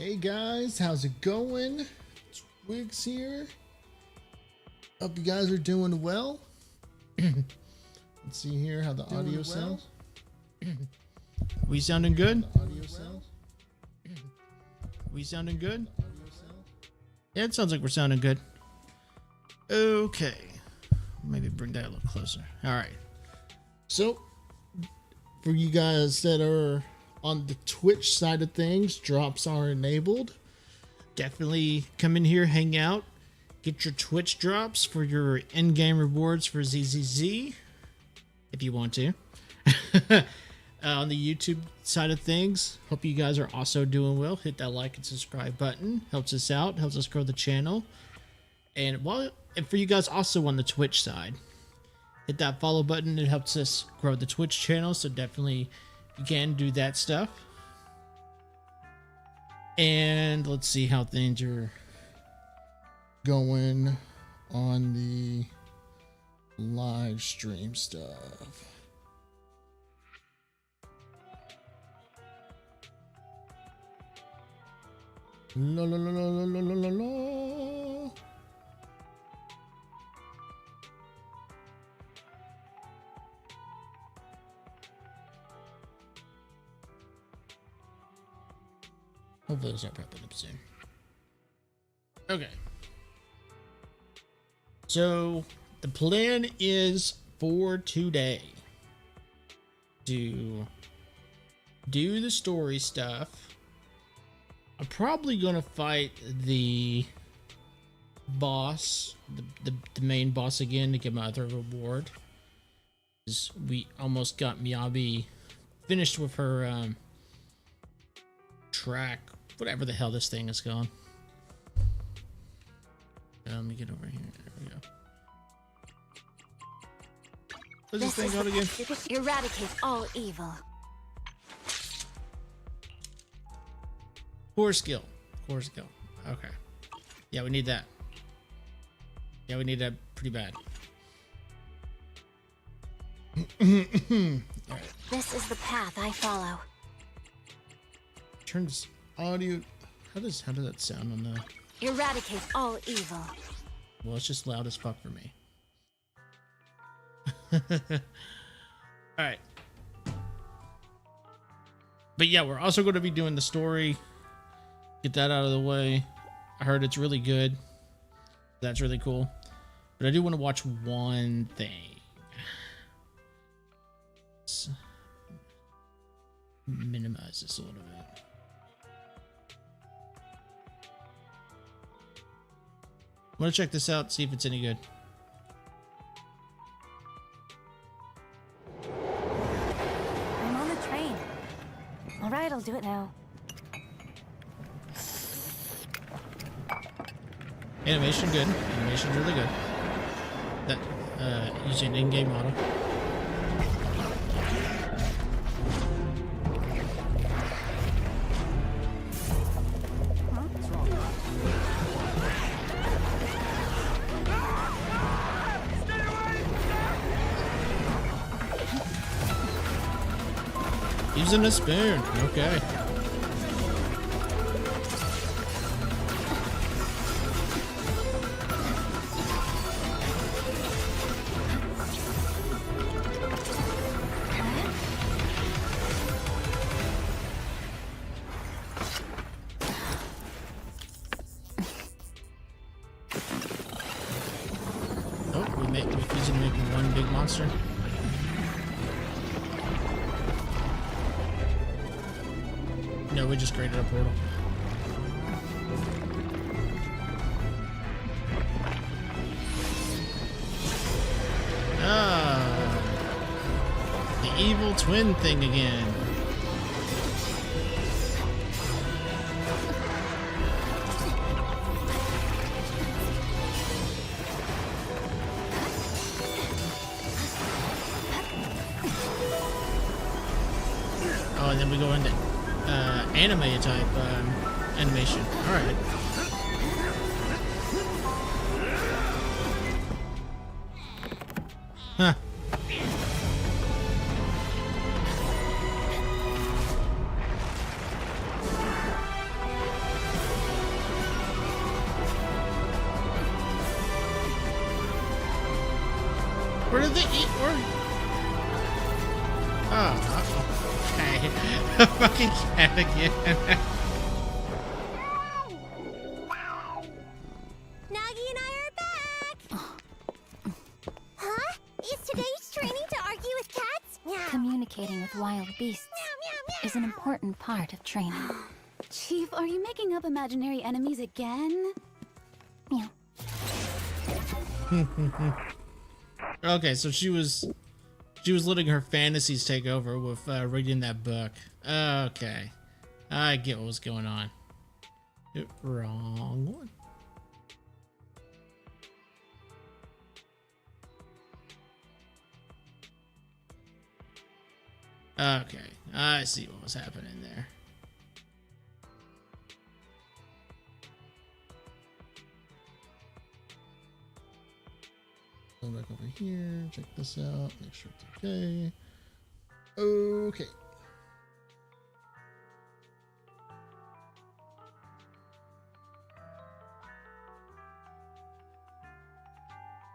Hey guys, how's it going? Twiggs here. Hope you guys are doing well. Let's see here how the audio sounds. We sounding good? Audio sounds. We sounding good? Audio sounds. Yeah, it sounds like we're sounding good. Okay. Maybe bring that a little closer. All right. So, for you guys that are on the Twitch side of things, drops are enabled. Definitely come in here, hang out, get your Twitch drops for your in-game rewards for ZZZ, if you want to. On the YouTube side of things, hope you guys are also doing well. Hit that like and subscribe button. Helps us out, helps us grow the channel. And for you guys also on the Twitch side, hit that follow button. It helps us grow the Twitch channel, so definitely you can do that stuff. And let's see how things are going on the live stream stuff. La la la la la la la la. Hopefully, it'll start popping up soon. Okay. So, the plan is for today to do the story stuff. I'm probably going to fight the boss, the main boss again to get my other reward. We almost got Miyabi finished with her track, whatever the hell this thing is called. Let me get over here. There we go. What's this thing called again? Eradicate all evil. Core skill. Core skill. Okay. Yeah, we need that. Yeah, we need that pretty bad. All right. This is the path I follow. Turn this audio. How does that sound on the? Eradicate all evil. Well, it's just loud as fuck for me. All right. But yeah, we're also going to be doing the story. Get that out of the way. I heard it's really good. That's really cool. But I do want to watch one thing. Let's minimize this a little bit. I'm gonna check this out, see if it's any good. I'm on the train. All right, I'll do it now. Animation good. Animation's really good. That using an in-game model. Using a spoon. Okay. Oh, we're using maybe one big monster. No, we just created a portal. Ah, the evil twin thing again. Oh, and then we go into anime type animation. All right. Huh. Where did they eat? Where? Oh, okay. A fucking cat again. Nagi and I are back! Huh? Is today's training to argue with cats? Meow. Communicating with wild beasts is an important part of training. Chief, are you making up imaginary enemies again? Meow. Okay, so she was letting her fantasies take over with reading that book. Okay, I get what was going on. Wrong one. Okay, I see what was happening there. Go back over here, check this out, make sure it's okay. Okay.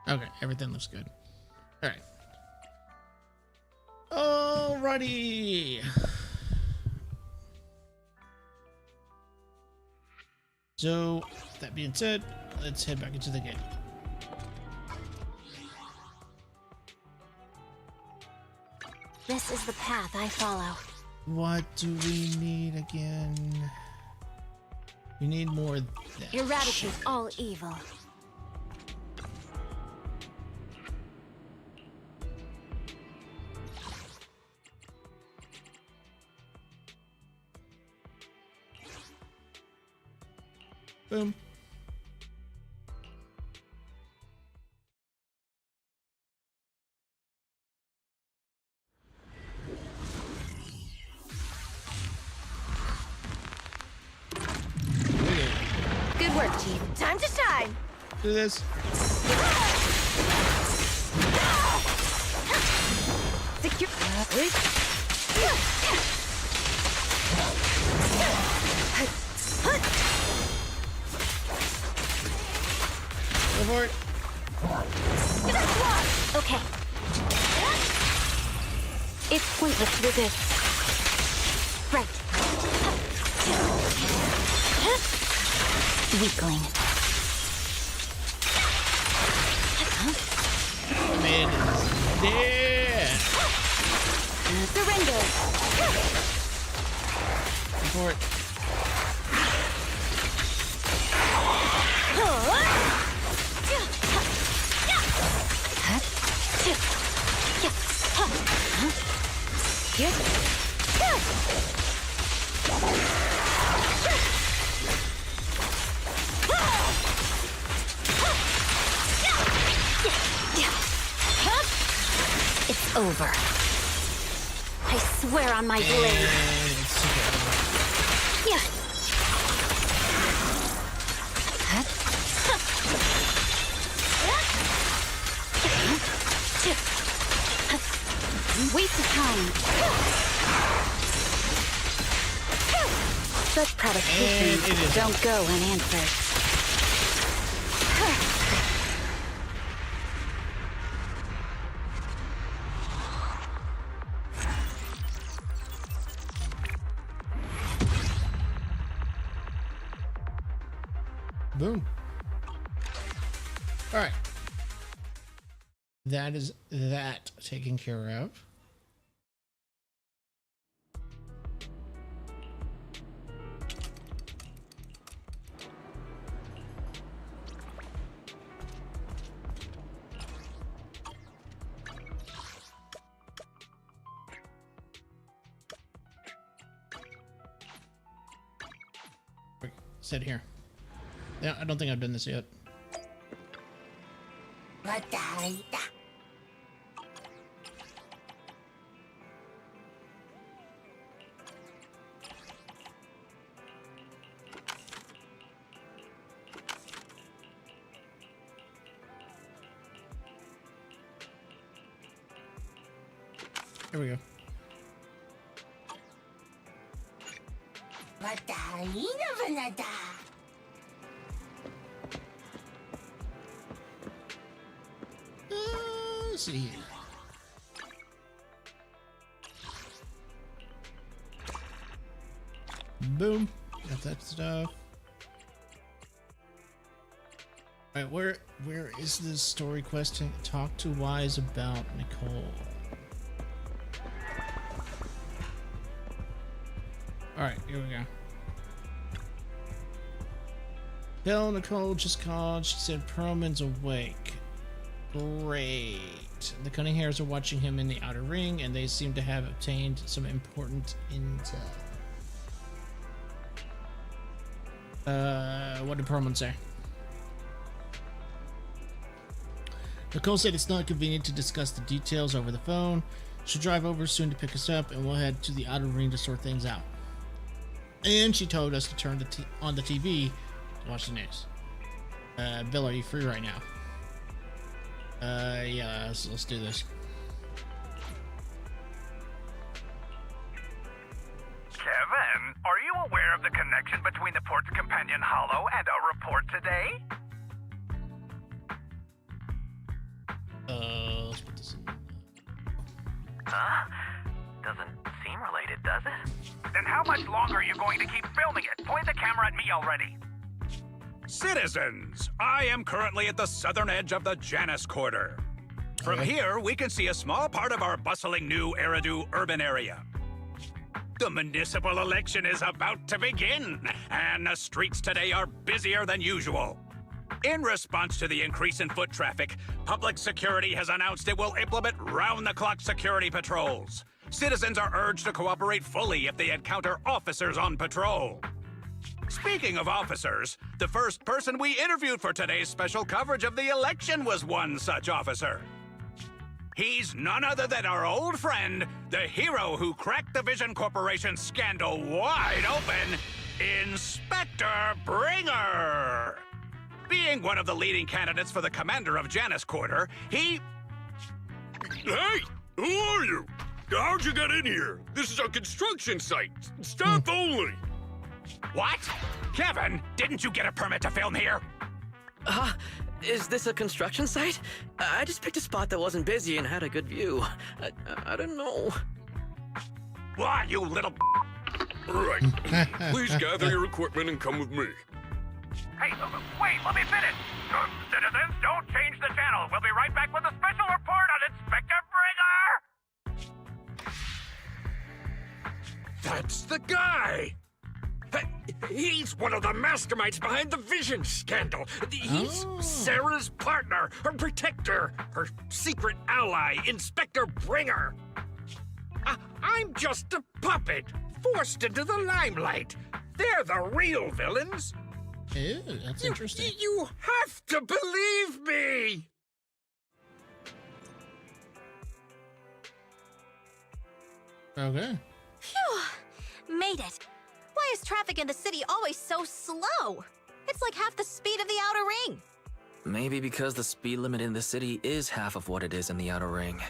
Okay, everything looks good. All right. Alrighty. So, that being said, let's head back into the game. This is the path I follow. What do we need again? We need more of that Eradicate shit. all evil. Boom. Good work, Chief. Time to shine! Do this. Secure. Go for it. Okay. It's pointless to resist. Right. Weakling. Man is dead. Surrender. Go for it. It's over. I swear on my blade. And it's super. Yeah. Waste of time. Such provocations don't go unanswered. Boom. All right. That is that taken care of. Sit here. Yeah, I don't think I've done this yet. Here we go. Let's see here. Boom. Got that stuff. Alright, where is this story quest? Talk to Wise about Nicole. Alright, here we go. Tell Nicole just called. She said Perlman's awake. Great. The Cunninghams are watching him in the outer ring, and they seem to have obtained some important intel. What did Perlman say? Nicole said it's not convenient to discuss the details over the phone. She'll drive over soon to pick us up, and we'll head to the outer ring to sort things out. And she told us to turn on the TV to watch the news. Bill, are you free right now? Yeah, let's do this. Kevin, are you aware of the connection between the port's companion hollow and our report today? Let's put this in. Huh? Doesn't seem related, does it? Then how much longer are you going to keep filming it? Point the camera at me already. Citizens, I am currently at the southern edge of the Janus Quarter. From here, we can see a small part of our bustling new Eridu urban area. The municipal election is about to begin, and the streets today are busier than usual. In response to the increase in foot traffic, public security has announced it will implement round-the-clock security patrols. Citizens are urged to cooperate fully if they encounter officers on patrol. Speaking of officers, the first person we interviewed for today's special coverage of the election was one such officer. He's none other than our old friend, the hero who cracked the Vision Corporation scandal wide open, Inspector Bringer. Being one of the leading candidates for the commander of Janus Quarter, he... Hey! Who are you? How'd you get in here? This is a construction site. Staff only. What? Kevin, didn't you get a permit to film here? Is this a construction site? I just picked a spot that wasn't busy and had a good view. I don't know. Why, you little... Right. Please gather your equipment and come with me. Hey, wait, let me finish. Citizens, don't change the channel. We'll be right back with a special report on Inspector Bringer. That's the guy! He's one of the masterminds behind the Vision scandal. He's Sarah's partner, her protector, her secret ally, Inspector Bringer. I'm just a puppet, forced into the limelight. They're the real villains. Ew, that's interesting. You have to believe me! Okay. Phew! Made it. Why is traffic in the city always so slow? It's like half the speed of the outer ring. Maybe because the speed limit in the city is half of what it is in the outer ring.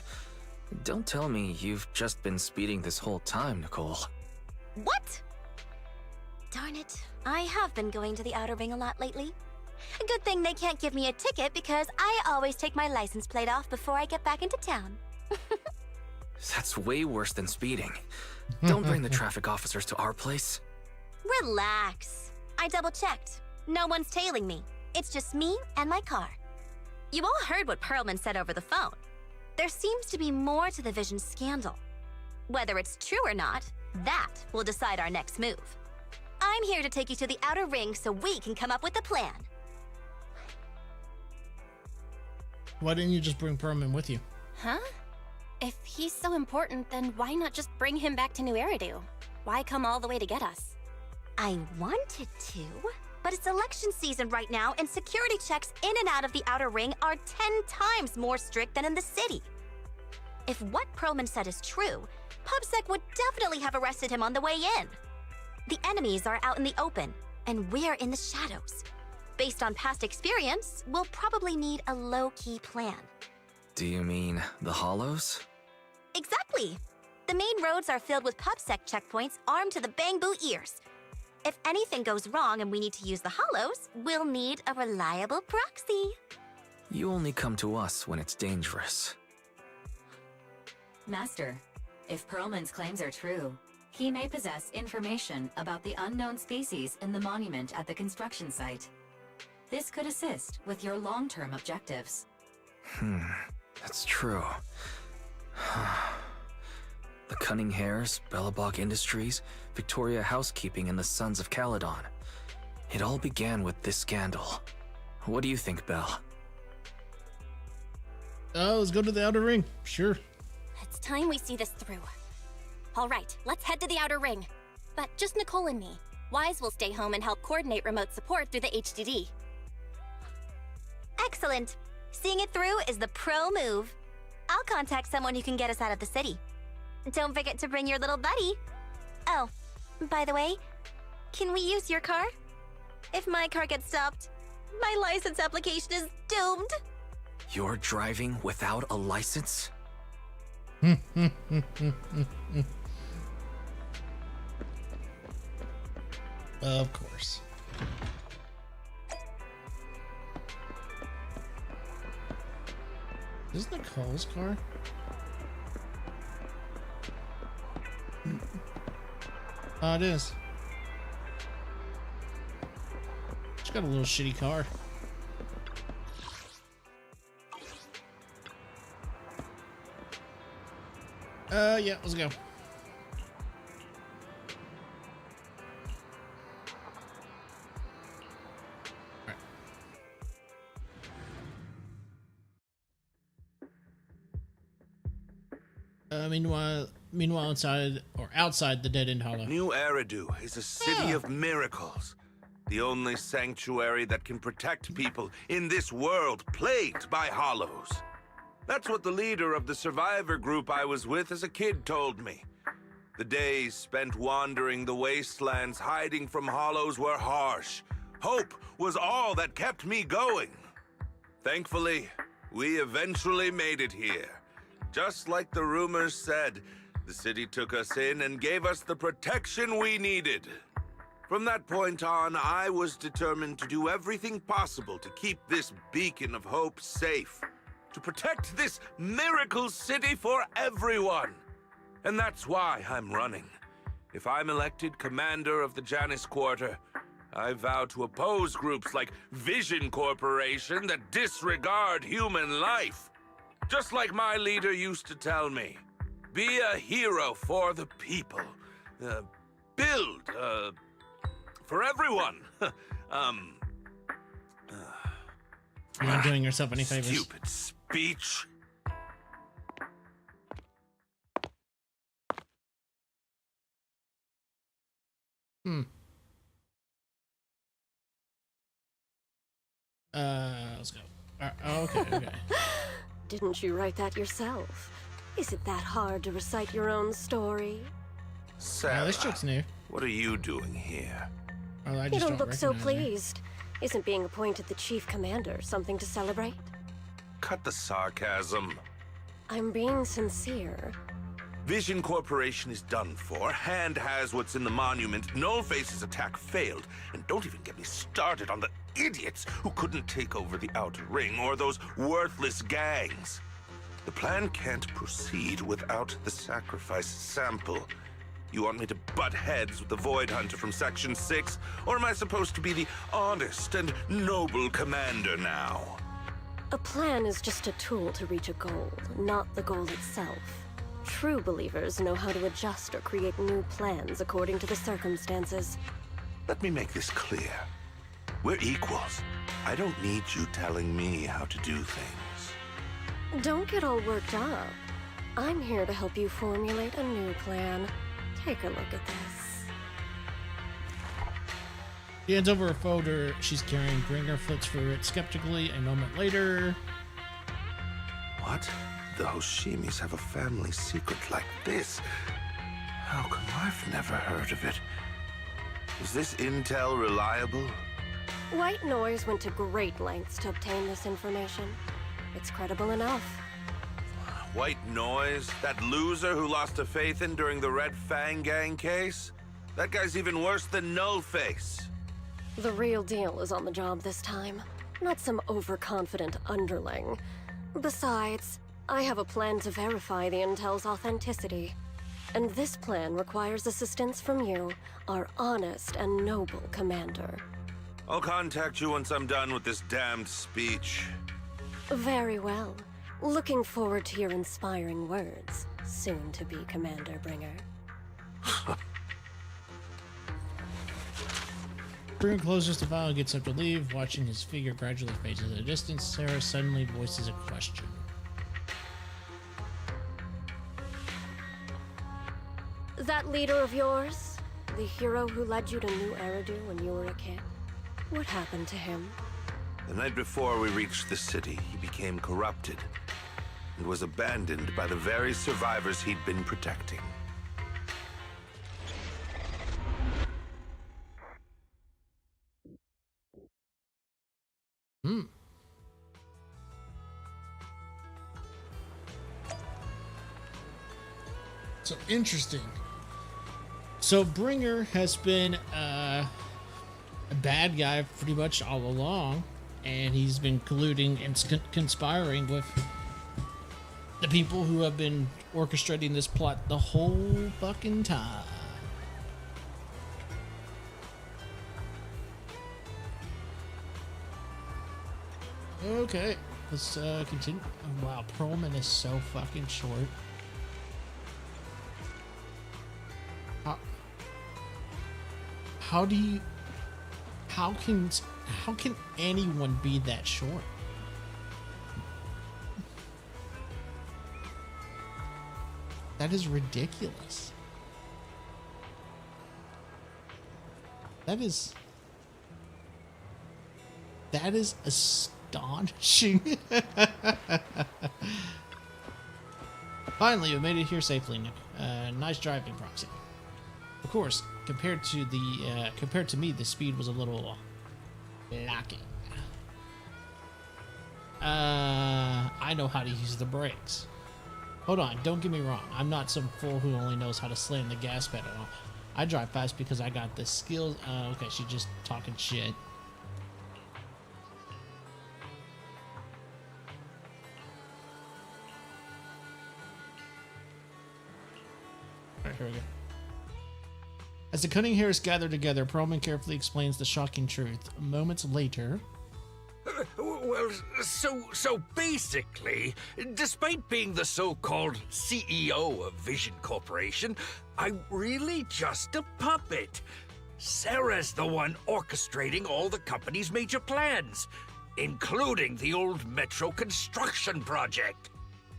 Don't tell me you've just been speeding this whole time, Nicole. What? Darn it. I have been going to the outer ring a lot lately. A good thing they can't give me a ticket because I always take my license plate off before I get back into town. That's way worse than speeding. Don't bring the traffic officers to our place. Relax. I double-checked. No one's tailing me. It's just me and my car. You all heard what Perlman said over the phone. There seems to be more to the Vision scandal. Whether it's true or not, that will decide our next move. I'm here to take you to the outer ring so we can come up with a plan. Why didn't you just bring Perlman with you? Huh? If he's so important, then why not just bring him back to New Eridu? Why come all the way to get us? I wanted to, but it's election season right now, and security checks in and out of the outer ring are 10 times more strict than in the city. If what Perlman said is true, PubSec would definitely have arrested him on the way in. The enemies are out in the open, and we're in the shadows. Based on past experience, we'll probably need a low-key plan. Do you mean the Hollows? Exactly! The main roads are filled with PubSec checkpoints armed to the bang-boo ears. If anything goes wrong and we need to use the Hollows, we'll need a reliable proxy. You only come to us when it's dangerous. Master, if Perlman's claims are true, he may possess information about the unknown species in the monument at the construction site. This could assist with your long-term objectives. That's true. The Cunning Hares, Bellabog Industries, Victoria Housekeeping, and the Sons of Caledon. It all began with this scandal. What do you think, Belle? Let's go to the outer ring. Sure. It's time we see this through. All right, let's head to the outer ring. But just Nicole and me. Wise will stay home and help coordinate remote support through the HDD. Excellent. Seeing it through is the pro move. I'll contact someone who can get us out of the city. Don't forget to bring your little buddy. Oh, by the way, can we use your car? If my car gets stopped, my license application is doomed. You're driving without a license? Of course. Is this Nicole's car? Oh, it is. She's got a little shitty car. Yeah, let's go. Meanwhile, outside the Dead End Hollow. New Eridu is a city of miracles. The only sanctuary that can protect people in this world plagued by hollows. That's what the leader of the survivor group I was with as a kid told me. The days spent wandering the wastelands hiding from hollows were harsh. Hope was all that kept me going. Thankfully, we eventually made it here. Just like the rumors said, the city took us in and gave us the protection we needed. From that point on, I was determined to do everything possible to keep this beacon of hope safe. To protect this miracle city for everyone. And that's why I'm running. If I'm elected commander of the Janus Quarter, I vow to oppose groups like Vision Corporation that disregard human life. Just like my leader used to tell me, be a hero for the people. Build, for everyone. You're not doing yourself any favors. Stupid speech. Let's go. Okay. Didn't you write that yourself? Is it that hard to recite your own story? Sarah, this chick's new. what are you doing here? Oh, I You just don't look so recognize her. pleased. Isn't being appointed the chief commander something to celebrate? Cut the sarcasm. I'm being sincere. Vision Corporation is done for. Hand has what's in the monument. Nullface's attack failed. And don't even get me started on the idiots who couldn't take over the Outer Ring or those worthless gangs. The plan can't proceed without the sacrifice sample. You want me to butt heads with the Void Hunter from Section 6? Or am I supposed to be the honest and noble commander now? A plan is just a tool to reach a goal, not the goal itself. True believers know how to adjust or create new plans according to the circumstances. Let me make this clear. We're equals. I don't need you telling me how to do things. Don't get all worked up. I'm here to help you formulate a new plan. Take a look at this. She hands over a folder she's carrying. Gringer flips through it skeptically. A moment later. What? The Hoshimis have a family secret like this? How come I've never heard of it? Is this intel reliable? White Noise went to great lengths to obtain this information. It's credible enough. White Noise? That loser who lost a faith in during the Red Fang Gang case? That guy's even worse than Nullface. The real deal is on the job this time, not some overconfident underling. Besides, I have a plan to verify the intel's authenticity. And this plan requires assistance from you, our honest and noble commander. I'll contact you once I'm done with this damned speech. Very well. Looking forward to your inspiring words, soon to be Commander Bringer. Bringer closes the file and gets up to leave. Watching his figure gradually fade into the distance, Sarah suddenly voices a question. That leader of yours, the hero who led you to New Eridu when you were a kid, what happened to him? The night before we reached the city, he became corrupted and was abandoned by the very survivors he'd been protecting. So interesting. So Bringer has been a bad guy pretty much all along, and he's been colluding and conspiring with the people who have been orchestrating this plot the whole fucking time. Okay, let's continue. Oh, wow, Perlman is so fucking short. How can anyone be that short? That is ridiculous. That is astonishing. Finally, we made it here safely. Nice driving, Proxy. Of course, compared to me, the speed was a little lacking. I know how to use the brakes. Hold on, don't get me wrong. I'm not some fool who only knows how to slam the gas pedal. I drive fast because I got the skills. Okay, she's just talking shit. Alright, here we go. As the cunning hairs gather together, Perlman carefully explains the shocking truth. Moments later... Well, so basically, despite being the so-called CEO of Vision Corporation, I'm really just a puppet. Sarah's the one orchestrating all the company's major plans, including the old metro construction project.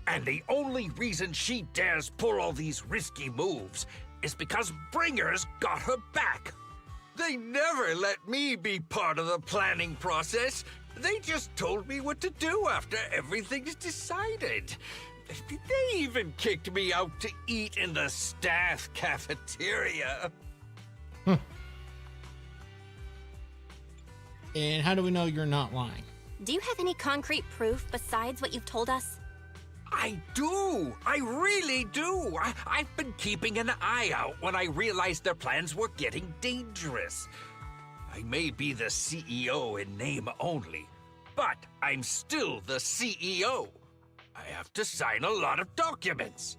And the only reason she dares pull all these risky moves is because Bringer's got her back. They never let me be part of the planning process. They just told me what to do after everything's decided. They even kicked me out to eat in the staff cafeteria. And how do we know you're not lying? Do you have any concrete proof besides what you've told us? I do! I really do! I've been keeping an eye out when I realized their plans were getting dangerous. I may be the CEO in name only, but I'm still the CEO. I have to sign a lot of documents.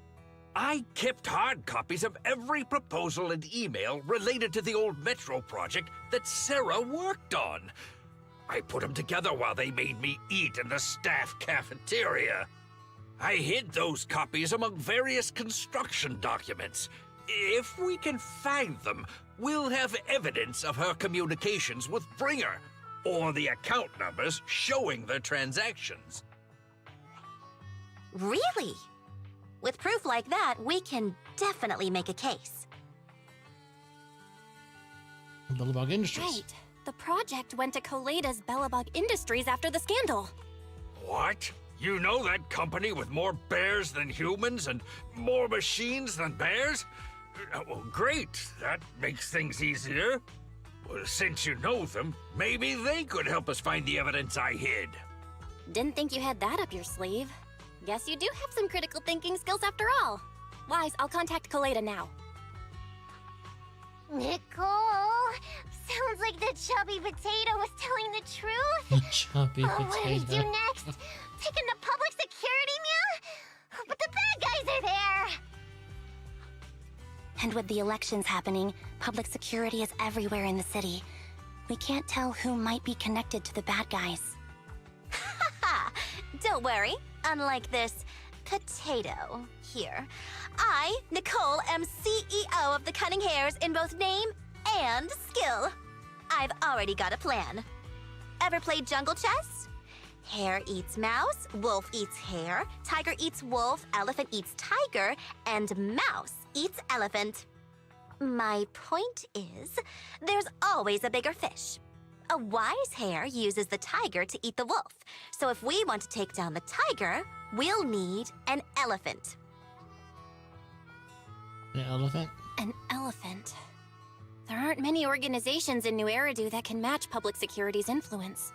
I kept hard copies of every proposal and email related to the old Metro project that Sarah worked on. I put them together while they made me eat in the staff cafeteria. I hid those copies among various construction documents. If we can find them, we'll have evidence of her communications with Bringer, or the account numbers showing the transactions. Really? With proof like that, we can definitely make a case. Bellabog Industries. Right. The project went to Koleida's Bellabog Industries after the scandal. What? You know that company with more bears than humans and more machines than bears? Well, great. That makes things easier. Well, since you know them, maybe they could help us find the evidence I hid. Didn't think you had that up your sleeve. Guess you do have some critical thinking skills after all. Wise, I'll contact Koleida now. Nicole, sounds like the chubby potato was telling the truth. The chubby What do we potato. do next? Taking the public security, man? And with the elections happening, public security is everywhere in the city. We can't tell who might be connected to the bad guys. Haha! Don't worry. Unlike this potato here, I, Nicole, am CEO of the Cunning Hares in both name and skill. I've already got a plan. Ever played jungle chess? Hare eats mouse, wolf eats hare, tiger eats wolf, elephant eats tiger, and mouse eats elephant. My point is, there's always a bigger fish. A wise hare uses the tiger to eat the wolf. So if we want to take down the tiger, we'll need an elephant. An elephant? An elephant. There aren't many organizations in New Eridu that can match public security's influence.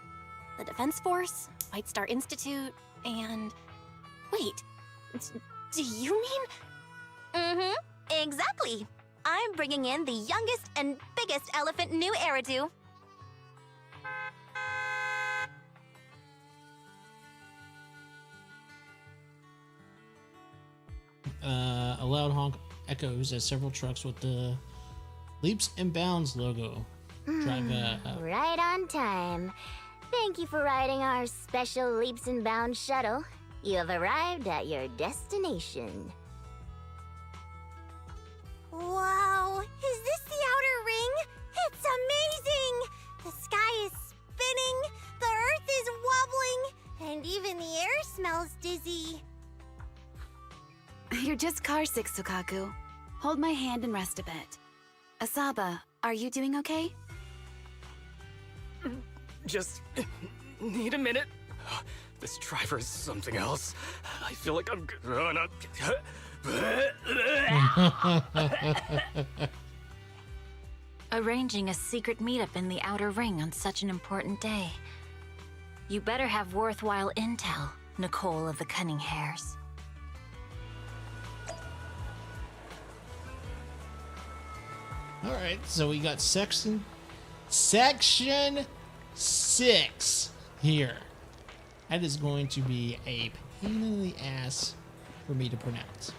The Defense Force, White Star Institute, and... Wait, do you mean... Mm-hmm, exactly. I'm bringing in the youngest and biggest elephant in New Eridu. A loud honk echoes as several trucks with the Leaps and Bounds logo drive up. Right on time. Thank you for riding our special Leaps and Bounds shuttle. You have arrived at your destination. Wow, is this the outer ring? It's amazing! The sky is spinning, the earth is wobbling, and even the air smells dizzy. You're just carsick, Sukaku. Hold my hand and rest a bit. Asaba, are you doing okay? Just need a minute. This driver is something else. I feel like I'm gonna... Arranging a secret meetup in the Outer Ring on such an important day. You better have worthwhile intel, Nicole of the Cunning Hares. Alright, so we got section 6 here. That is going to be a pain in the ass for me to pronounce.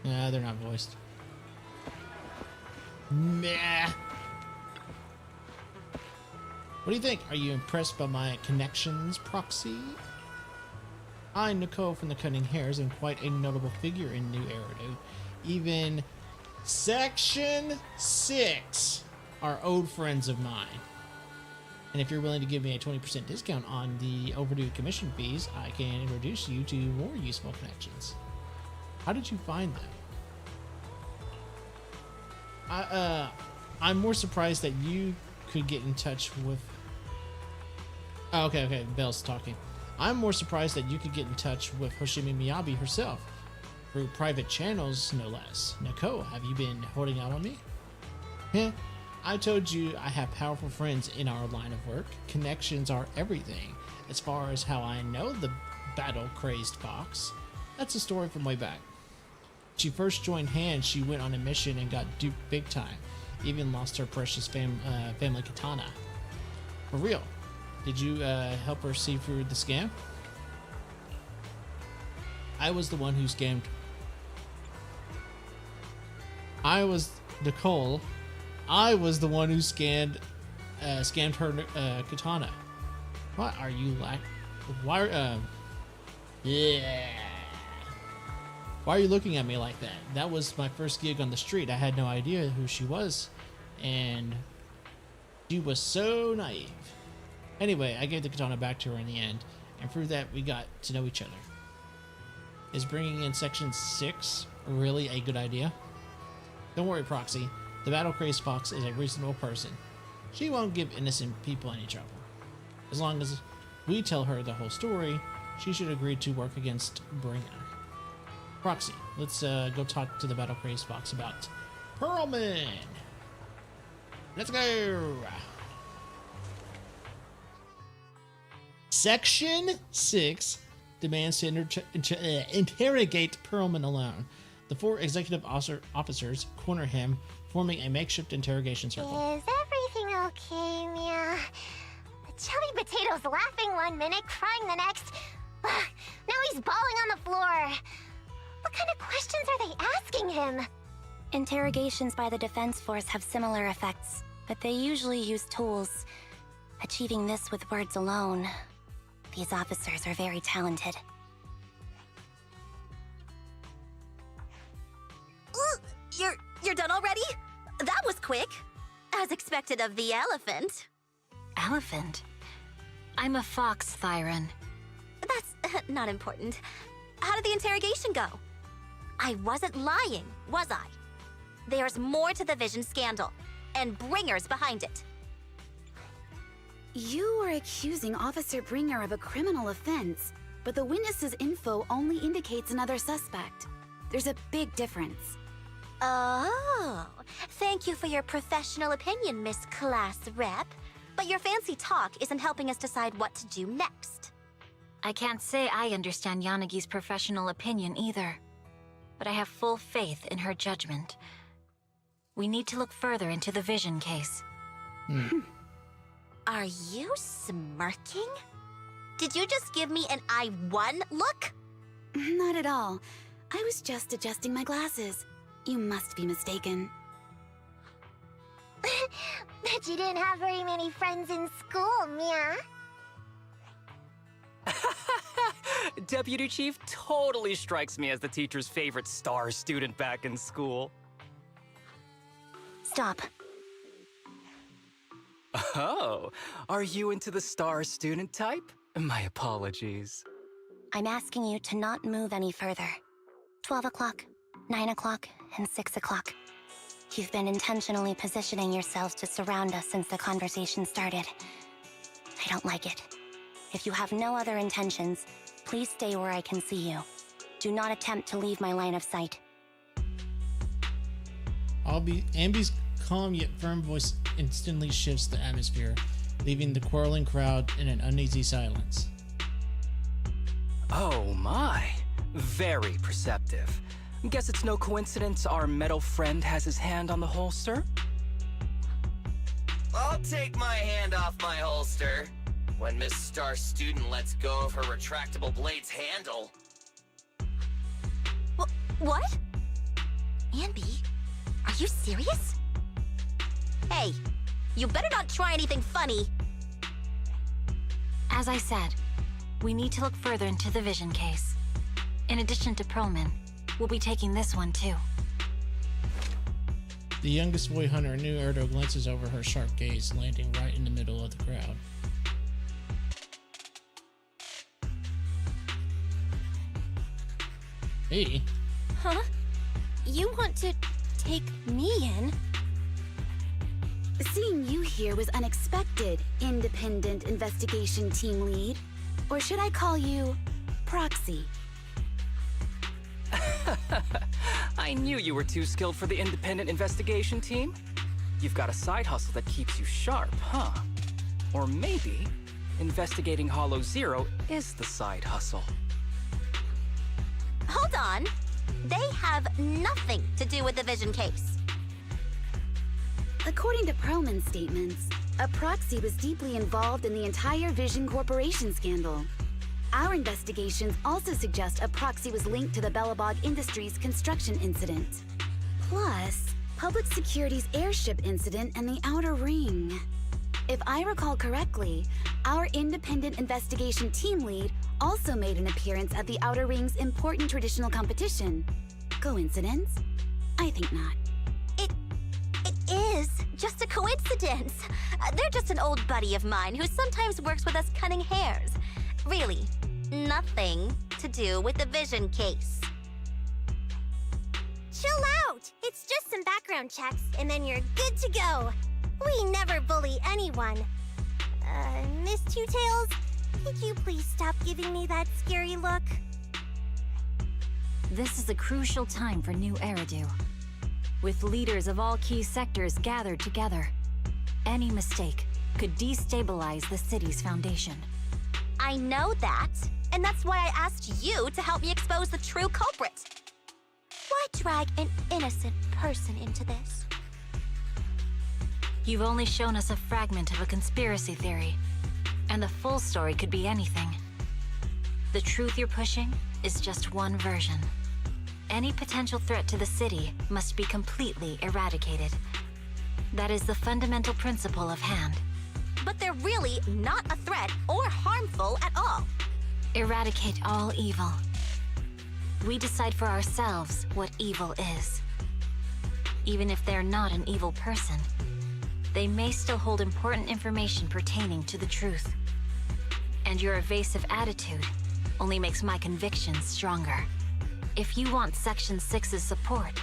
Nah, they're not voiced. Meh. What do you think? Are you impressed by my connections, Proxy? I'm Nicole from the Cunning Hares and quite a notable figure in New Eridu. Even Section 6 are old friends of mine. And if you're willing to give me a 20% discount on the overdue commission fees, I can introduce you to more useful connections. How did you find them? I'm more surprised that you could get in touch with... Oh, okay, Belle's talking. I'm more surprised that you could get in touch with Hoshimi Miyabi herself. Through private channels, no less. Nicole, have you been holding out on me? Heh, I told you I have powerful friends in our line of work. Connections are everything. As far as how I know the battle-crazed fox, that's a story from way back. When she first joined hands, she went on a mission and got duped big time. Even lost her precious family katana. For real. Did you help her see through the scam? I was the one who scammed. I was Nicole. I was the one who scammed her katana. What are you like? Why? Yeah. Why are you looking at me like that? That was my first gig on the street. I had no idea who she was, and she was so naive. Anyway, I gave the katana back to her in the end, and through that we got to know each other. Is bringing in Section 6 really a good idea? Don't worry, Proxy. The battle-crazed fox is a reasonable person. She won't give innocent people any trouble. As long as we tell her the whole story, she should agree to work against Bringer. Proxy, let's go talk to the battle-crazed fox about Pearlman. Let's go! Section 6 demands to interrogate Pearlman alone. The 4 executive officers corner him, forming a makeshift interrogation circle. Is everything Okay, Mia. The chubby potato's laughing one minute, crying the next. Now he's bawling on the floor. What kind of questions are they asking him? Interrogations by the Defense Force have similar effects, but they usually use tools. Achieving this with words alone. These officers are very talented. You're done already? That was quick. As expected of the elephant. Elephant? I'm a fox, Thyron. That's not important. How did the interrogation go? I wasn't lying, was I? There's more to the Vision scandal, and Bringer's behind it. You are accusing Officer Bringer of a criminal offense, but the witness's info only indicates another suspect. There's a big difference. Oh, thank you for your professional opinion, Miss Class Rep. But your fancy talk isn't helping us decide what to do next. I can't say I understand Yanagi's professional opinion either, but I have full faith in her judgment. We need to look further into the Vision case. Are you smirking? Did you just give me an I won look? Not at all. I was just adjusting my glasses. You must be mistaken. Bet you didn't have very many friends in school, Mia. Deputy Chief totally strikes me as the teacher's favorite star student back in school. Stop. Oh, are you into the star student type? My apologies. I'm asking you to not move any further. 12 o'clock, 9 o'clock, and 6 o'clock. You've been intentionally positioning yourselves to surround us since the conversation started. I don't like it. If you have no other intentions, please stay where I can see you. Do not attempt to leave my line of sight. Ambi's calm yet firm voice instantly shifts the atmosphere, leaving the quarreling crowd in an uneasy silence. Oh my, very perceptive. Guess it's no coincidence our metal friend has his hand on the holster? I'll take my hand off my holster when Miss Star Student lets go of her retractable blade's handle. What? Ambi, are you serious? Hey, you better not try anything funny. As I said, we need to look further into the Vision case. In addition to Perlman, we'll be taking this one too. The youngest boy hunter, New Erdo, glances over her sharp gaze, landing right in the middle of the crowd. Hey. Huh? You want to take me in? Seeing you here was unexpected, Independent Investigation Team Lead. Or should I call you Proxy? I knew you were too skilled for the independent investigation team. You've got a side hustle that keeps you sharp, huh? Or maybe investigating Hollow Zero is the side hustle. Hold on. They have nothing to do with the Vision case. According to Perlman's statements, a proxy was deeply involved in the entire Vision Corporation scandal. Our investigations also suggest a proxy was linked to the Belobog Industries construction incident. Plus, Public Security's airship incident and the Outer Ring. If I recall correctly, our independent investigation team lead also made an appearance at the Outer Ring's important traditional competition. Coincidence? I think not. It is just a coincidence. They're just an old buddy of mine who sometimes works with us cutting hairs. Really, nothing to do with the Vision case. Chill out! It's just some background checks, and then you're good to go. We never bully anyone. Miss Two Tails, could you please stop giving me that scary look? This is a crucial time for New Eridu. With leaders of all key sectors gathered together, any mistake could destabilize the city's foundation. I know that, and that's why I asked you to help me expose the true culprit. Why drag an innocent person into this? You've only shown us a fragment of a conspiracy theory, and the full story could be anything. The truth you're pushing is just one version. Any potential threat to the city must be completely eradicated. That is the fundamental principle of Hand. But they're really not a threat or harmful at all. Eradicate all evil. We decide for ourselves what evil is. Even if they're not an evil person, they may still hold important information pertaining to the truth. And your evasive attitude only makes my convictions stronger. If you want Section 6's support,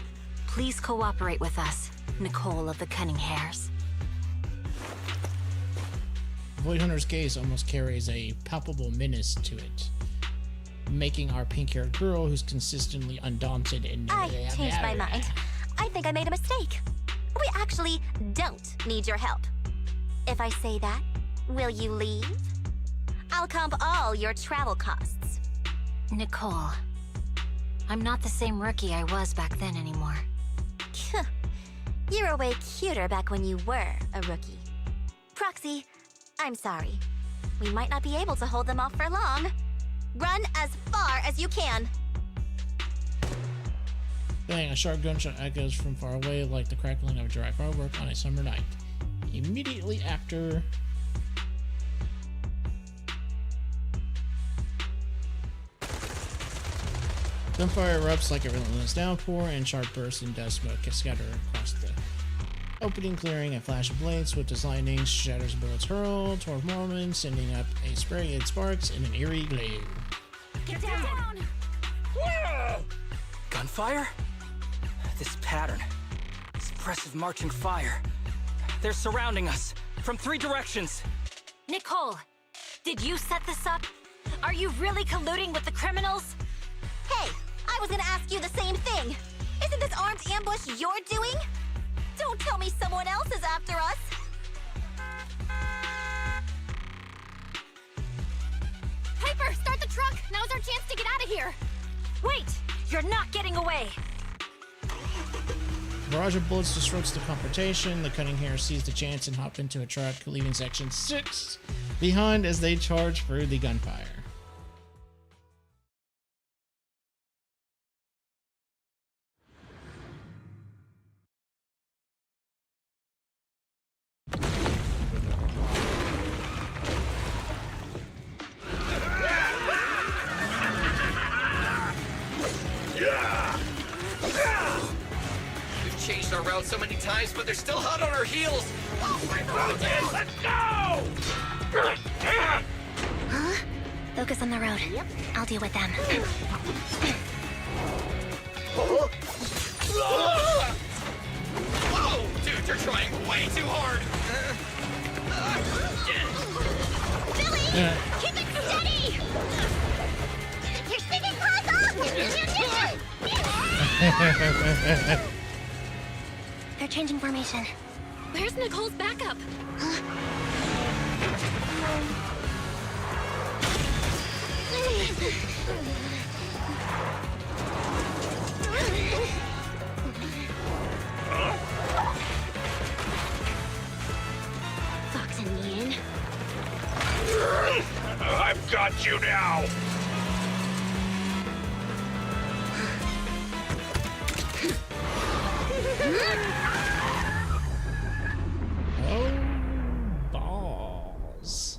please cooperate with us, Nicole of the Cunning Hairs. Void Hunter's gaze almost carries a palpable menace to it, making our pink-haired girl, who's consistently undaunted and... I changed my mind. I think I made a mistake. We actually don't need your help. If I say that, will you leave? I'll comp all your travel costs. Nicole, I'm not the same rookie I was back then anymore. You were way cuter back when you were a rookie. Proxy, I'm sorry. We might not be able to hold them off for long. Run as far as you can. Bang, a sharp gunshot echoes from far away like the crackling of dry firework on a summer night. Immediately after... gunfire erupts like a relentless downpour, and sharp bursts and dust smoke scatter across the opening, clearing a flash of blades. Swift as lightning, shatters bullets hurl toward Mormon, sending up a spray of sparks in an eerie glow. Get down! Whoa! Gunfire? This pattern. Suppressive marching fire. They're surrounding us from 3 directions. Nicole, did you set this up? Are you really colluding with the criminals? Hey, I was gonna ask you the same thing. Isn't this armed ambush you're doing? Don't tell me someone else is after us. Piper, start the truck! Now's our chance to get out of here! Wait! You're not getting away! A barrage of bullets disrupts the confrontation. The Cunning Hair sees the chance and hop into a truck, leaving Section 6 behind as they charge through the gunfire. We've changed our route so many times, but they're still hot on our heels. Oh, let's go! Huh? Focus on the road. Yep. I'll deal with them. Whoa! Dude, they're trying way too hard! Billy! Keep it steady! You're sticking close up! They're changing formation. Where's Nicole's backup? Foxing me in. I've got you now! Oh, balls.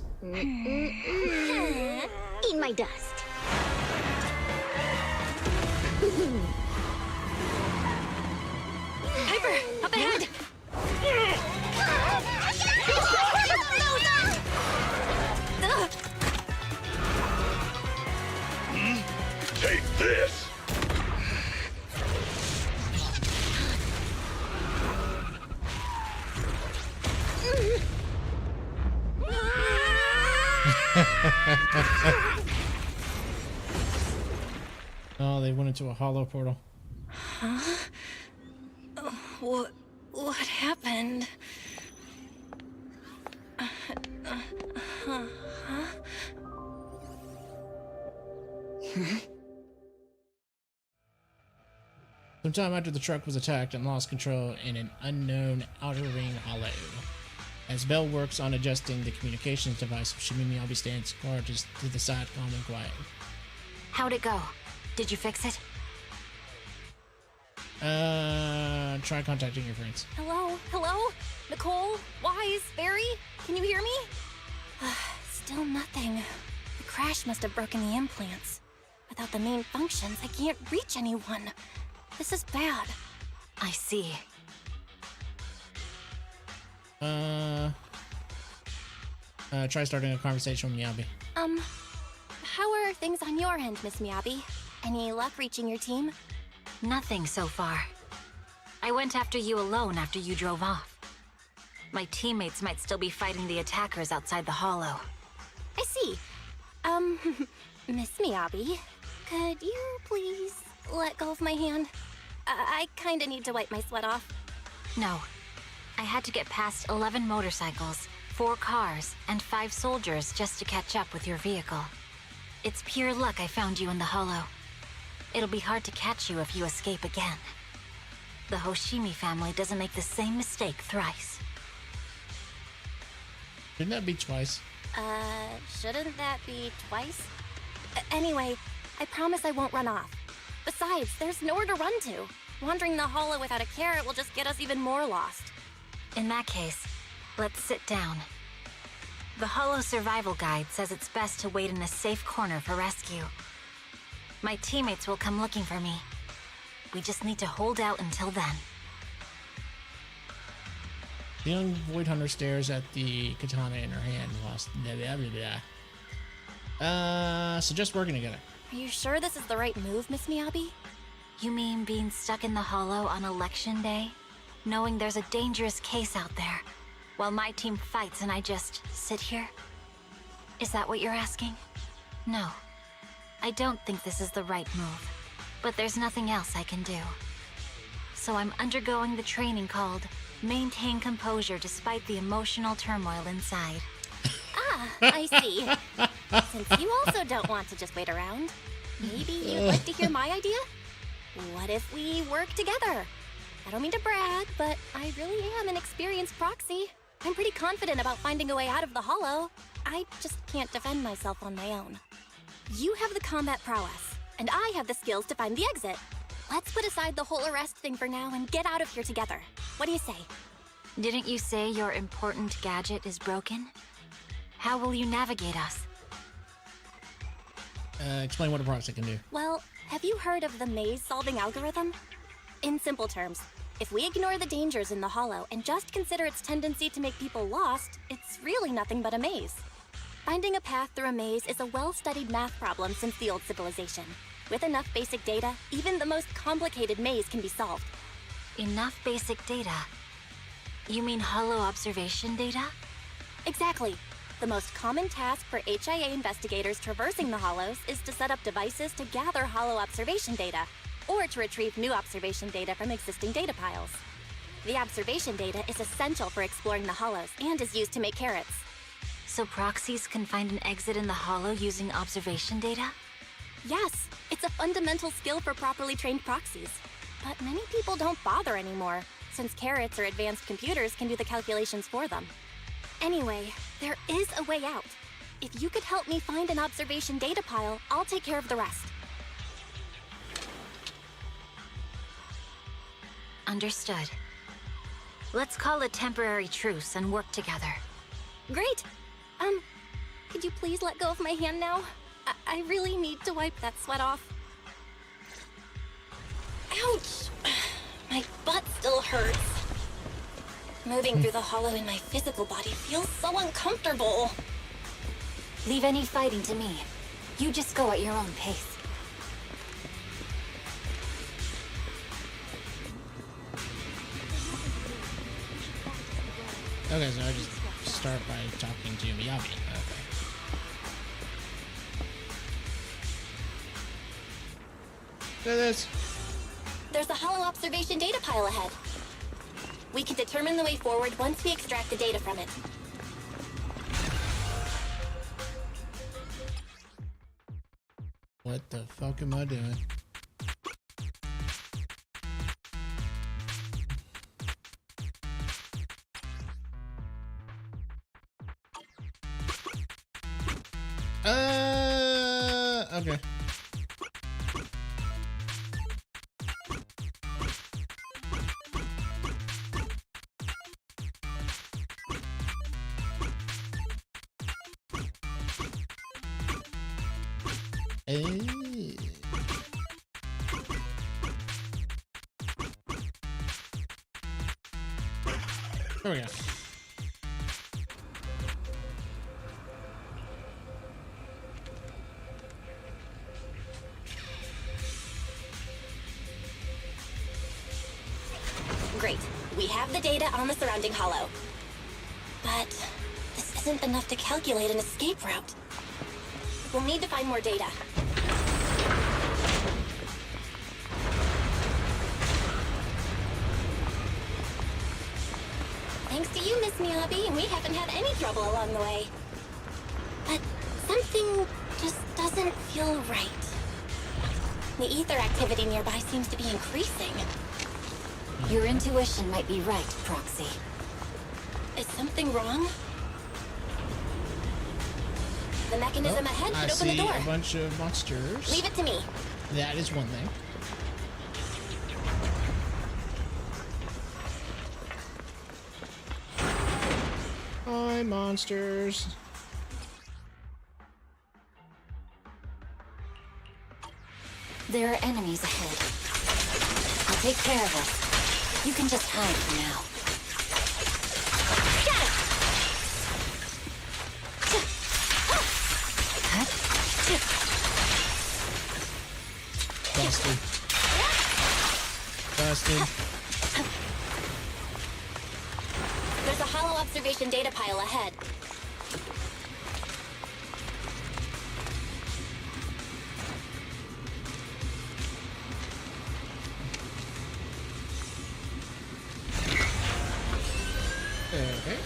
Eat my dust. Piper, up ahead! Take this! Oh, they went into a hollow portal. Huh? What happened? Sometime after the truck was attacked and lost control in an unknown outer ring hollow. As Bell works on adjusting the communications device, Shimimiyabi stands guard to the side, calm and quiet. How'd it go? Did you fix it? Try contacting your friends. Hello? Hello? Nicole? Wise? Barry? Can you hear me? Still nothing. The crash must have broken the implants. Without the main functions, I can't reach anyone. This is bad. I see. Try starting a conversation with Miyabi. How are things on your end, Miss Miyabi? Any luck reaching your team? Nothing so far. I went after you alone after you drove off. My teammates might still be fighting the attackers outside the hollow. I see. Miss Miyabi, could you please let go of my hand? I kinda need to wipe my sweat off. No. I had to get past 11 motorcycles, 4 cars, and 5 soldiers just to catch up with your vehicle. It's pure luck I found you in the hollow. It'll be hard to catch you if you escape again. The Hoshimi family doesn't make the same mistake thrice. Shouldn't that be twice? Shouldn't that be twice? Anyway, I promise I won't run off. Besides, there's nowhere to run to. Wandering the hollow without a carrot will just get us even more lost. In that case, let's sit down. The Hollow Survival Guide says it's best to wait in a safe corner for rescue. My teammates will come looking for me. We just need to hold out until then. The young Void Hunter stares at the katana in her hand whilst suggest working together. Are you sure this is the right move, Miss Miyabi? You mean being stuck in the hollow on election day? Knowing there's a dangerous case out there, while my team fights and I just sit here? Is that what you're asking? No. I don't think this is the right move, but there's nothing else I can do. So I'm undergoing the training called Maintain Composure Despite the Emotional Turmoil Inside. Ah, I see. Since you also don't want to just wait around, maybe you'd like to hear my idea? What if we work together? I don't mean to brag, but I really am an experienced proxy. I'm pretty confident about finding a way out of the hollow. I just can't defend myself on my own. You have the combat prowess, and I have the skills to find the exit. Let's put aside the whole arrest thing for now and get out of here together. What do you say? Didn't you say your important gadget is broken? How will you navigate us? Explain what a proxy can do. Well, have you heard of the maze-solving algorithm? In simple terms, if we ignore the dangers in the hollow and just consider its tendency to make people lost, it's really nothing but a maze. Finding a path through a maze is a well-studied math problem since the old civilization. With enough basic data, even the most complicated maze can be solved. Enough basic data? You mean hollow observation data? Exactly. The most common task for HIA investigators traversing the hollows is to set up devices to gather hollow observation data, or to retrieve new observation data from existing data piles. The observation data is essential for exploring the hollows and is used to make carrots. So proxies can find an exit in the hollow using observation data? Yes, it's a fundamental skill for properly trained proxies. But many people don't bother anymore, since carrots or advanced computers can do the calculations for them. Anyway, there is a way out. If you could help me find an observation data pile, I'll take care of the rest. Understood. Let's call a temporary truce and work together. Great! Could you please let go of my hand now? I really need to wipe that sweat off. Ouch! My butt still hurts. Moving through the hollow in my physical body feels so uncomfortable. Leave any fighting to me. You just go at your own pace. Okay, so I just start by talking to Miyabi. Okay. Do this. There's a hollow observation data pile ahead. We can determine the way forward once we extract the data from it. What the fuck am I doing? Okay. Hey. There we go. Great. We have the data on the surrounding hollow. But this isn't enough to calculate an escape route. We'll need to find more data. Thanks to you, Miss Miyabi, we haven't had any trouble along the way. But something just doesn't feel right. The ether activity nearby seems to be increasing. Your intuition might be right, Proxy. Is something wrong? The mechanism ahead should open the door. I see a bunch of monsters. Leave it to me. That is one thing. Hi, monsters. There are enemies ahead. I'll take care of us. You can just hide for now. Busted. Busted. There's a hollow observation data pile ahead. Okay.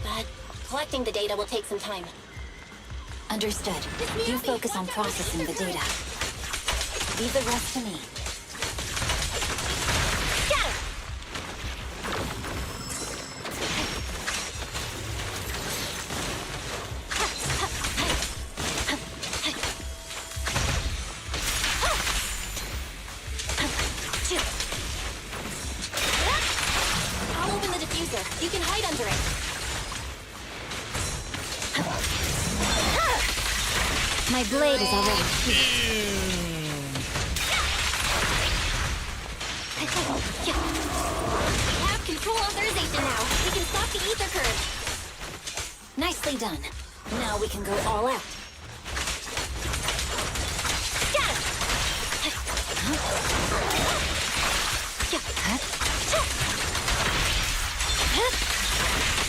But collecting the data will take some time. Understood. You focus on processing the data. Leave the rest to me. I'll open the diffuser. You can hide under it. My blade is already. We have control authorization now. We can stop the ether curve. Nicely done. Now we can go all out.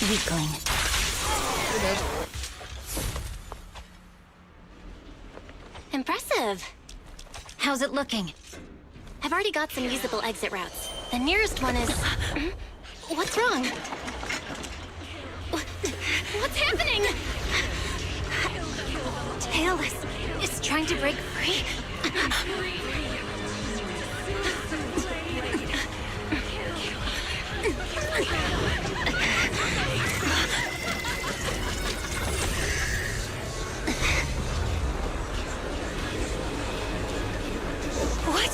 Weakling. Impressive. How's it looking? I've already got some usable exit routes. The nearest one is... What's wrong? What's happening? Tailless is trying to break free. What?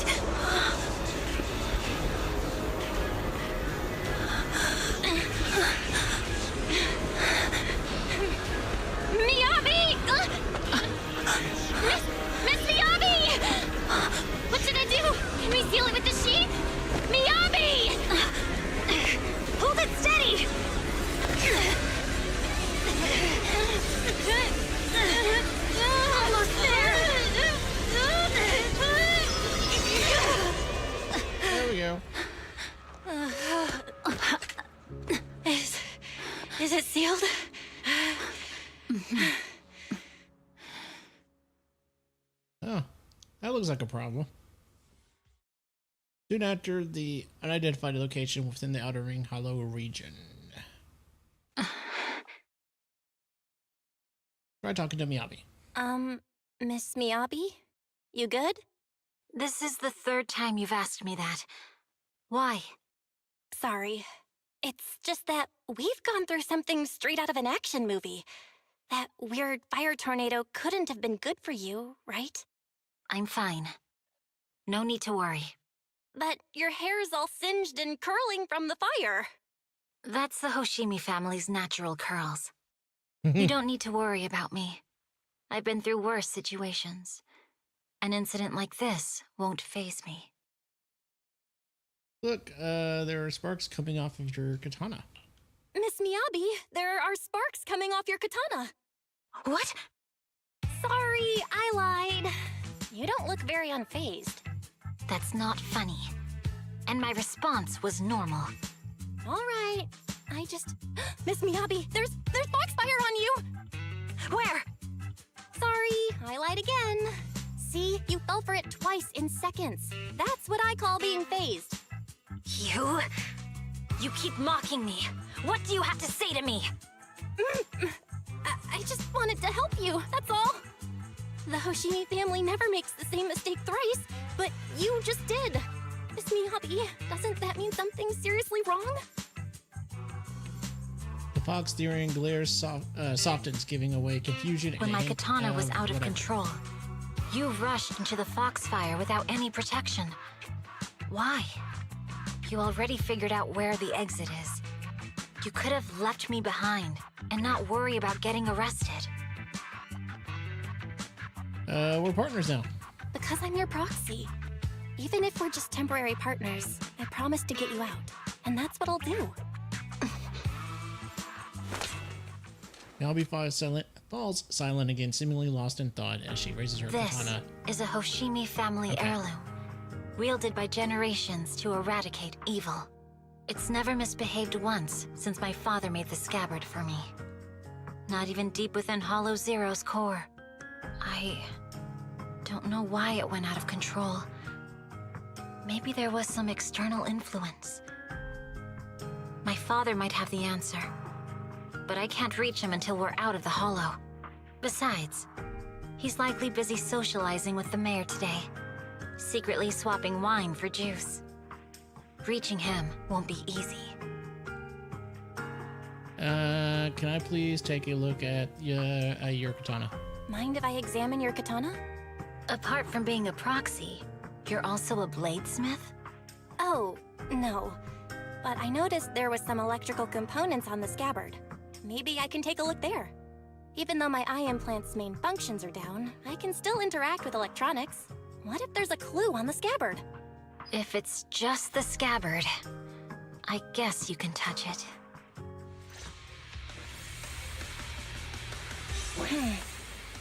Miyabi! Miss Miyabi! What should I do? Can we seal it with the sheet? Miyabi! Hold it steady! Almost there! There we go. Is it sealed? Oh, that looks like a problem. Soon after the unidentified location within the Outer Ring Hollow region. Try talking to Miyabi. Miss Miyabi? You good? This is the third time you've asked me that. Why? Sorry. It's just that we've gone through something straight out of an action movie. That weird fire tornado couldn't have been good for you, right? I'm fine. No need to worry. But your hair's all singed and curling from the fire. That's the Hoshimi family's natural curls. You don't need to worry about me. I've been through worse situations. An incident like this won't faze me. Look, there are sparks coming off of your katana. Miss Miyabi, there are sparks coming off your katana. What? Sorry, I lied. You don't look very unfazed. That's not funny. And my response was normal. All right. I just... Miss Miyabi, there's foxfire on you! Where? Sorry, I lied again. See, you fell for it twice in seconds. That's what I call being phased. You keep mocking me. What do you have to say to me? I just wanted to help you, that's all. The Hoshimi family never makes the same mistake thrice, but you just did. Miss Miyabi, doesn't that mean something's seriously wrong? The fog's steering glare softens, giving away confusion. When my katana was out of whatever. control, you rushed into the foxfire without any protection. Why? You already figured out where the exit is. You could have left me behind and not worry about getting arrested. We're partners now. Because I'm your proxy. Even if we're just temporary partners, I promise to get you out. And that's what I'll do. Miyabi falls silent again, seemingly lost in thought as she raises her This katana. is a Hoshimi family heirloom, wielded by generations to eradicate evil. It's never misbehaved once since my father made the scabbard for me. Not even deep within Hollow Zero's core. I don't know why it went out of control. Maybe there was some external influence. My father might have the answer, but I can't reach him until we're out of the Hollow. Besides, he's likely busy socializing with the mayor today, secretly swapping wine for juice. Reaching him won't be easy. Can I please take a look at your katana? Mind if I examine your katana? Apart from being a proxy, you're also a bladesmith? Oh, no. But I noticed there was some electrical components on the scabbard. Maybe I can take a look there. Even though my eye implant's main functions are down, I can still interact with electronics. What if there's a clue on the scabbard? If it's just the scabbard, I guess you can touch it.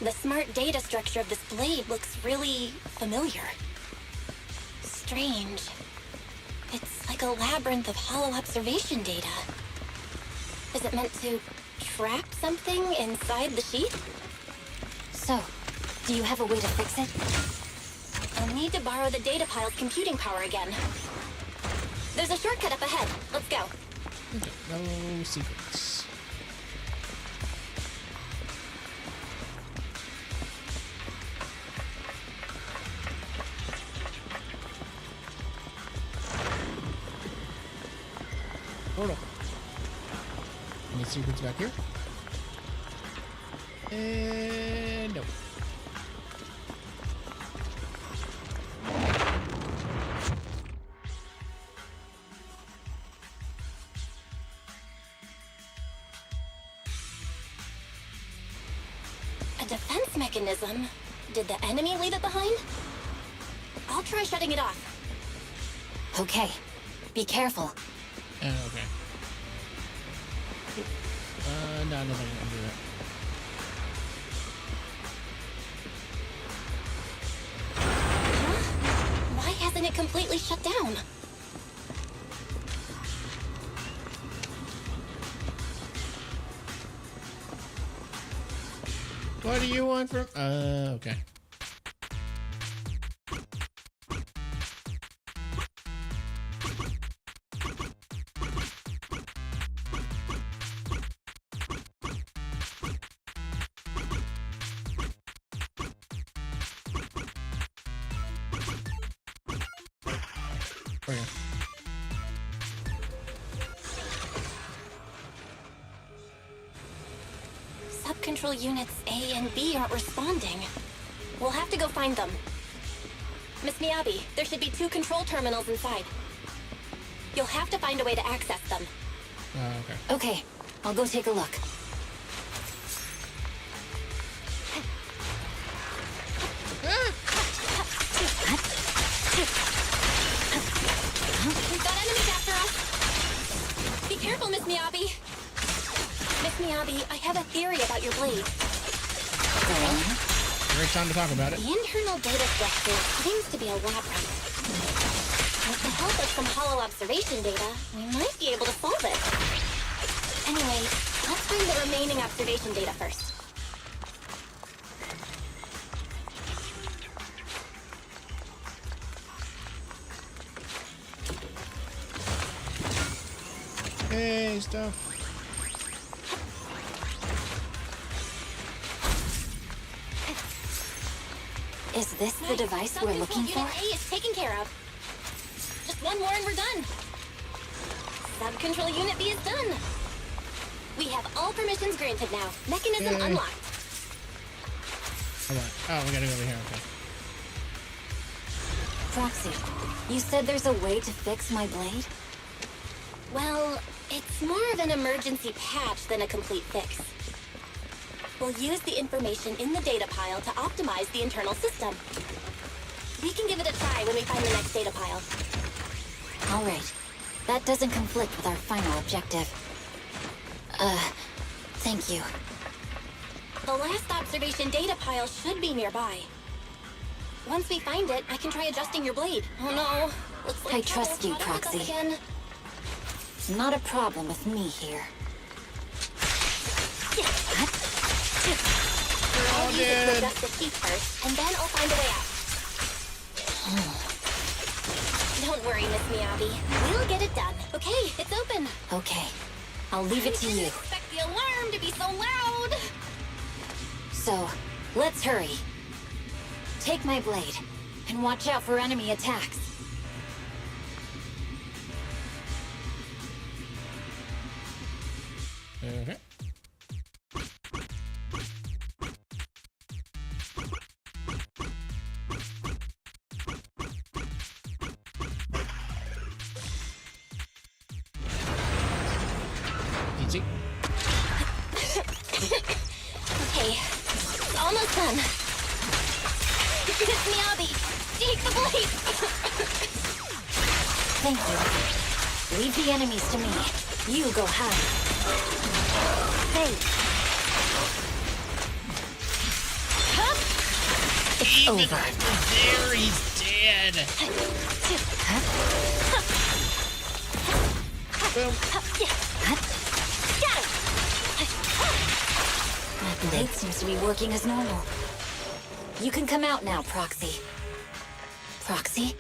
The smart data structure of this blade looks really familiar. Strange. It's like a labyrinth of hollow observation data. Is it meant to trap something inside the sheath? So, do you have a way to fix it? I'll need to borrow the data pile's computing power again. There's a shortcut up ahead. Let's go. No secrets. Hold on. Any secrets back here? And no. A defense mechanism? Did the enemy leave it behind? I'll try shutting it off. Okay, be careful. Okay. No, I don't think I can do that. Huh? Why hasn't it completely shut down? What do you want from... okay. Okay. Sub-control units A and B aren't responding. We'll have to go find them. Miss Miyabi, there should be 2 control terminals inside. You'll have to find a way to access them. Okay. Okay, I'll go take a look. We've got enemies after us. Be careful, Miss Miyabi. Miss Miyabi, I have a theory about your blade. Great time to talk about it. The internal data structure seems to be a labyrinth. With the help of some hollow observation data, we might be able to solve it. Anyway, let's find the remaining observation data first. Hey, stuff. Is this the device we're looking for? Unit A is taken care of. Just one more and we're done. Sub-control unit B is done. We have all permissions granted now. Mechanism unlocked. Hold on. Oh, we gotta go over here. Okay. Proxy, you said there's a way to fix my blade? Well, it's more of an emergency patch than a complete fix. We'll use the information in the data pile to optimize the internal system. We can give it a try when we find the next data pile. All right. That doesn't conflict with our final objective. Thank you. The last observation data pile should be nearby. Once we find it, I can try adjusting your blade. Oh no. Looks like I trust you, Proxy. Again. Not a problem with me here. I'll use it to adjust the teeth first, and then I'll find a way out. Don't worry, Miss Miyabi. We'll get it done. Okay, it's open. Okay. I'll leave it to you. I didn't expect the alarm to be so loud. So, let's hurry. Take my blade, and watch out for enemy attacks. Okay. Easy. Okay, almost done. Miss Miyabi, take the blade. Thank you. Leave the enemies to me. You go hide. Hey. It's Even over. There, he's dead. Boom. My blade seems to be working as normal. You can come out now, Proxy. Proxy?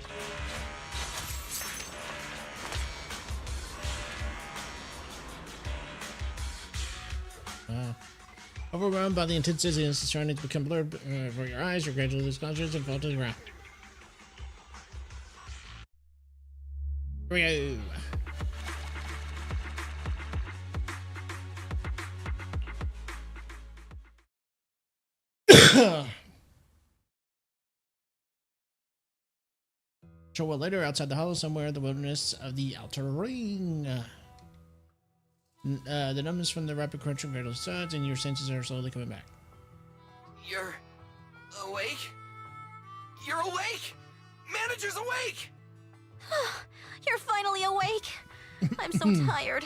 Overwhelmed by the intense dizziness, it's starting to become blurred before your eyes. You gradually lose consciousness and fall to the ground. Here we go. Show what later outside the hollow somewhere in the wilderness of the Outer Ring. The numbness from the rapid crunch of gradual suds and your senses are slowly coming back. You're awake? You're awake! Manager's awake! You're finally awake. I'm so tired.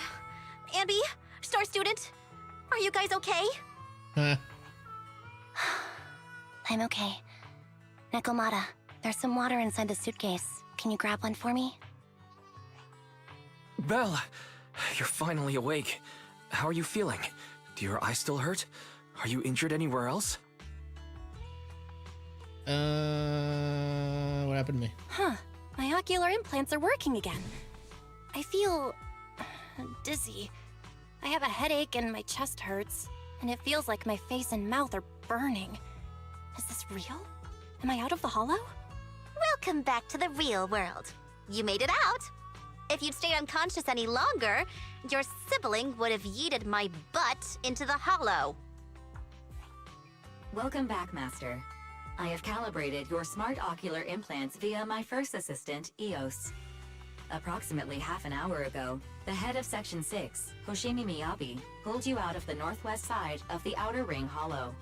Ambi, Star Student, are you guys okay? Huh? I'm okay. Nekomata, there's some water inside the suitcase. Can you grab one for me? Belle, you're finally awake. How are you feeling? Do your eyes still hurt? Are you injured anywhere else? What happened to me? Huh. My ocular implants are working again. I feel dizzy. I have a headache and my chest hurts. And it feels like my face and mouth are burning. Is this real? Am I out of the hollow? Welcome back to the real world. you made it out. If you'd stayed unconscious any longer, your sibling would have yeeted my butt into the hollow. Welcome back, Master. I have calibrated your smart ocular implants via my first assistant, EOS. Approximately half an hour ago, the head of Section 6, Hoshimi Miyabi, pulled you out of the northwest side of the Outer Ring Hollow.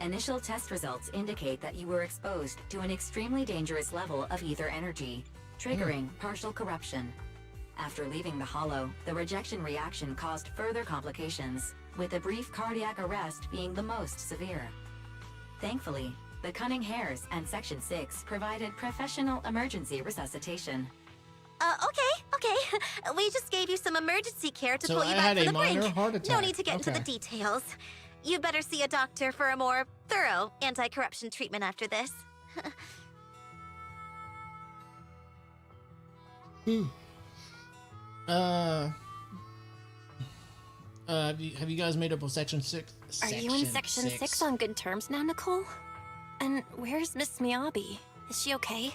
Initial test results indicate that you were exposed to an extremely dangerous level of ether energy, triggering partial corruption. After leaving the hollow, the rejection reaction caused further complications, with a brief cardiac arrest being the most severe. Thankfully, the Cunning Hares and Section 6 provided professional emergency resuscitation. Okay. We just gave you some emergency care to So pull you I back had from a the minor brink. heart attack. No need to get into the Okay. details. You'd better see a doctor for a more thorough anti-corruption treatment after this. Have you guys made up with Section 6? Are you in Section 6 on good terms now, Nicole? And where's Miss Miyabi? Is she okay?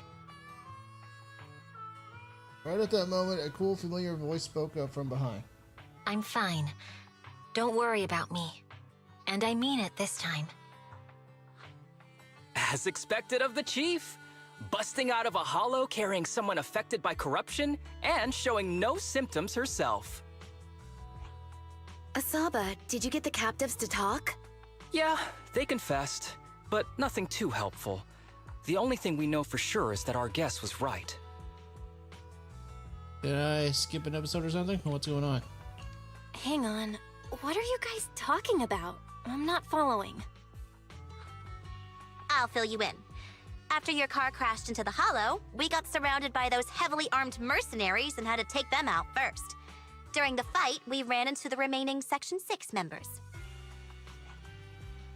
Right at that moment, a cool, familiar voice spoke up from behind. I'm fine. Don't worry about me. And I mean it this time. As expected of the chief, busting out of a hollow carrying someone affected by corruption and showing no symptoms herself. Asaba, did you get the captives to talk? Yeah, they confessed, but nothing too helpful. The only thing we know for sure is that our guess was right. Did I skip an episode or something? What's going on? Hang on. What are you guys talking about? I'm not following. I'll fill you in. After your car crashed into the hollow, we got surrounded by those heavily armed mercenaries and had to take them out first. During the fight, we ran into the remaining Section 6 members.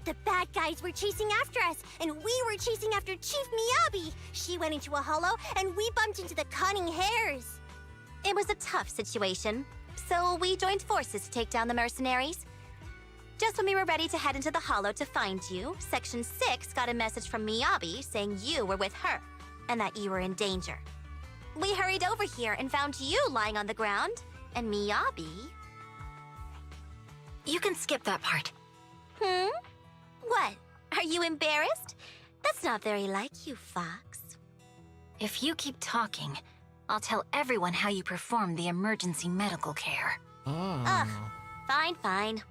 The bad guys were chasing after us, and we were chasing after Chief Miyabi. She went into a hollow, and we bumped into the Cunning Hares. It was a tough situation, so we joined forces to take down the mercenaries. Just when we were ready to head into the hollow to find you, Section 6 got a message from Miyabi saying you were with her, and that you were in danger. We hurried over here and found you lying on the ground, and Miyabi... You can skip that part. What? Are you embarrassed? That's not very like you, Fox. If you keep talking, I'll tell everyone how you performed the emergency medical care. Ugh, fine.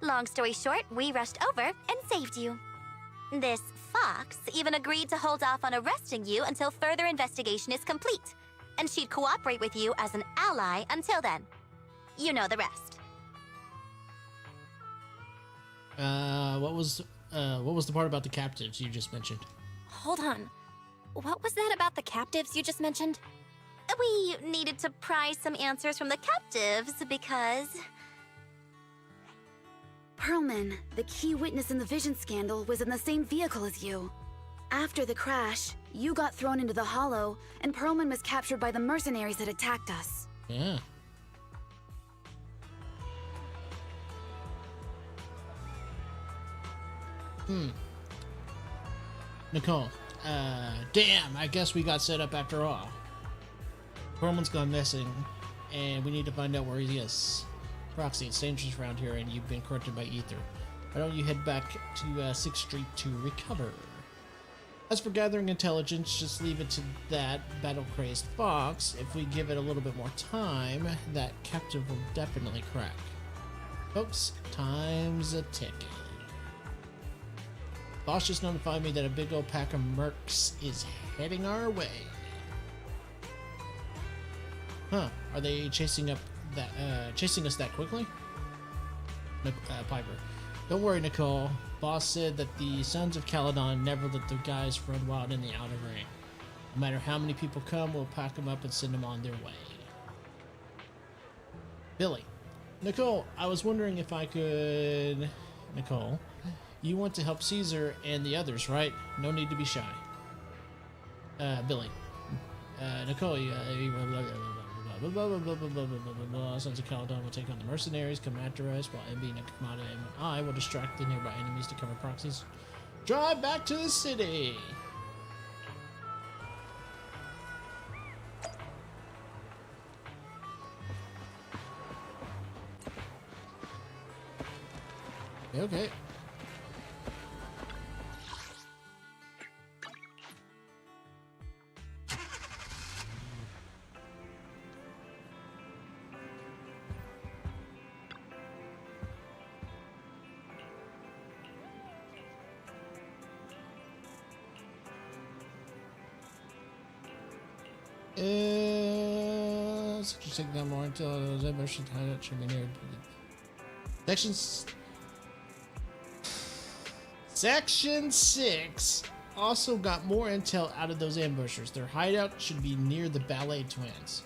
Long story short, we rushed over and saved you. This Fox even agreed to hold off on arresting you until further investigation is complete, and she'd cooperate with you as an ally until then. You know the rest. What was the part about the captives you just mentioned? Hold on. What was that about the captives you just mentioned? We needed to pry some answers from the captives because... Pearlman, the key witness in the Vision scandal, was in the same vehicle as you. After the crash, you got thrown into the hollow, and Pearlman was captured by the mercenaries that attacked us. Yeah. Nicole, damn, I guess we got set up after all. Pearlman's gone missing, and we need to find out where he is. Proxy, it's dangerous around here, and you've been corrupted by ether. Why don't you head back to 6th Street to recover? As for gathering intelligence, just leave it to that battle-crazed Fox. If we give it a little bit more time, that captive will definitely crack. Folks, time's a ticking. Boss just notified me that a big old pack of mercs is heading our way. Huh? Are they chasing us that quickly? Piper. Don't worry, Nicole. Boss said that the Sons of Caledon never let the guys run wild in the Outer Ring. No matter how many people come, we'll pack them up and send them on their way. Billy. Nicole, I was wondering if I could... Nicole, you want to help Caesar and the others, right? No need to be shy. Billy. Nicole, Sons of Caledon will take on the mercenaries, come after us, while MB, Nakamata, and I will distract the nearby enemies to cover proxies. Drive back to the city! Okay. Section 6 got more until those emotion hideout should be near. Section 6 also got more intel out of those ambushers. Their hideout should be near the ballet twins.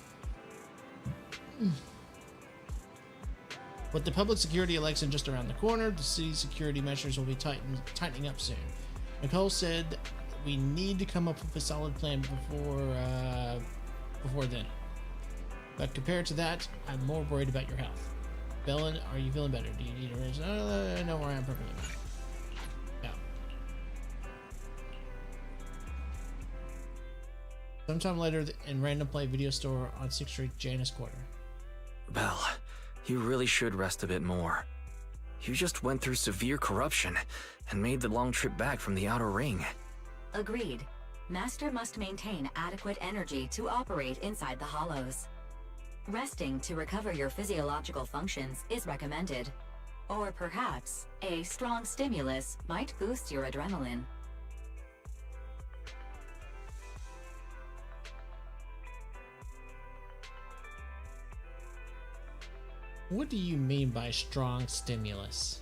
With the public security election just around the corner, the city's security measures will be tightening up soon. Nicole said we need to come up with a solid plan before then. But compared to that, I'm more worried about your health. Bellin, are you feeling better? Do you need a rest? I know where I am perfectly. Yeah. Sometime later in Random Play Video Store on 6th Street, Janus Quarter. Belle, you really should rest a bit more. You just went through severe corruption and made the long trip back from the Outer Ring. Agreed. Master must maintain adequate energy to operate inside the hollows. Resting to recover your physiological functions is recommended. Or perhaps, a strong stimulus might boost your adrenaline. What do you mean by strong stimulus?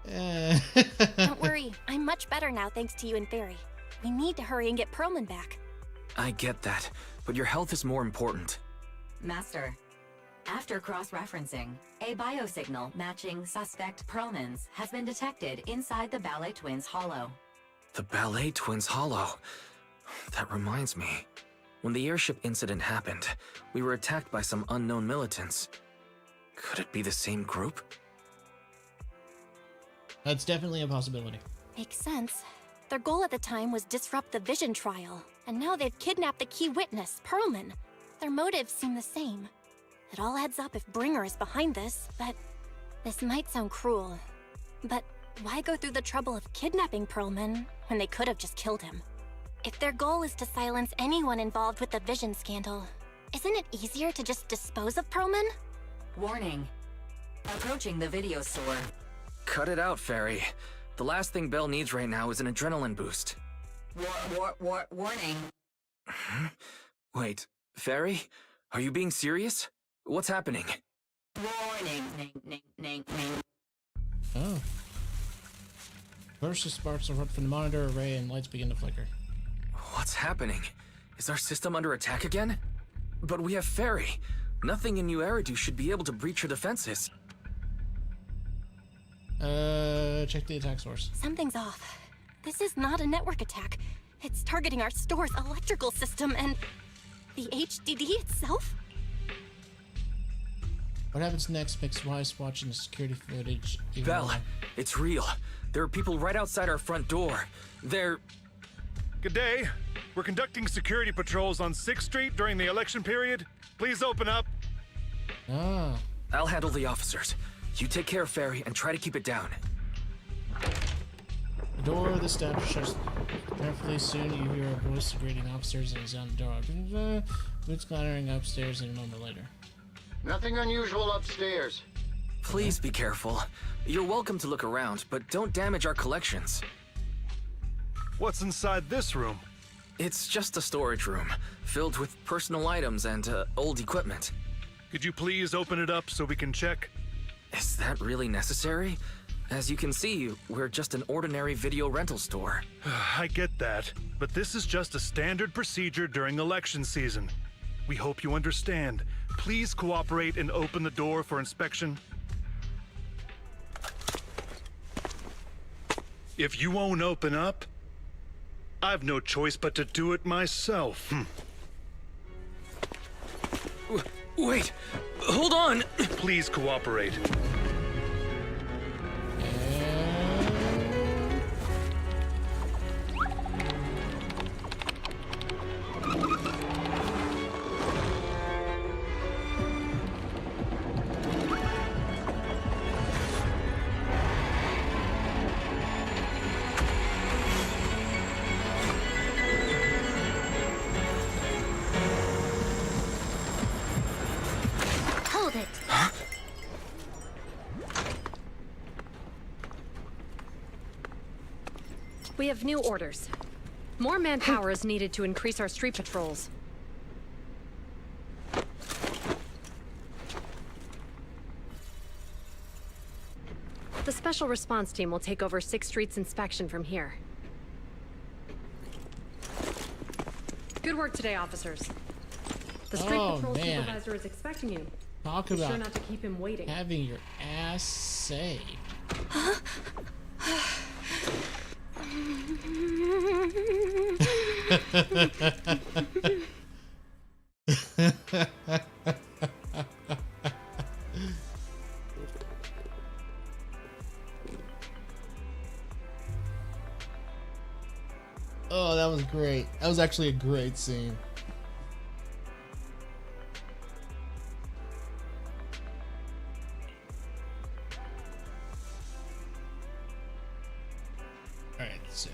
Don't worry, I'm much better now thanks to you and Fairy. We need to hurry and get Perlman back. I get that, but your health is more important. Master, after cross-referencing, a biosignal matching suspect Perlman's has been detected inside the Ballet Twins hollow. The Ballet Twins hollow. That reminds me. When the airship incident happened, we were attacked by some unknown militants. Could it be the same group? That's definitely a possibility. Makes sense. Their goal at the time was disrupt the Vision trial, and now they've kidnapped the key witness, Perlman. Their motives seem the same. It all adds up if Bringer is behind this, but this might sound cruel. But why go through the trouble of kidnapping Perlman when they could have just killed him? If their goal is to silence anyone involved with the Vision scandal, isn't it easier to just dispose of Perlman? Warning. Approaching the video store. Cut it out, Fairy. The last thing Belle needs right now is an adrenaline boost. Warning. Wait, Fairy? Are you being serious? What's happening? Warning. Oh. Burst of sparks erupt from the monitor array and lights begin to flicker. What's happening? Is our system under attack again? But we have Fairy. Nothing in New Eridu should be able to breach her defenses. Check the attack source. Something's off. This is not a network attack. It's targeting our store's electrical system and the HDD itself? What happens next makes Weiss watching the security footage even Belle, more. it's real. There are people right outside our front door. They're... Good day. We're conducting security patrols on 6th Street during the election period. Please open up. Ah. I'll handle the officers. You take care of Fairy and try to keep it down. The door of the steps shuts carefully. Soon you hear a voice greeting officers and is on the door. Boots clattering upstairs and a moment later. Nothing unusual upstairs. Please be careful. You're welcome to look around, but don't damage our collections. What's inside this room? It's just a storage room, filled with personal items and old equipment. Could you please open it up so we can check? Is that really necessary? As you can see, we're just an ordinary video rental store. I get that, but this is just a standard procedure during election season. We hope you understand. Please cooperate and open the door for inspection. If you won't open up, I've no choice but to do it myself. Wait, hold on! Please cooperate. We have new orders. More manpower is needed to increase our street patrols. The Special Response Team will take over 6th Street's inspection from here. Good work today, officers. The street patrol supervisor is expecting you. Talk Be about sure not to keep him waiting. having your ass saved. Oh, that was great. That was actually a great scene. Alright, so...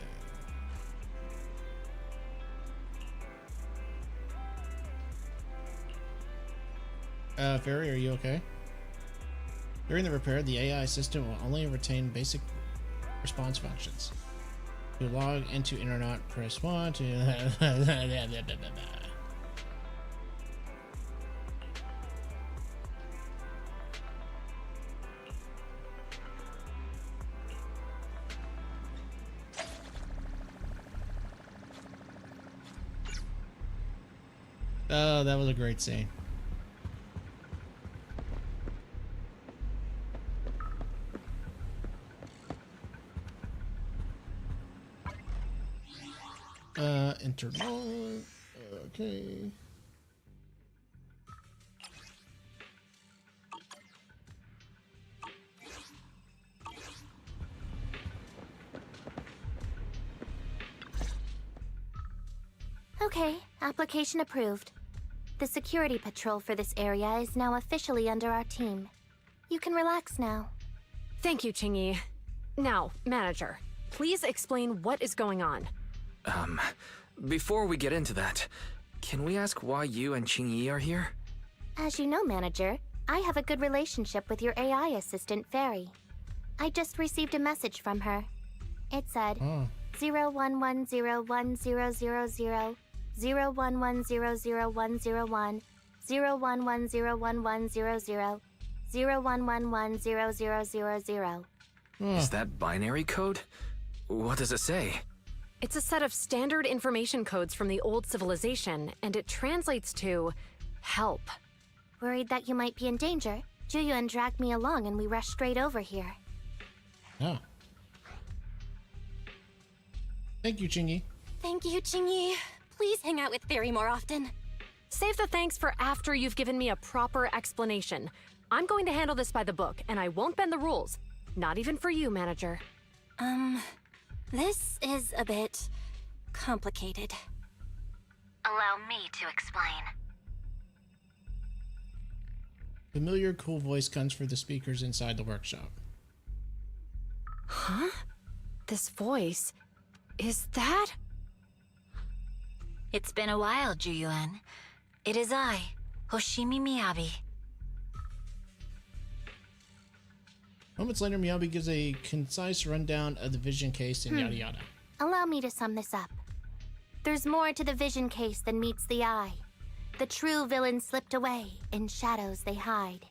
Fairy, are you okay? During the repair, the AI system will only retain basic response functions. To log into internet, press 1 to... Oh, that was a great scene. Enter log. Okay. Okay, application approved. The security patrol for this area is now officially under our team. You can relax now. Thank you, Qingyi. Now, manager, please explain what is going on. Before we get into that, can we ask why you and Qingyi are here? As you know, manager, I have a good relationship with your AI assistant, Fairy. I just received a message from her. It said, 01101000, 01100101, 01101100, 01110000. Is that binary code? What does it say? It's a set of standard information codes from the old civilization, and it translates to help. Worried that you might be in danger, Juyuan dragged me along and we rushed straight over here. Oh. Thank you, Qingyi. Thank you, Qingyi. Please hang out with Fairy more often. Save the thanks for after you've given me a proper explanation. I'm going to handle this by the book, and I won't bend the rules. Not even for you, manager. This is a bit complicated. Allow me to explain. Familiar, cool voice comes from the speakers inside the workshop. Huh? This voice... is that... It's been a while, Juyuan. It is I, Hoshimi Miyabi. Moments later, Miyabi gives a concise rundown of the vision case and yada yada. Allow me to sum this up. There's more to the vision case than meets the eye. The true villain slipped away, in shadows they hide.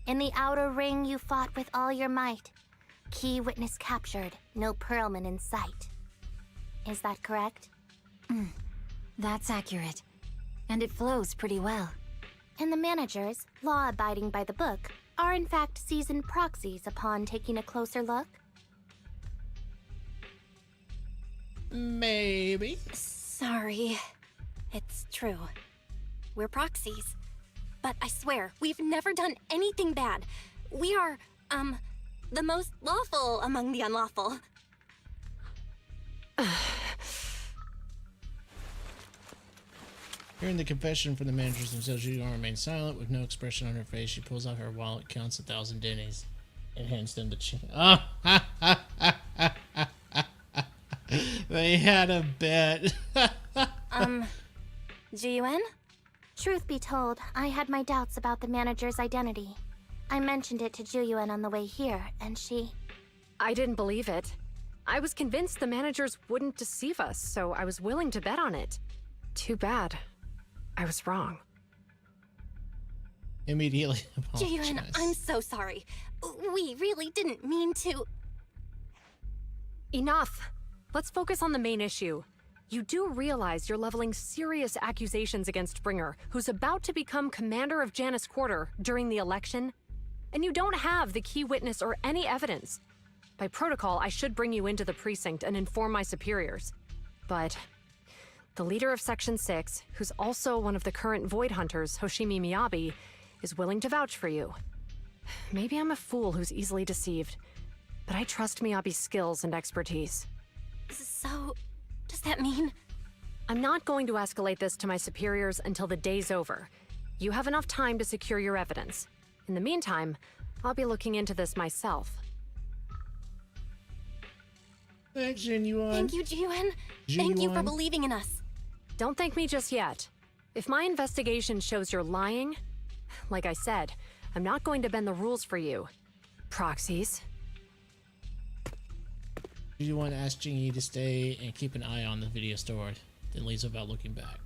In the outer ring you fought with all your might. Key witness captured, no Pearlman in sight. Is that correct? That's accurate. And it flows pretty well. And the managers, law-abiding by the book, are in fact seasoned proxies upon taking a closer look? Maybe. Sorry. It's true. We're proxies. But I swear, we've never done anything bad. We are, the most lawful among the unlawful. Hearing the confession from the managers themselves, Juyuan remains silent with no expression on her face. She pulls out her wallet, counts 1,000 dennies, and hands them to Qingyi. They had a bet. Juyuan? Truth be told, I had my doubts about the manager's identity. I mentioned it to Juyuan on the way here, and she... I didn't believe it. I was convinced the managers wouldn't deceive us, so I was willing to bet on it. Too bad. I was wrong. Immediately Ji-Yuan, apologize. I'm so sorry. We really didn't mean to. Enough. Let's focus on the main issue. You do realize you're leveling serious accusations against Springer, who's about to become commander of Janus Quarter during the election? And you don't have the key witness or any evidence. By protocol, I should bring you into the precinct and inform my superiors. But the leader of Section 6, who's also one of the current Void Hunters, Hoshimi Miyabi, is willing to vouch for you. Maybe I'm a fool who's easily deceived, but I trust Miyabi's skills and expertise. So, does that mean? I'm not going to escalate this to my superiors until the day's over. You have enough time to secure your evidence. In the meantime, I'll be looking into this myself. Thanks, Genuine. Thank you, Ji-Yuan. Thank you for Ji-Yuan. believing in us. Don't thank me just yet. If my investigation shows you're lying, like I said, I'm not going to bend the rules for you. Proxies. You want to ask Jingy to stay and keep an eye on the video store, then leaves without looking back.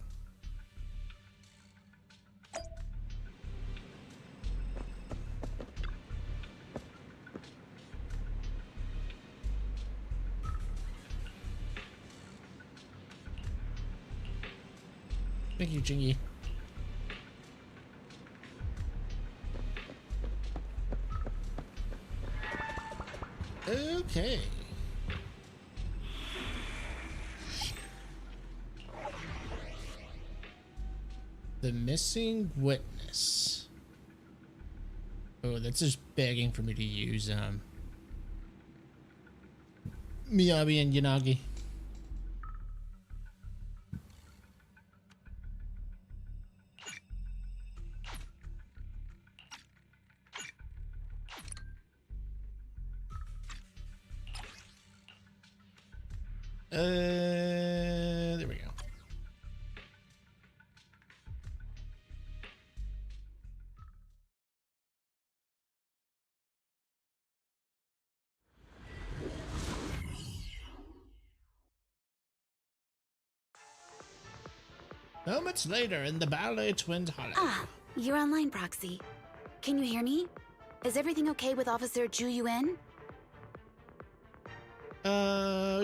Thank you, Jingy. Okay. The missing witness. Oh, that's just begging for me to use Miyabi and Yanagi. There we go. Moments later in the Ballet Twins Hollow. Ah, you're online, Proxy. Can you hear me? Is everything okay with Officer Ju Yuen?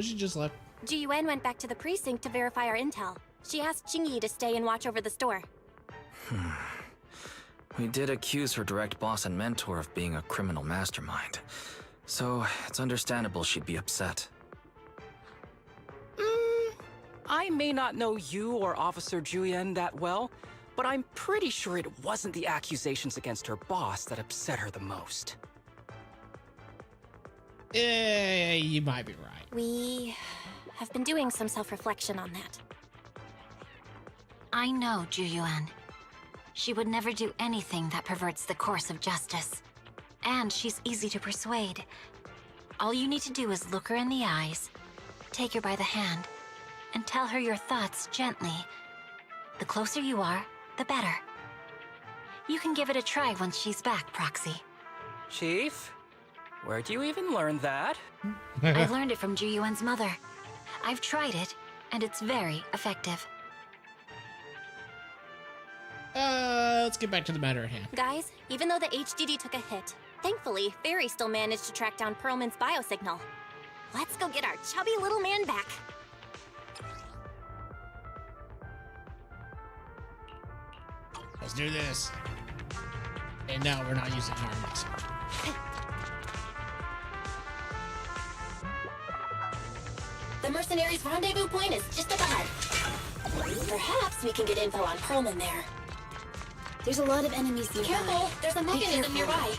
She just left. Ji-Yuan went back to the precinct to verify our intel. She asked Jingyi to stay and watch over the store. We did accuse her direct boss and mentor of being a criminal mastermind, so it's understandable she'd be upset. I may not know you or Officer Julian that well, but I'm pretty sure it wasn't the accusations against her boss that upset her the most. You might be right. We have been doing some self-reflection on that. I know Ju-Yuan. She would never do anything that perverts the course of justice. And she's easy to persuade. All you need to do is look her in the eyes, take her by the hand, and tell her your thoughts gently. The closer you are, the better. You can give it a try once she's back, Proxy. Chief? Where'd you even learn that? I learned it from Ju-Yuan's mother. I've tried it, and it's very effective. Let's get back to the matter at hand. Guys, even though the HDD took a hit, thankfully, Fairy still managed to track down Perlman's biosignal. Let's go get our chubby little man back. Let's do this. And no, we're not using arms. The mercenaries' rendezvous point is just up ahead. Perhaps we can get info on Perlman there. There's a lot of enemies nearby. Careful! There's a Be mechanism careful. nearby.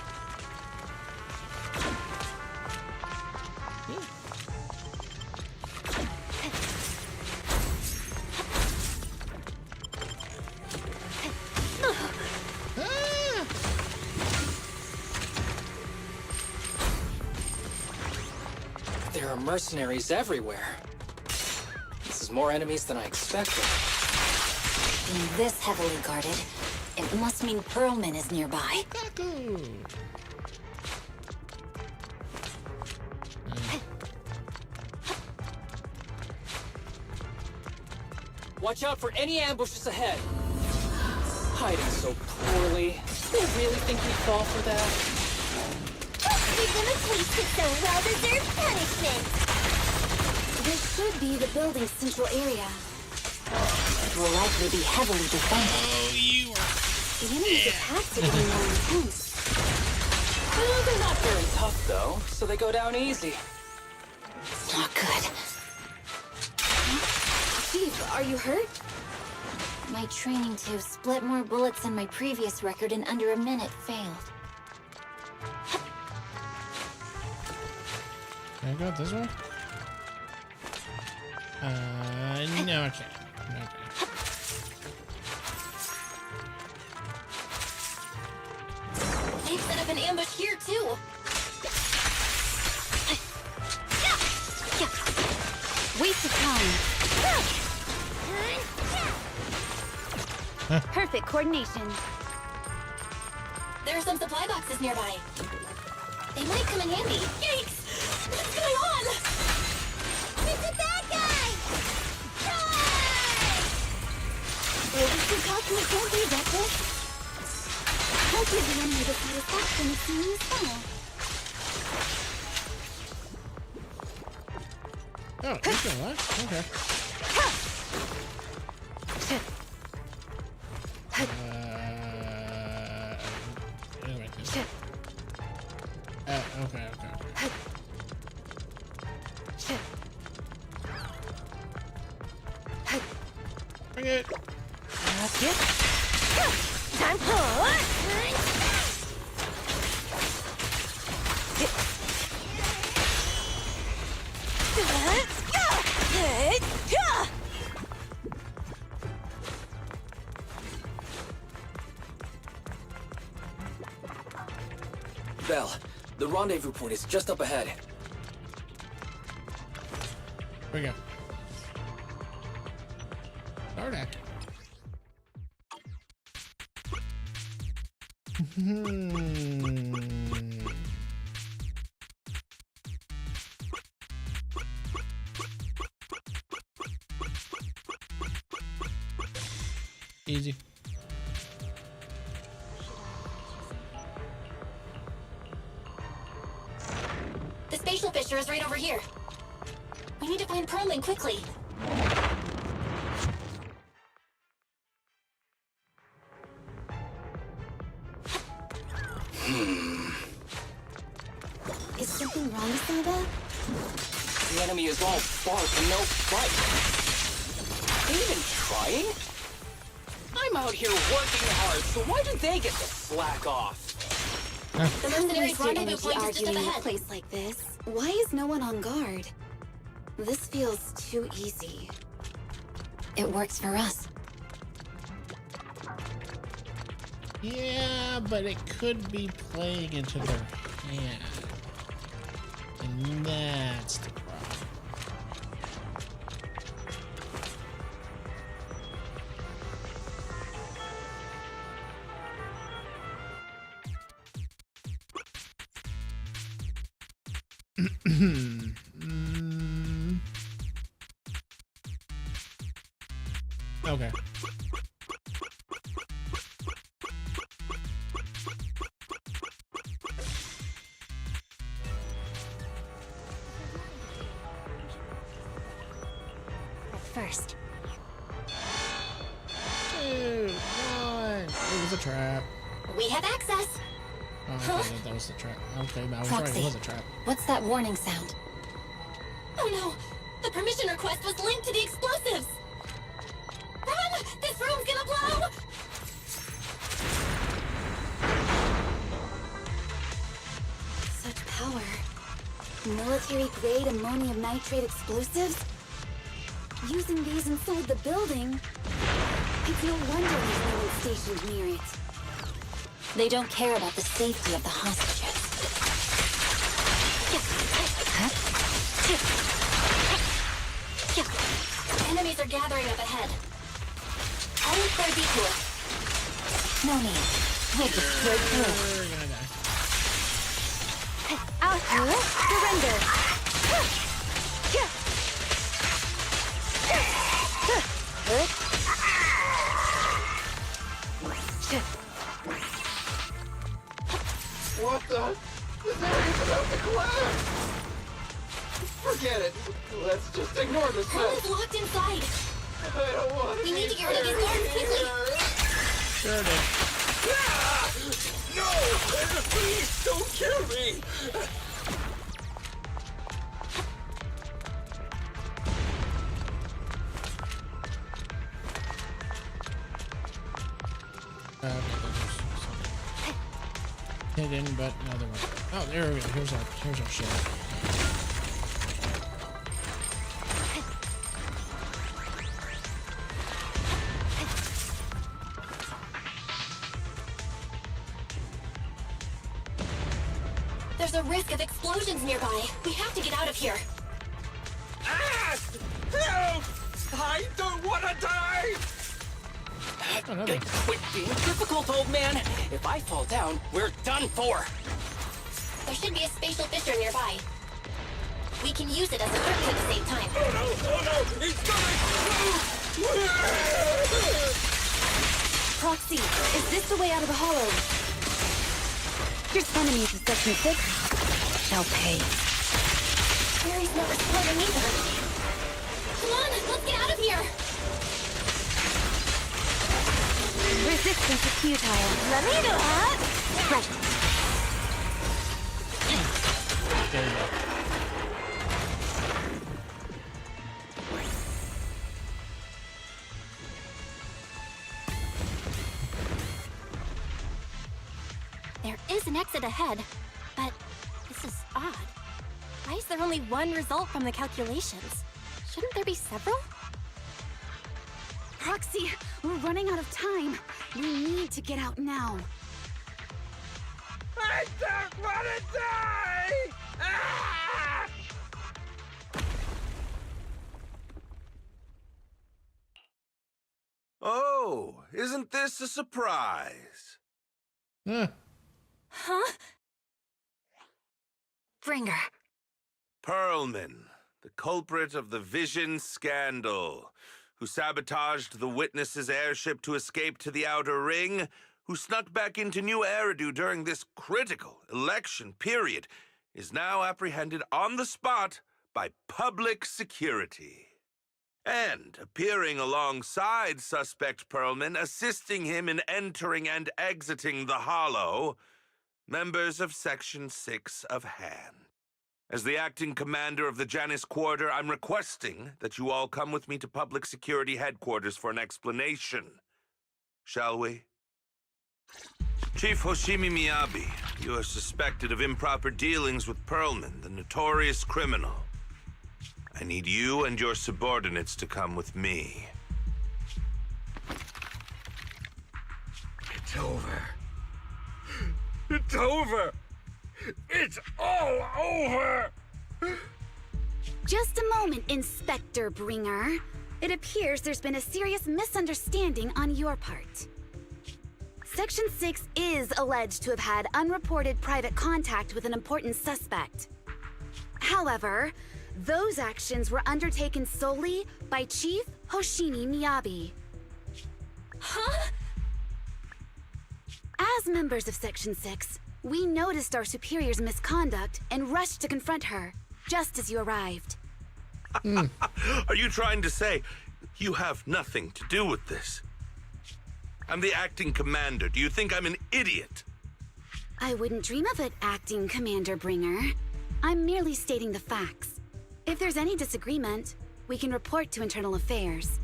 There are mercenaries everywhere. This is more enemies than I expected. Being this heavily guarded, it must mean Perlman is nearby. Watch out for any ambushes ahead. Hiding so poorly. They really think we'd fall for that? Give them a taste of some well-deserved punishment. This should be the building's central area. It will likely be heavily defended. Oh, you are... The enemy's attacks are getting more intense. Well, they're not very tough, though, so they go down easy. Not good. Chief, are you hurt? My training to split more bullets than my previous record in under a minute failed. Can I go this way? No, I can't. Okay. They've set up an ambush here, too. Waste of time. Perfect coordination. There are some supply boxes nearby. They might come in handy. Yikes! What's going on? It's a bad guy! Overseas calculus won't be reckless. I'll give the enemy the satisfaction of seeing you fall. Oh, he's still alive? Okay. Okay. Bring it! Time for... Belle, the rendezvous point is just up ahead. Here we go. Bardak. Easy. The spatial fissure is right over here. We need to find Perlman quickly. Is something wrong, Saba? The enemy is all bark and no fight. Are they even trying? I'm out here working hard, so why do they get to slack off? The mercenaries rendezvous Be point is just up arguing in a ahead. place like this. Why is no one on guard? This feels too easy. It works for us. Yeah, but it could be playing into their hand. And that's the problem. Okay. First. 2, 1. It was a trap. We have access. Oh, okay, that was the trap. Okay, I was right. Proxy. It was a trap. What's that warning sound? Oh no! The permission request was linked to the explosives! Run! This room's gonna blow! Such power. Military-grade ammonium nitrate explosives? Using these inside the building? It's no wonder there's no one stationed near it. They don't care about the safety of the hostages. Enemies are gathering up ahead. I'll look for a detour. No need. We'll just break through. We're gonna die. Out! Surrender! it. Let's just ignore this Pearlman's locked inside. I don't want to. We need to get rid of his guards quickly. Sure do. Ah! No! Please don't kill me! Hidden, but no, there wasn't. Oh, there we go. Here's our ship. There's a risk of explosions nearby. We have to get out of here. Ah! Help! I don't want to die! Quit being difficult, old man. If I fall down, we're done for. There should be a spatial fissure nearby. We can use it as a shortcut to save time. Oh no! He's coming! Proxy, is this the way out of the hollow? Fierce enemies of Section 6 shall pay. Barry's not responding either. Come on, let's get out of here! Resistance is futile. Let me do it! Right. There you go. There is an exit ahead, but this is odd. Why is there only one result from the calculations? Shouldn't there be several? Proxy, we're running out of time. We need to get out now. I don't want to die! Ah! Oh, isn't this a surprise? Huh? Bringer. Pearlman, the culprit of the Vision scandal, who sabotaged the Witness's airship to escape to the Outer Ring, who snuck back into New Eridu during this critical election period, is now apprehended on the spot by public security. And appearing alongside suspect Pearlman, assisting him in entering and exiting the Hollow, members of Section 6 of Han. As the acting commander of the Janus Quarter, I'm requesting that you all come with me to Public Security Headquarters for an explanation. Shall we? Chief Hoshimi Miyabi, you are suspected of improper dealings with Pearlman, the notorious criminal. I need you and your subordinates to come with me. It's over. It's over! It's all over! Just a moment, Inspector Bringer. It appears there's been a serious misunderstanding on your part. Section 6 is alleged to have had unreported private contact with an important suspect. However, those actions were undertaken solely by Chief Hoshimi Miyabi. Huh? As members of Section 6, we noticed our superior's misconduct and rushed to confront her, just as you arrived. Are you trying to say you have nothing to do with this? I'm the acting commander. Do you think I'm an idiot? I wouldn't dream of it, Acting Commander Bringer. I'm merely stating the facts. If there's any disagreement, we can report to Internal Affairs.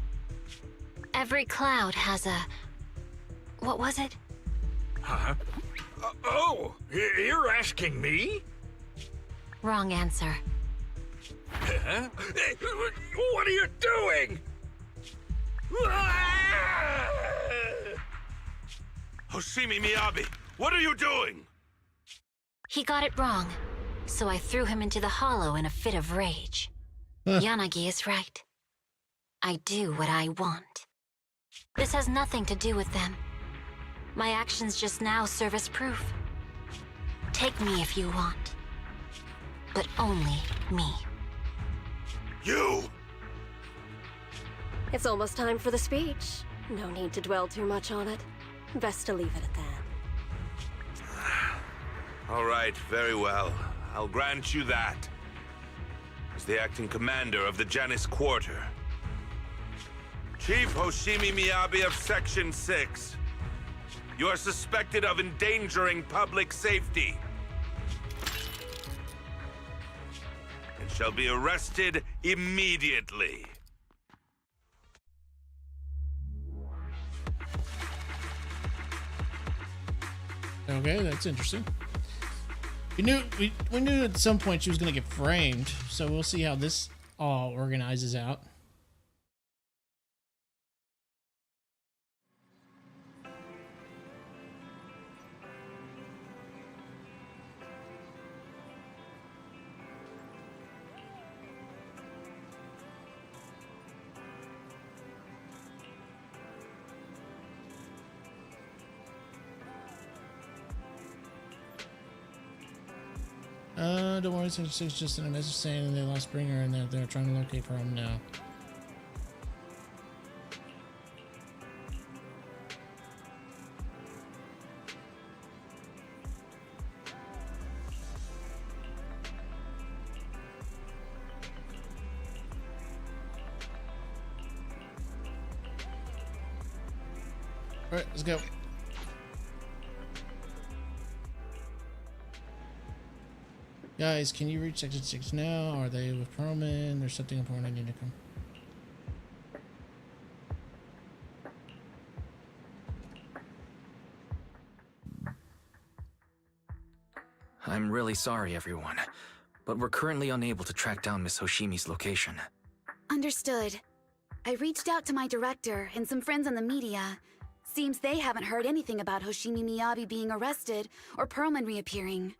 Every cloud has a... What was it? Huh? Oh, you're asking me? Wrong answer. Huh? What are you doing? Hoshimi Miyabi, what are you doing? He got it wrong, so I threw him into the hollow in a fit of rage. Yanagi is right. I do what I want. This has nothing to do with them. My actions just now serve as proof. Take me if you want. But only me. You! It's almost time for the speech. No need to dwell too much on it. Best to leave it at that. All right, very well. I'll grant you that. is the acting commander of the Janus Quarter. Chief Hoshimi Miyabi of Section 6. You are suspected of endangering public safety and shall be arrested immediately. Okay, that's interesting. We knew at some point she was going to get framed, so we'll see how this all organizes out. Don't worry, it's just in a message saying they lost Bringer and they're trying to locate for him now. Alright, let's go. Guys, can you reach Section 6 now? Are they with Perlman? There's something important I need to come. I'm really sorry, everyone, but we're currently unable to track down Miss Hoshimi's location. Understood. I reached out to my director and some friends in the media. Seems they haven't heard anything about Hoshimi Miyabi being arrested or Perlman reappearing.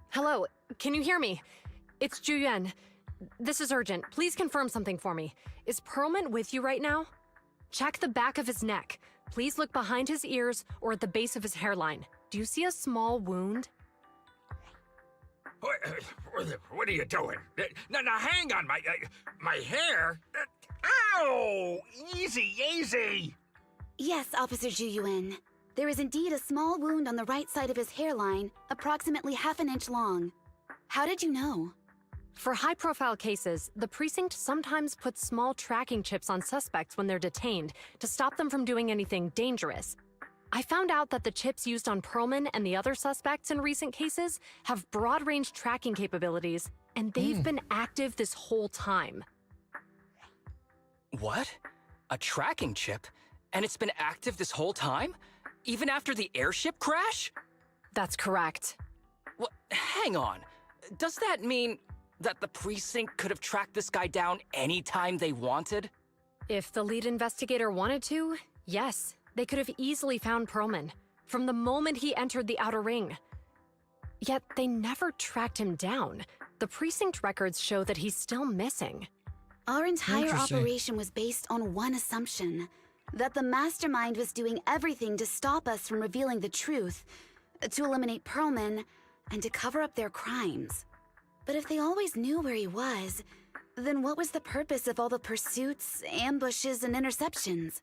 Hello, can you hear me? It's Juyuan. This is urgent. Please confirm something for me. Is Perlman with you right now? Check the back of his neck. Please look behind his ears or at the base of his hairline. Do you see a small wound? What are you doing? Now hang on, my hair? Ow! Easy, easy! Yes, Officer Juyuan. There is indeed a small wound on the right side of his hairline, approximately ½ an inch long. How did you know? For high-profile cases, the precinct sometimes puts small tracking chips on suspects when they're detained to stop them from doing anything dangerous. I found out that the chips used on Perlman and the other suspects in recent cases have broad-range tracking capabilities, and they've been active this whole time. What? A tracking chip? And it's been active this whole time? Even after the airship crash? That's correct. What? Hang on. Does that mean that the precinct could have tracked this guy down anytime they wanted? If the lead investigator wanted to, yes. They could have easily found Perlman from the moment he entered the Outer Ring. Yet they never tracked him down. The precinct records show that he's still missing. Our entire operation was based on one assumption. That the mastermind was doing everything to stop us from revealing the truth, to eliminate Perlman, and to cover up their crimes. But if they always knew where he was, then what was the purpose of all the pursuits, ambushes, and interceptions?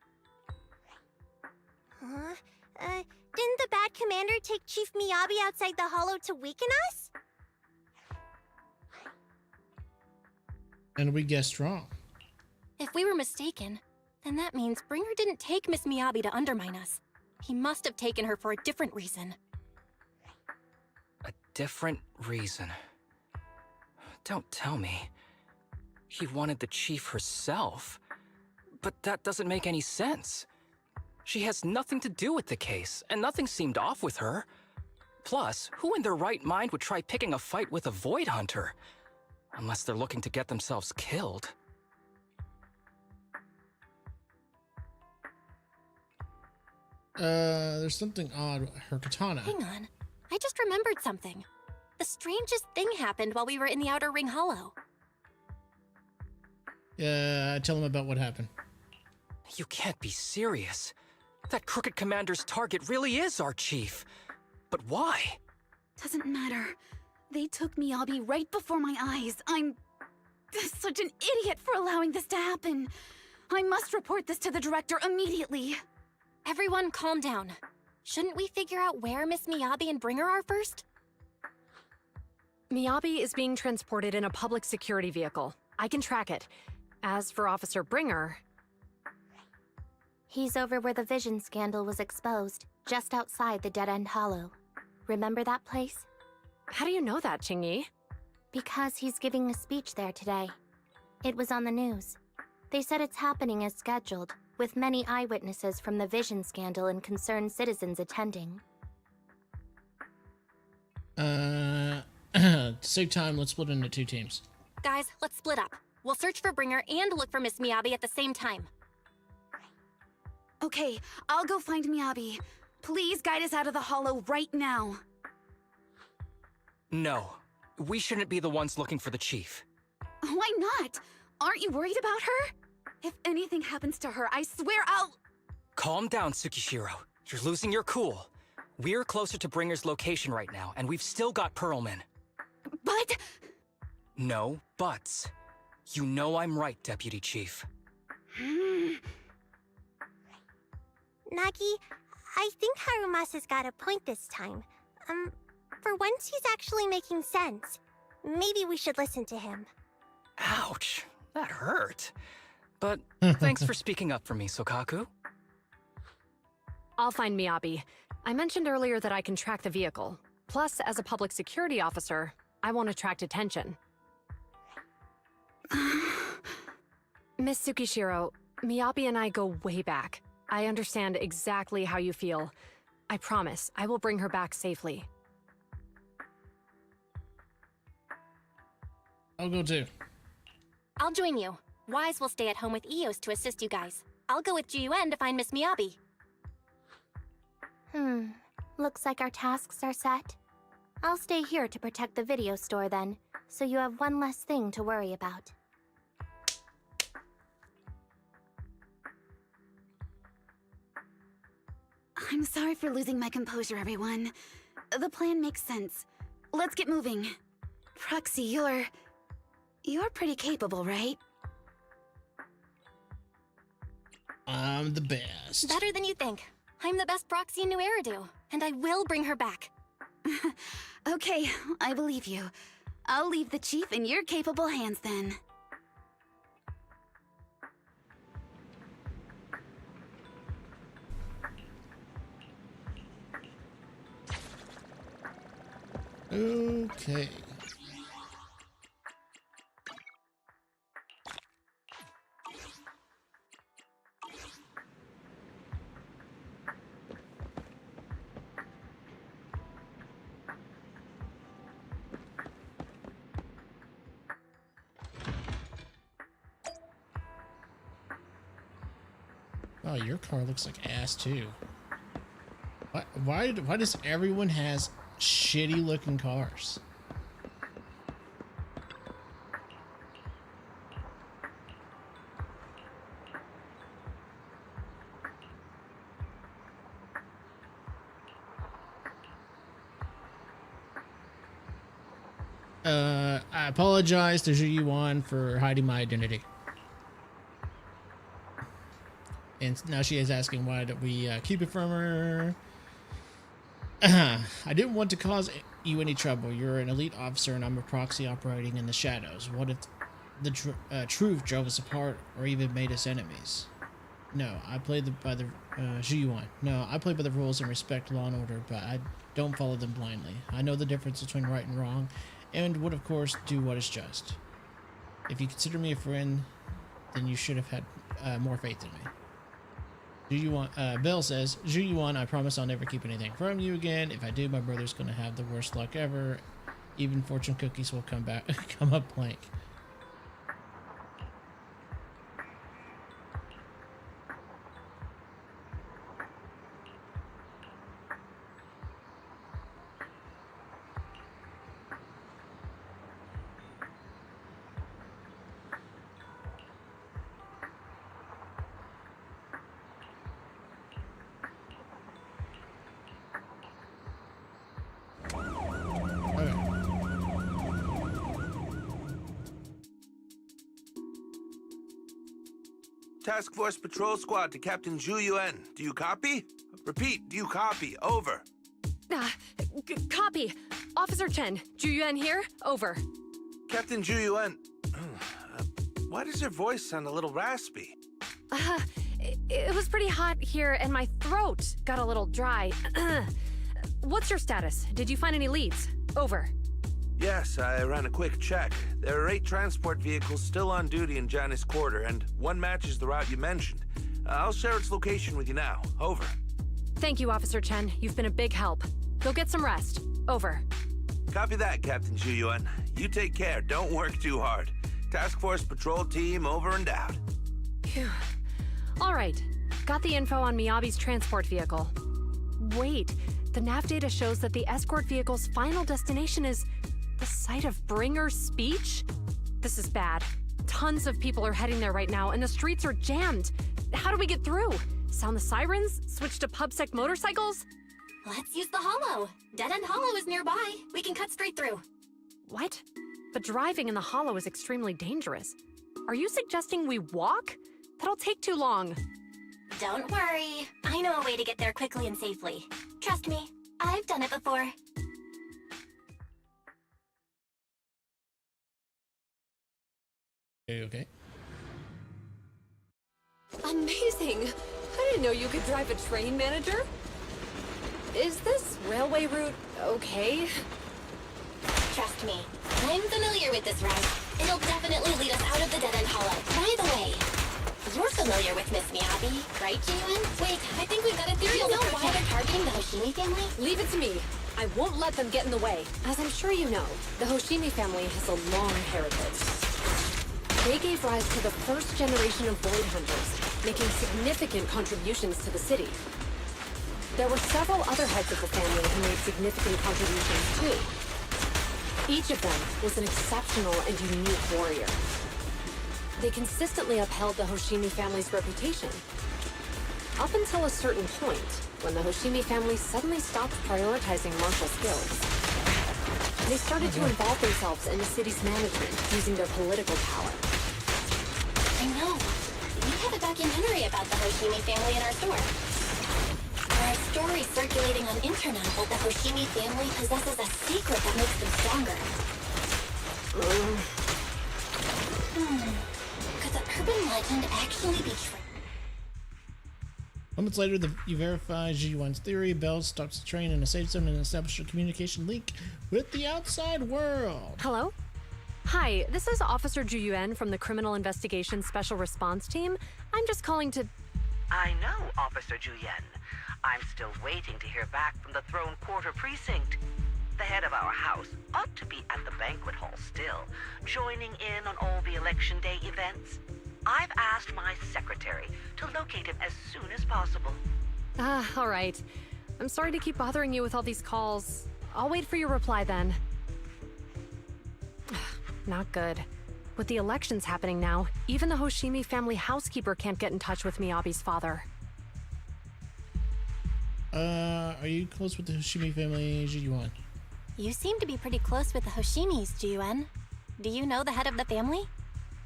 Didn't the bad commander take Chief Miyabi outside the hollow to weaken us? And we guessed wrong. If we were mistaken, then that means Bringer didn't take Miss Miyabi to undermine us. He must have taken her for a different reason. A different reason? Don't tell me. He wanted the chief herself. But that doesn't make any sense. She has nothing to do with the case, and nothing seemed off with her. Plus, who in their right mind would try picking a fight with a Void Hunter? Unless they're looking to get themselves killed. There's something odd with her katana. Hang on. I just remembered something. The strangest thing happened while we were in the Outer Ring Hollow. Yeah, tell him about what happened. You can't be serious. That crooked commander's target really is our chief. But why? Doesn't matter. They took Miyabi right before my eyes. I'm such an idiot for allowing this to happen. I must report this to the director immediately. Everyone calm down. Shouldn't we figure out where Miss Miyabi and Bringer are first? Miyabi is being transported in a public security vehicle. I can track it. As for Officer Bringer... He's over where the vision scandal was exposed, just outside the Dead End Hollow. Remember that place? How do you know that, Qingyi? Because he's giving a speech there today. It was on the news. They said it's happening as scheduled, with many eyewitnesses from the vision scandal and concerned citizens attending. To save time, let's split into 2 teams. Guys, let's split up. We'll search for Bringer and look for Miss Miyabi at the same time. Okay, I'll go find Miyabi. Please guide us out of the hollow right now. No, we shouldn't be the ones looking for the chief. Why not? Aren't you worried about her? If anything happens to her, I swear I'll... Calm down, Tsukishiro. You're losing your cool. We're closer to Bringer's location right now, and we've still got Pearlman. But... No buts. You know I'm right, Deputy Chief. Nagi, I think Harumasa's got a point this time. For once he's actually making sense. Maybe we should listen to him. Ouch, that hurt. But thanks for speaking up for me, Sokaku. I'll find Miyabi. I mentioned earlier that I can track the vehicle. Plus, as a public security officer, I won't attract attention. Miss Tsukishiro, Miyabi and I go way back. I understand exactly how you feel. I promise, I will bring her back safely. I'll go too. I'll join you. Wise will stay at home with Eos to assist you guys. I'll go with GUN to find Miss Miyabi. Looks like our tasks are set. I'll stay here to protect the video store then, so you have one less thing to worry about. I'm sorry for losing my composure, everyone. The plan makes sense. Let's get moving. Proxy, you're pretty capable, right? I'm the best. Better than you think. I'm the best proxy in New Eridu, and I will bring her back. Okay, I believe you. I'll leave the chief in your capable hands then. Okay. Oh, your car looks like ass too. Why does everyone has shitty looking cars? I apologize to Zhu Yuan for hiding my identity. And now she is asking why did we keep it from her. I didn't want to cause you any trouble. You're an elite officer and I'm a proxy operating in the shadows. What if the truth drove us apart or even made us enemies? No, I play by the Zhu Yuan. No, I play by the rules and respect law and order, but I don't follow them blindly. I know the difference between right and wrong and would of course do what is just. If you consider me a friend, then you should have had more faith in me. Bill says, Zhu Yuan, I promise I'll never keep anything from you again. If I do, my brother's gonna have the worst luck ever. Even fortune cookies will come up blank. Task Force Patrol Squad to Captain Zhu Yuan. Do you copy? Repeat, do you copy? Over. Copy. Officer Chen, Juyuan here. Over. Captain Juyuan, why does your voice sound a little raspy? It was pretty hot here, and my throat got a little dry. What's your status? Did you find any leads? Over. Yes, I ran a quick check. There are 8 transport vehicles still on duty in Janus Quarter, and one matches the route you mentioned. I'll share its location with you now. Over. Thank you, Officer Chen. You've been a big help. Go get some rest. Over. Copy that, Captain Juyuan. You take care. Don't work too hard. Task Force Patrol Team over and out. Phew. All right. Got the info on Miyabi's transport vehicle. Wait, the nav data shows that the escort vehicle's final destination is the site of Bringer's speech? This is bad. Tons of people are heading there right now, and the streets are jammed. How do we get through? Sound the sirens? Switch to PubSec motorcycles? Let's use the hollow. Dead End Hollow is nearby. We can cut straight through. What? But driving in the hollow is extremely dangerous. Are you suggesting we walk? That'll take too long. Don't worry. I know a way to get there quickly and safely. Trust me, I've done it before. Okay. Amazing! I didn't know you could drive a train, manager. Is this railway route okay? Trust me, I'm familiar with this route. It'll definitely lead us out of the Dead End Hollow. By the way, you're familiar with Miss Miyabi, right, Jiyun? Wait, I think we've got a theory. Do you know why they're targeting the Hoshimi family? Leave it to me. I won't let them get in the way. As I'm sure you know, the Hoshimi family has a long heritage. They gave rise to the first generation of Void Hunters, making significant contributions to the city. There were several other heads of the family who made significant contributions too. Each of them was an exceptional and unique warrior. They consistently upheld the Hoshimi family's reputation. Up until a certain point, when the Hoshimi family suddenly stopped prioritizing martial skills. They started to involve themselves in the city's management using their political power. I know. We have a documentary about the Hoshimi family in our store. There are stories circulating on internet that the Hoshimi family possesses a secret that makes them stronger. Could the urban legend actually be true? Moments later, you verify Ji-Wan's theory. Bell stops the train in a safe zone and establishes a communication link with the outside world. Hello? Hi, this is Officer Juyuan from the Criminal Investigation Special Response Team. I'm just calling to... I know, Officer Juyuan. I'm still waiting to hear back from the Throne Quarter Precinct. The head of our house ought to be at the banquet hall still, joining in on all the Election Day events. I've asked my secretary to locate him as soon as possible. All right. I'm sorry to keep bothering you with all these calls. I'll wait for your reply then. Not good. With the elections happening now, even the Hoshimi family housekeeper can't get in touch with Miyabi's father. Are you close with the Hoshimi family, Ji-Yuan? You seem to be pretty close with the Hoshimis, Jiyun. Do you know the head of the family?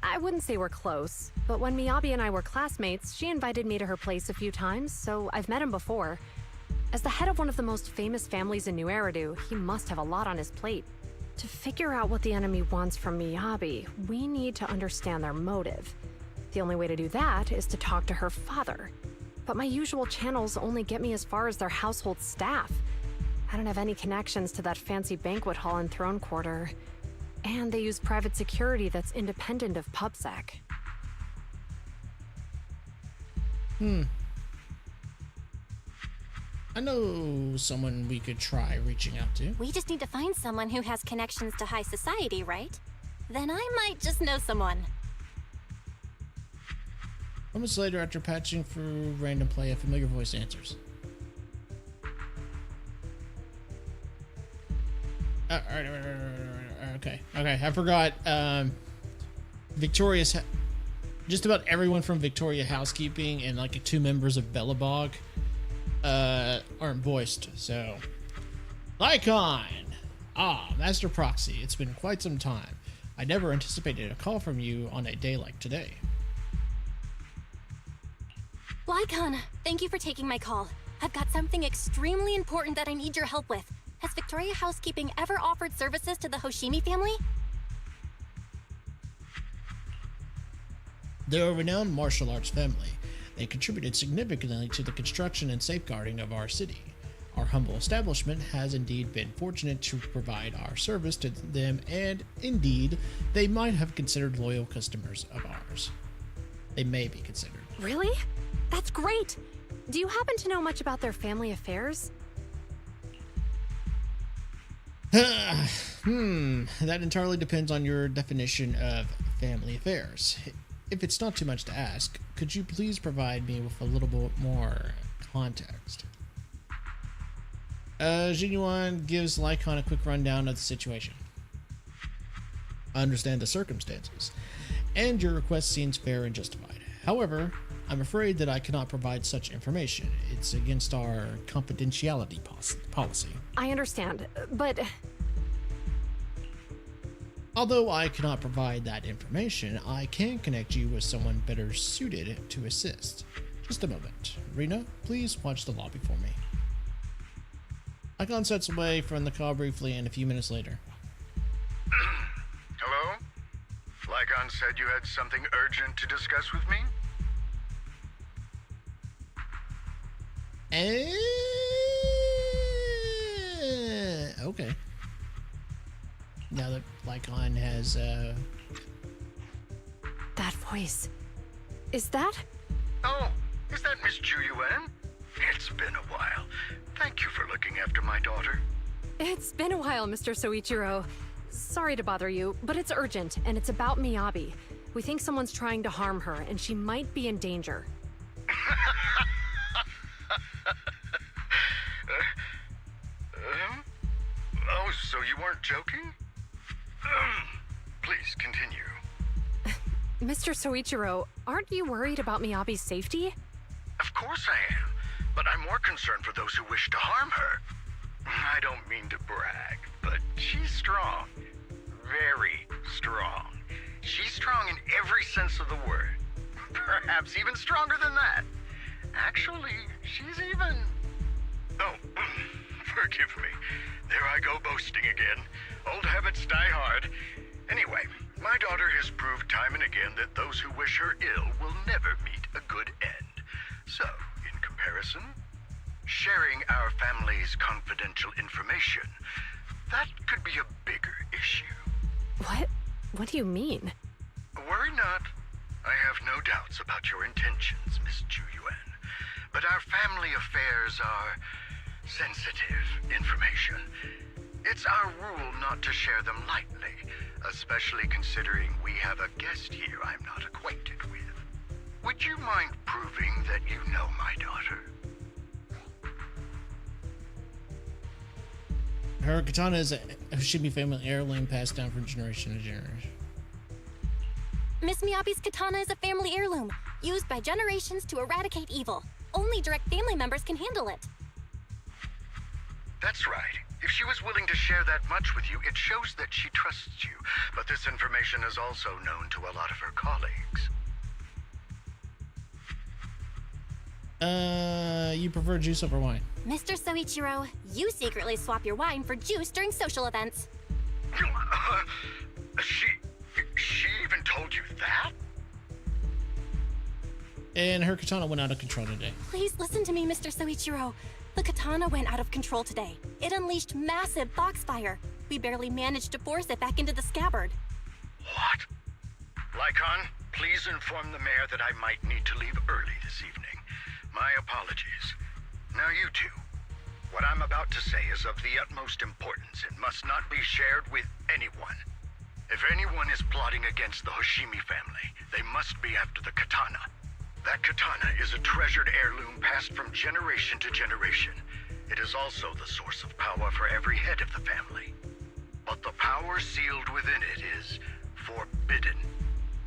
I wouldn't say we're close, but when Miyabi and I were classmates, she invited me to her place a few times, so I've met him before. As the head of one of the most famous families in New Eridu, he must have a lot on his plate. To figure out what the enemy wants from Miyabi, we need to understand their motive. The only way to do that is to talk to her father. But my usual channels only get me as far as their household staff. I don't have any connections to that fancy banquet hall in Throne Quarter. And they use private security that's independent of PubSec. I know someone we could try reaching out to. We just need to find someone who has connections to high society, right? Then I might just know someone. Moments later, after patching through random play, a familiar voice answers. Okay, I forgot. Victoria's... just about everyone from Victoria Housekeeping and like 2 members of Bellabog aren't voiced, so... Lycon! Master Proxy, it's been quite some time. I never anticipated a call from you on a day like today. Lycon, thank you for taking my call. I've got something extremely important that I need your help with. Has Victoria Housekeeping ever offered services to the Hoshimi family? They're a renowned martial arts family. They contributed significantly to the construction and safeguarding of our city. Our humble establishment has indeed been fortunate to provide our service to them, and indeed, they might have considered loyal customers of ours. They may be considered. Really? That's great! Do you happen to know much about their family affairs? That entirely depends on your definition of family affairs. If it's not too much to ask, could you please provide me with a little bit more context? Jinyuan gives Lycon a quick rundown of the situation. I understand the circumstances, and your request seems fair and justified. However, I'm afraid that I cannot provide such information. It's against our confidentiality policy. I understand, but... Although I cannot provide that information, I can connect you with someone better suited to assist. Just a moment. Rena, please watch the lobby for me. Icon sets away from the call briefly, and a few minutes later. Hello? Lycon said you had something urgent to discuss with me? Okay. Now that Lycon has, That voice. Is that? Oh, is that Miss Juyuan? It's been a while. Thank you for looking after my daughter. It's been a while, Mr. Soichiro. Sorry to bother you, but it's urgent, and it's about Miyabi. We think someone's trying to harm her, and she might be in danger. Oh, so you weren't joking? Please continue. Mr. Soichiro, aren't you worried about Miyabi's safety? Of course I am, but I'm more concerned for those who wish to harm her. I don't mean to brag, but she's strong. Very strong. She's strong in every sense of the word. Perhaps even stronger than that. Actually, she's even... Oh, forgive me. There I go boasting again. Old habits die hard. Anyway, my daughter has proved time and again that those who wish her ill will never meet a good end. So, in comparison, sharing our family's confidential information, that could be a bigger issue. What? What do you mean? Worry not. I have no doubts about your intentions, Miss Juyuan. But our family affairs are sensitive information. It's our rule not to share them lightly, especially considering we have a guest here I'm not acquainted with. Would you mind proving that you know my daughter? Her katana is a Hoshimi family heirloom passed down from generation to generation. Miss Miyabi's katana is a family heirloom, used by generations to eradicate evil. Only direct family members can handle it. That's right. If she was willing to share that much with you, it shows that she trusts you. But this information is also known to a lot of her colleagues. You prefer juice over wine? Mr. Soichiro, you secretly swap your wine for juice during social events. She even told you that? And her katana went out of control today. Please listen to me, Mr. Soichiro. The katana went out of control today. It unleashed massive foxfire. We barely managed to force it back into the scabbard. What? Lycon, please inform the mayor that I might need to leave early this evening. My apologies. Now you two. What I'm about to say is of the utmost importance and must not be shared with anyone. If anyone is plotting against the Hoshimi family, they must be after the katana. That katana is a treasured heirloom passed from generation to generation. It is also the source of power for every head of the family. But the power sealed within it is forbidden.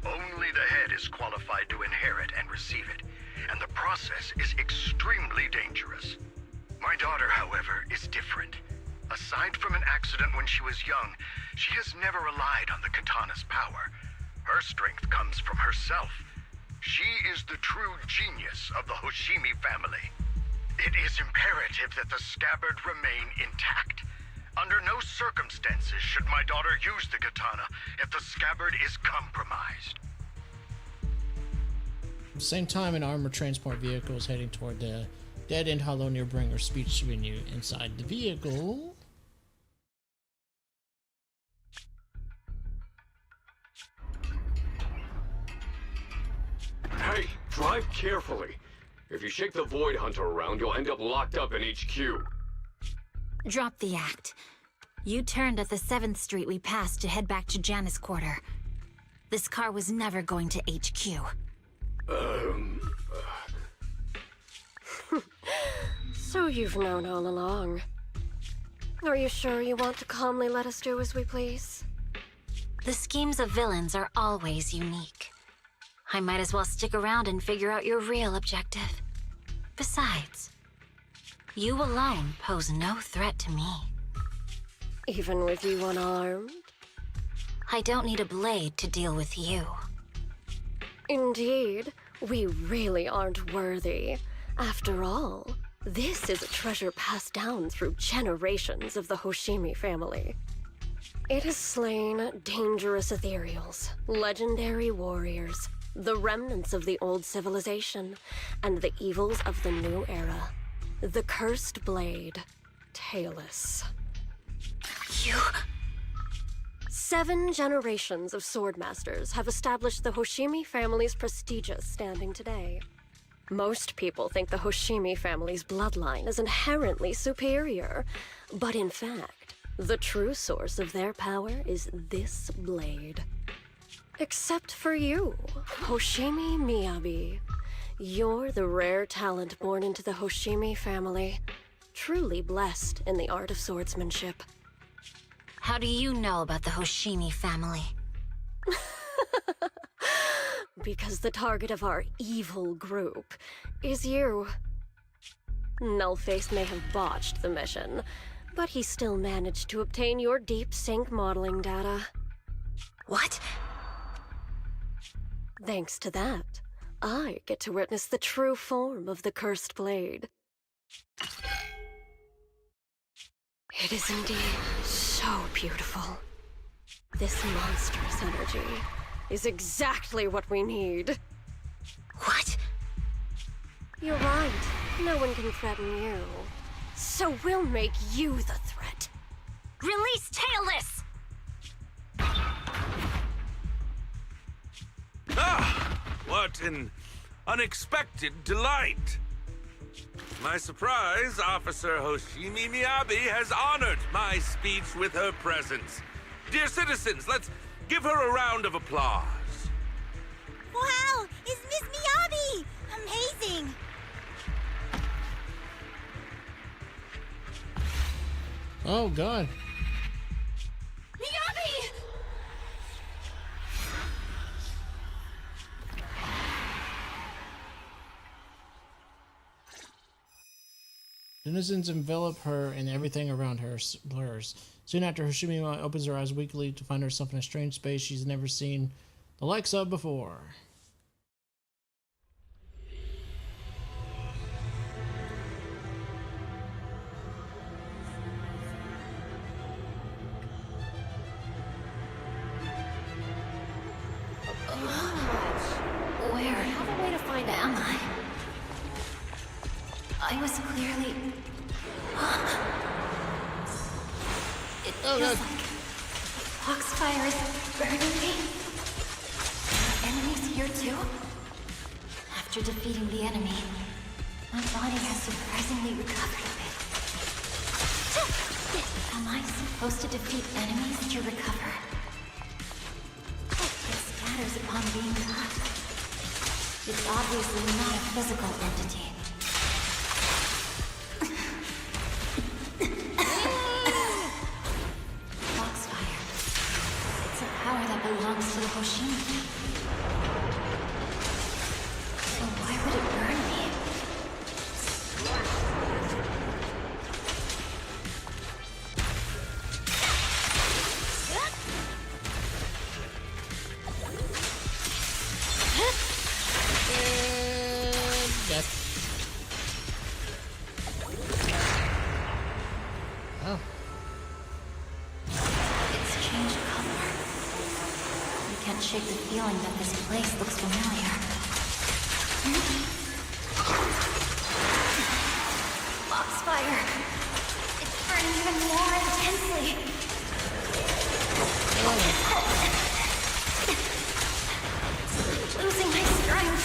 Only the head is qualified to inherit and receive it, and the process is extremely dangerous. My daughter, however, is different. Aside from an accident when she was young, she has never relied on the katana's power. Her strength comes from herself. She is the true genius of the Hoshimi family. It is imperative that the scabbard remain intact. Under no circumstances should my daughter use the katana if the scabbard is compromised. At the same time, an armored transport vehicle is heading toward the dead-end hollow near Bringer's speech venue. Inside the vehicle... Hey, drive carefully. If you shake the Void Hunter around, you'll end up locked up in HQ. Drop the act. You turned at the 7th Street we passed to head back to Janus Quarter. This car was never going to HQ. So you've known all along. Are you sure you want to calmly let us do as we please? The schemes of villains are always unique. I might as well stick around and figure out your real objective. Besides, you alone pose no threat to me. Even with you unarmed? I don't need a blade to deal with you. Indeed, we really aren't worthy. After all, this is a treasure passed down through generations of the Hoshimi family. It has slain dangerous ethereals, legendary warriors, the remnants of the old civilization, and the evils of the new era. The cursed blade, Talus. You... 7 generations of swordmasters have established the Hoshimi family's prestigious standing today. Most people think the Hoshimi family's bloodline is inherently superior, but in fact, the true source of their power is this blade. Except for you, Hoshimi Miyabi. You're the rare talent born into the Hoshimi family, truly blessed in the art of swordsmanship. How do you know about the Hoshimi family? Because the target of our evil group is you. Nullface may have botched the mission, but he still managed to obtain your deep sync modeling data. What? Thanks to that, I get to witness the true form of the cursed blade. It is indeed so beautiful. This monstrous energy is exactly what we need. What? You're right. No one can threaten you. So we'll make you the threat. Release Talus! Ah! What an unexpected delight! My surprise, Officer Hoshimi Miyabi has honored my speech with her presence. Dear citizens, let's give her a round of applause. Wow! It's Miss Miyabi! Amazing! Oh, God. Miyabi! Denizens envelop her and everything around her blurs. Soon after, Hoshimi opens her eyes weakly to find herself in a strange space she's never seen the likes of before. Where? I have a way to find out. Am I? I was clearly... It feels like Foxfire is burning me. Are enemies here too? After defeating the enemy, my body has surprisingly recovered a bit. Am I supposed to defeat enemies to recover? It scatters upon being caught. It's obviously not a physical entity. Foxfire. It's a power that belongs to the Hoshimi. So why would it burn me? feeling that this place looks familiar. Foxfire! It's burning even more intensely. Losing my strength.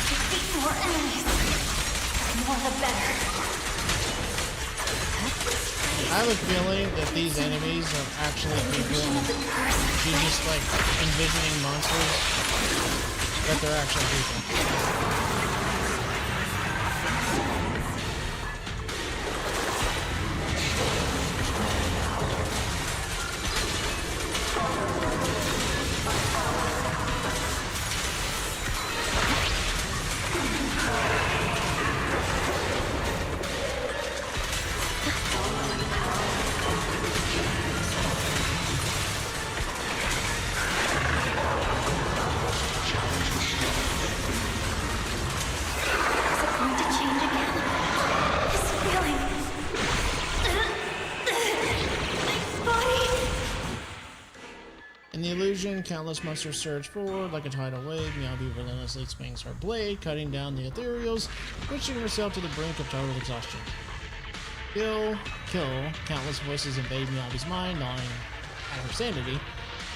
Defeat more enemies. The more the better. I have a feeling that these enemies are actually people. She's just like envisioning monsters, but they're actually people. In the illusion, countless monsters surge forward like a tidal wave. Meowbee relentlessly swings her blade, cutting down the ethereals, pushing herself to the brink of total exhaustion. Kill, countless voices invade Meowbee's mind, gnawing at her sanity.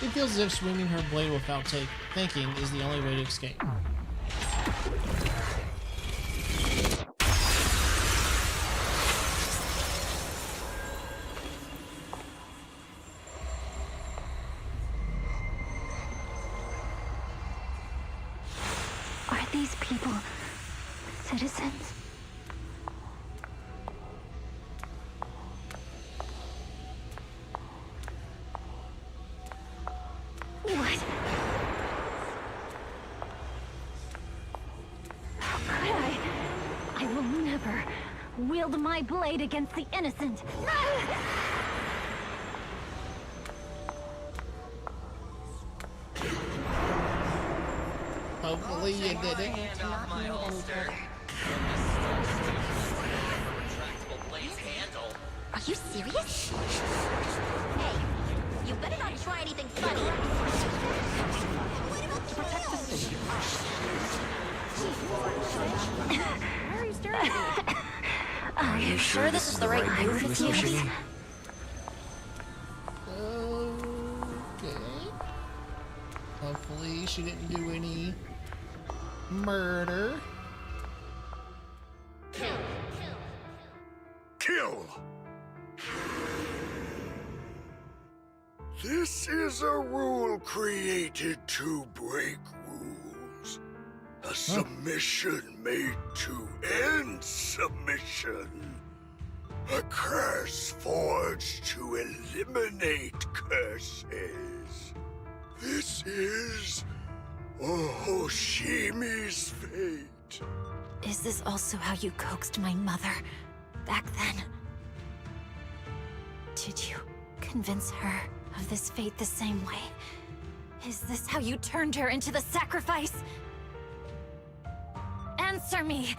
It feels as if swinging her blade without thinking is the only way to escape. Are these people citizens? What? How could I? I will never wield my blade against the innocent. Hopefully you did it. Are you serious? Hey, you better not try anything funny. To protect the city. Why are you staring at me? Are you sure this is the right move, Meowbee? Okay. Hopefully she didn't do any murder. Kill! This is a rule created to break rules. A submission made to end submission. A curse forged to eliminate curses. This is Hoshimi's fate. Is this also how you coaxed my mother back then? Did you convince her of this fate the same way? Is this how you turned her into the sacrifice? Answer me!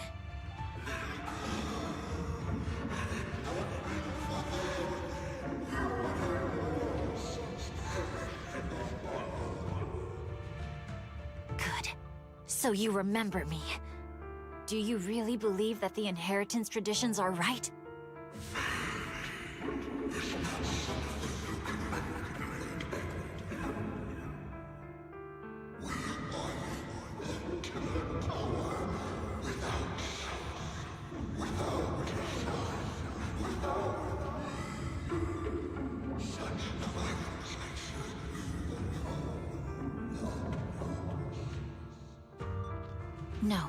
Good. So you remember me. Do you really believe that the inheritance traditions are right? No.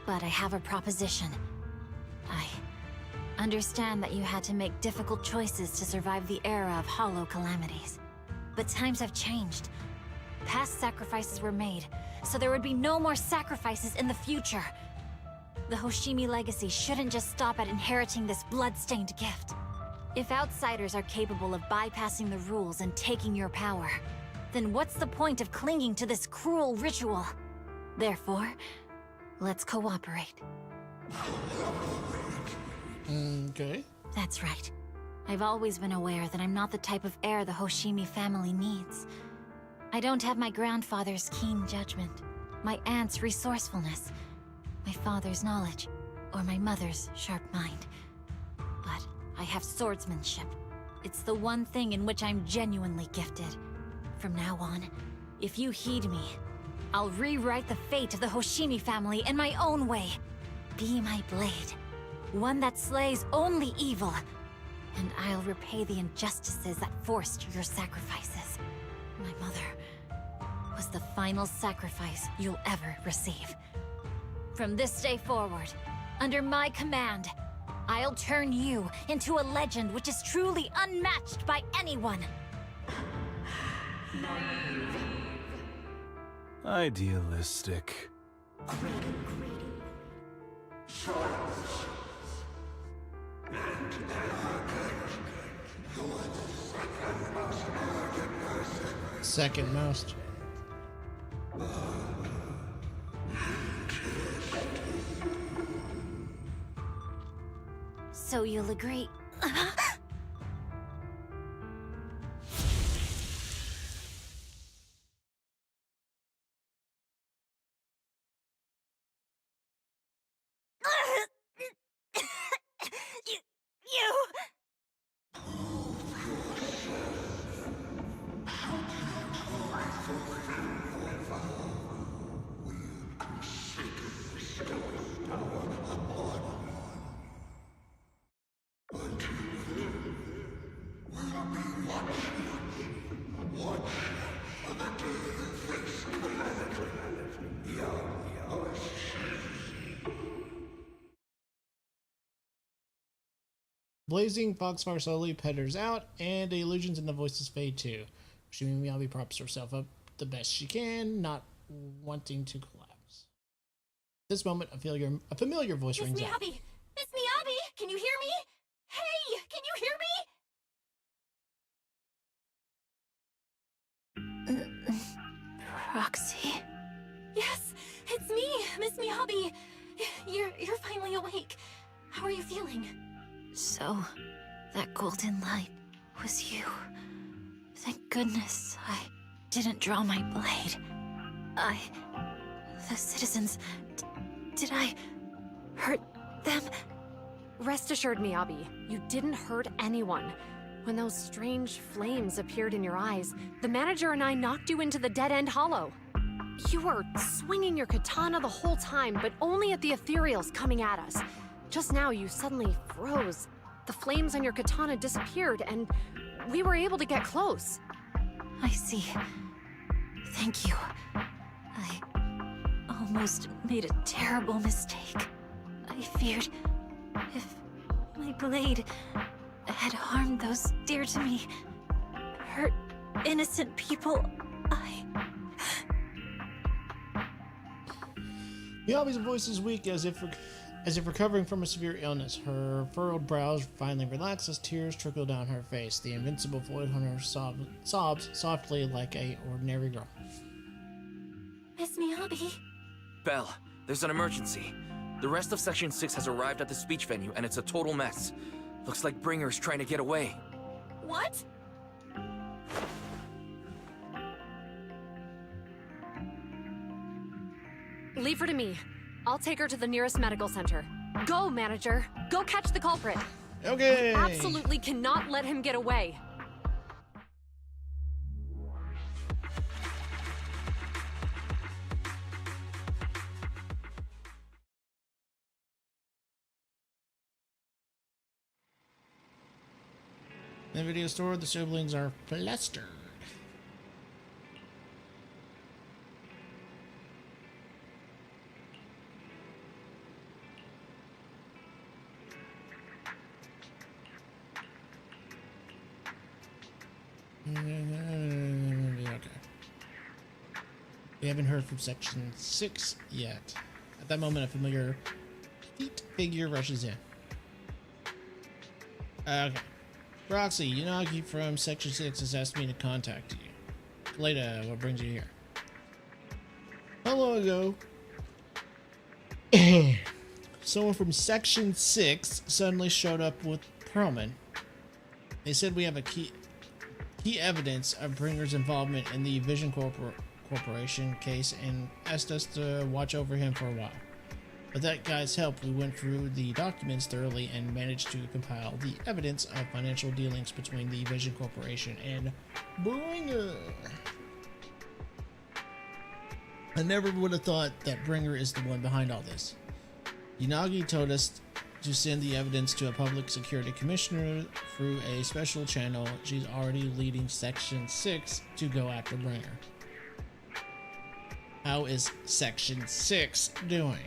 But I have a proposition. I understand that you had to make difficult choices to survive the era of hollow calamities. But times have changed. Past sacrifices were made, so there would be no more sacrifices in the future. The Hoshimi legacy shouldn't just stop at inheriting this blood-stained gift. If outsiders are capable of bypassing the rules and taking your power, then what's the point of clinging to this cruel ritual? Therefore, let's cooperate. Okay. That's right. I've always been aware that I'm not the type of heir the Hoshimi family needs. I don't have my grandfather's keen judgment, my aunt's resourcefulness, my father's knowledge, or my mother's sharp mind. But I have swordsmanship. It's the one thing in which I'm genuinely gifted. From now on, if you heed me, I'll rewrite the fate of the Hoshimi family in my own way. Be my blade, one that slays only evil, and I'll repay the injustices that forced your sacrifices. My mother was the final sacrifice you'll ever receive. From this day forward, under my command, I'll turn you into a legend which is truly unmatched by anyone. Idealistic. Second most. So you'll agree. Blazing foxfire slowly petters out, and the illusions and the voices fade too. Shumi Miyabi props herself up the best she can, not wanting to collapse. At this moment, a familiar voice rings out. Miss Miyabi, can you hear me? Hey, can you hear me? Roxy? Yes, it's me, Miss Miyabi. You're finally awake. How are you feeling? So, that golden light was you. Thank goodness I didn't draw my blade. The citizens, did I hurt them? Rest assured, Miyabi, you didn't hurt anyone. When those strange flames appeared in your eyes, the manager and I knocked you into the dead-end hollow. You were swinging your katana the whole time, but only at the ethereals coming at us. Just now, you suddenly froze. The flames on your katana disappeared, and we were able to get close. I see. Thank you. I almost made a terrible mistake. I feared if my blade had harmed those dear to me, hurt innocent people, Miyabi's voice is weak as if recovering from a severe illness. Her furrowed brows finally relax as tears trickle down her face. The invincible Void Hunter sobs softly like a ordinary girl. Miss Miyabi? Belle, there's an emergency. The rest of Section 6 has arrived at the speech venue, and it's a total mess. Looks like Bringer's trying to get away. What? Leave her to me. I'll take her to the nearest medical center. Go, manager. Go catch the culprit. Okay. We absolutely cannot let him get away. In the video store, the siblings are flustered. Okay. We haven't heard from Section 6 yet. At that moment, a familiar petite figure rushes in. Okay. Roxy, Yanagi from Section 6 has asked me to contact you. Leda, what brings you here? How long ago, someone from Section 6 suddenly showed up with Perlman. They said we have a key evidence of Bringer's involvement in the Vision Corporation case and asked us to watch over him for a while. With that guy's help, we went through the documents thoroughly and managed to compile the evidence of financial dealings between the Vision Corporation and Bringer. I never would have thought that Bringer is the one behind all this. Yanagi told us to send the evidence to a public security commissioner through a special channel. She's already leading Section 6 to go after Bringer. How is Section 6 doing?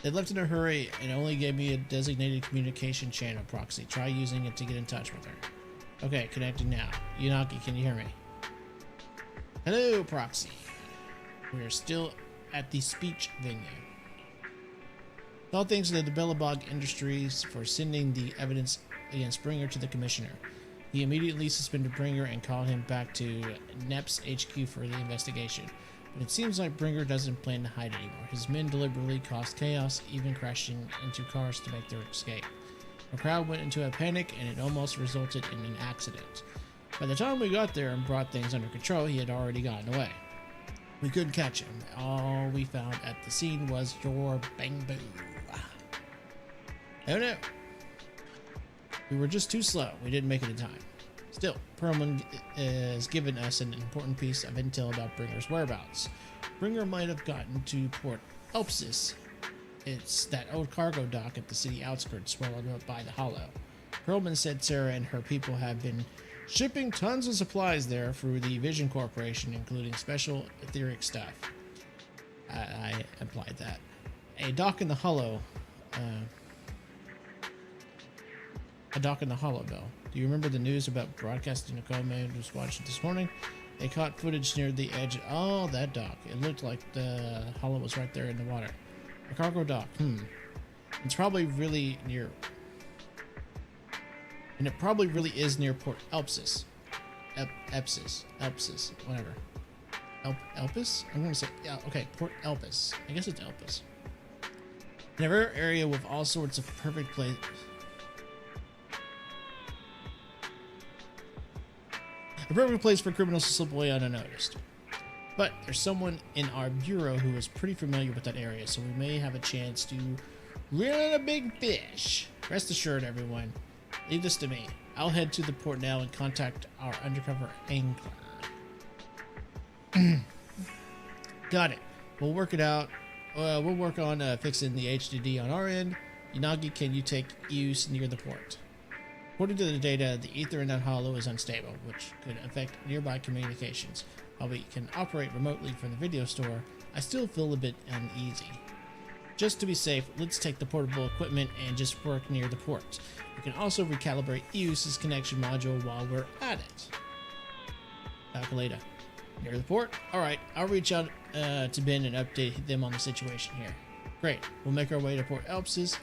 They left in a hurry and only gave me a designated communication channel proxy. Try using it to get in touch with her. Okay, connecting now. Yanagi, can you hear me? Hello, proxy. We are still at the speech venue. All thanks to the Bellabog Industries for sending the evidence against Bringer to the commissioner. He immediately suspended Bringer and called him back to NEP's HQ for the investigation. But it seems like Bringer doesn't plan to hide anymore. His men deliberately caused chaos, even crashing into cars to make their escape. The crowd went into a panic and it almost resulted in an accident. By the time we got there and brought things under control, he had already gotten away. We couldn't catch him. All we found at the scene was your bamboo. Oh no. We were just too slow. We didn't make it in time. Still, Perlman has given us an important piece of intel about Bringer's whereabouts. Bringer might have gotten to Port Elpsis. It's that old cargo dock at the city outskirts swallowed up by the Hollow. Perlman said Sarah and her people have been shipping tons of supplies there through the Vision Corporation, including special etheric stuff. I implied that. A dock in the Hollow. A dock in the Hollow, Bill. Do you remember the news about broadcasting Nicole man was watching this morning? They caught footage near the edge. Oh, that dock. It looked like the Hollow was right there in the water. A cargo dock. It's probably really near. And it probably really is near Port Elpsis. Elpsis, whatever. Elpis? I'm gonna say, yeah, okay, Port Elpis. I guess it's Elpis. In a rare area with all sorts of perfect places. A perfect place for criminals to slip away unnoticed. But there's someone in our bureau who is pretty familiar with that area, so we may have a chance to reel in a big fish. Rest assured, everyone. Leave this to me. I'll head to the port now and contact our undercover angler. Got it. We'll work it out. We'll work on fixing the HDD on our end. Yanagi, can you take use near the port? According to the data, the ether in that hollow is unstable, which could affect nearby communications. While we can operate remotely from the video store, I still feel a bit uneasy. Just to be safe, let's take the portable equipment and just work near the port. We can also recalibrate EUS's connection module while we're at it. Calculator. Near the port? Alright, I'll reach out to Ben and update them on the situation here. Great, we'll make our way to Port Elpis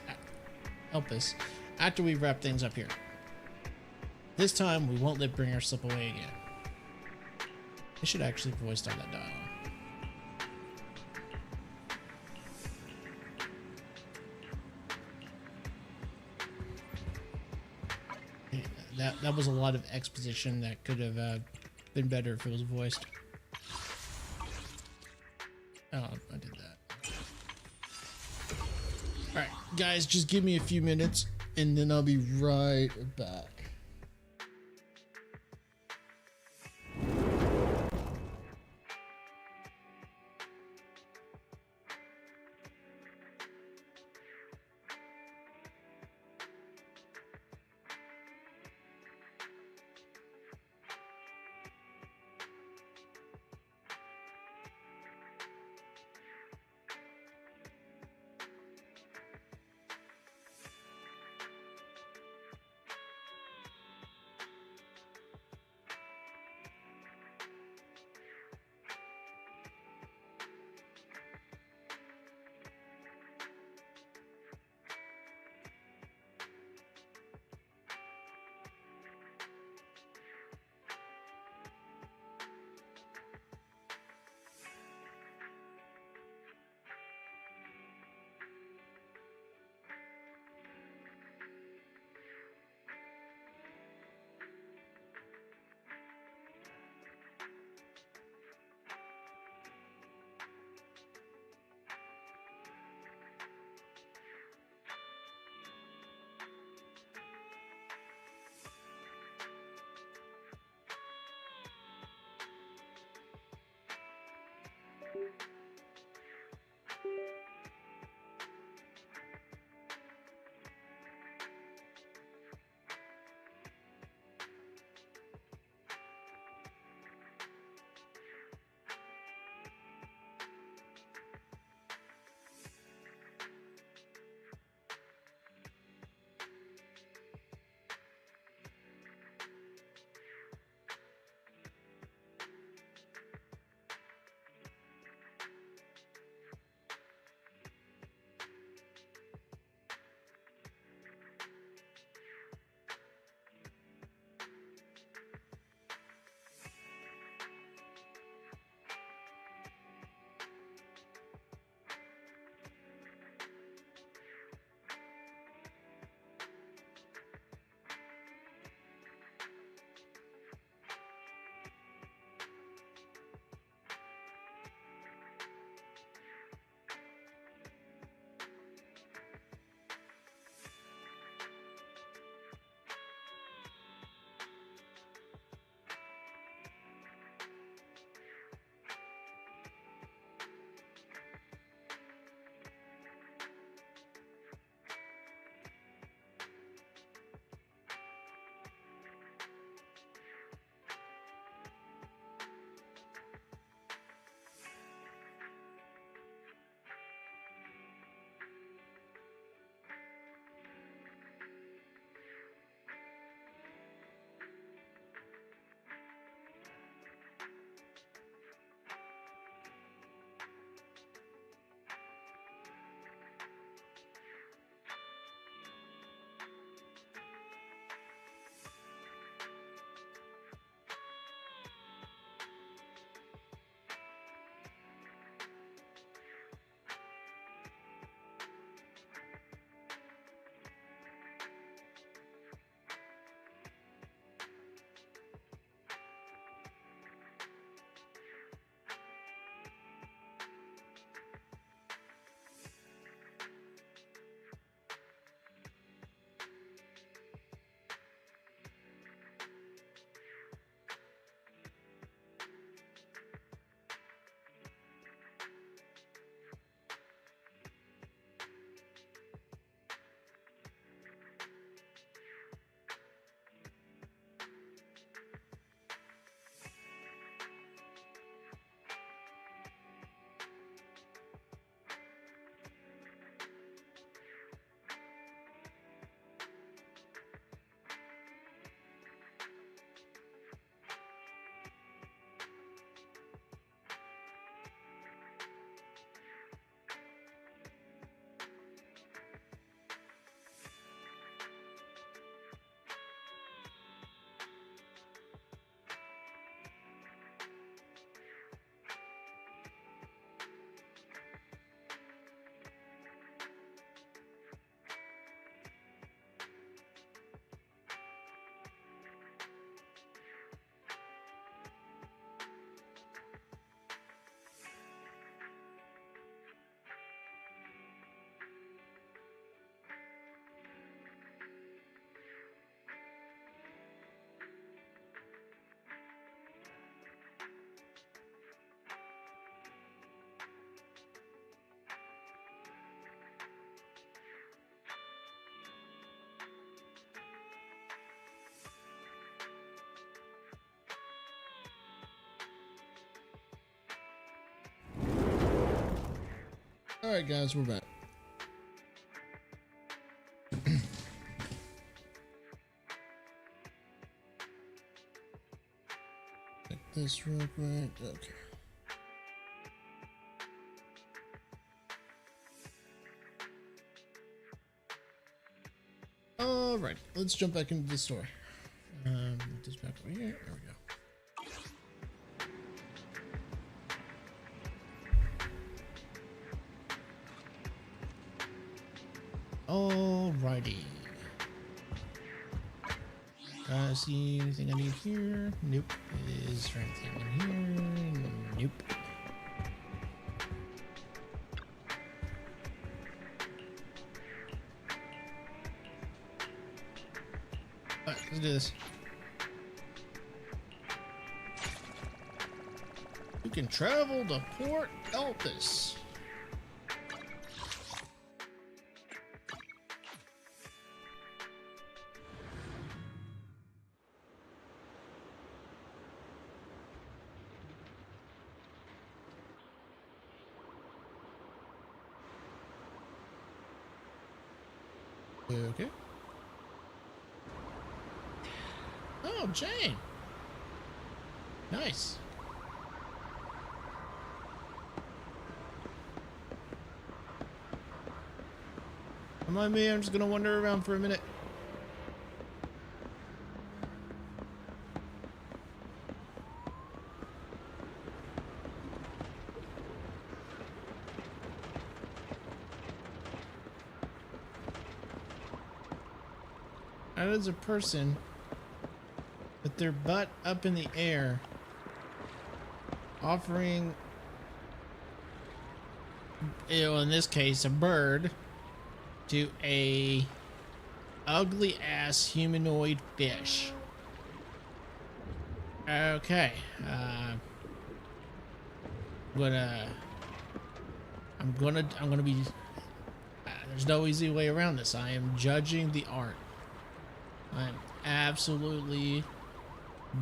after we wrap things up here. This time, we won't let Bringer slip away again. I should actually voice down that dialogue. That was a lot of exposition that could have been better if it was voiced. Oh, I did that. Alright, guys, just give me a few minutes and then I'll be right back. Alright guys, we're back. Take this real quick. Okay. Alright, let's jump back into the store. Put this back over here. There we go. Alrighty. See anything I need here? Nope. Is there anything in here? Nope. Alright, let's do this. You can travel to Port Elpis. Okay. Oh, Jane. Nice. Don't mind me, I'm just gonna wander around for a minute. How does a person with their butt up in the air offering, in this case, a bird to a ugly ass humanoid fish? Okay, I'm gonna be. There's no easy way around this. I am judging the art. I'm absolutely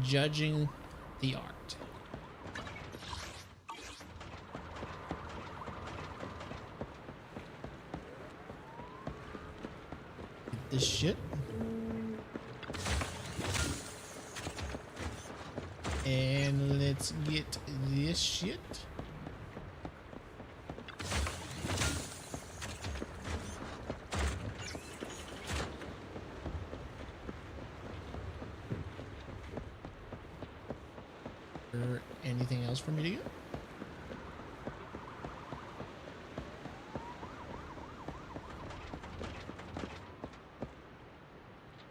judging the art. Get this shit. And let's get this shit. Anything else for me to get?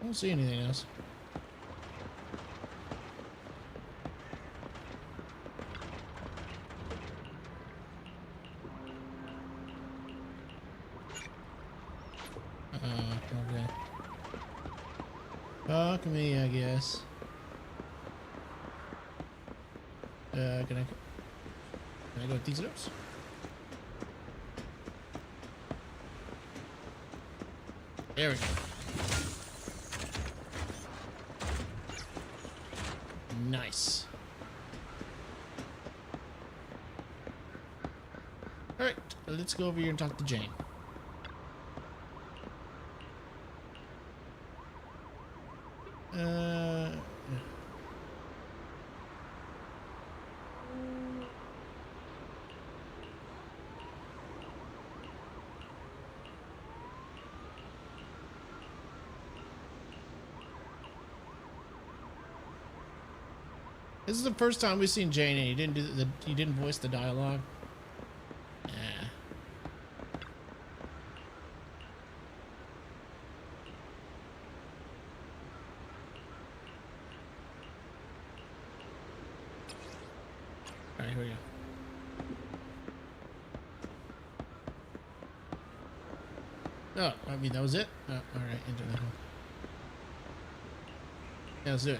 I don't see anything else. Okay. Fuck me, I guess. Can I go with these notes? There we go. Nice. Alright, let's go over here and talk to Jane. This is the first time we've seen Jane, and he didn't voice the dialogue. Yeah. All right, here we go. Oh, I mean that was it. Oh, all right, enter that one. Yeah, let's do it.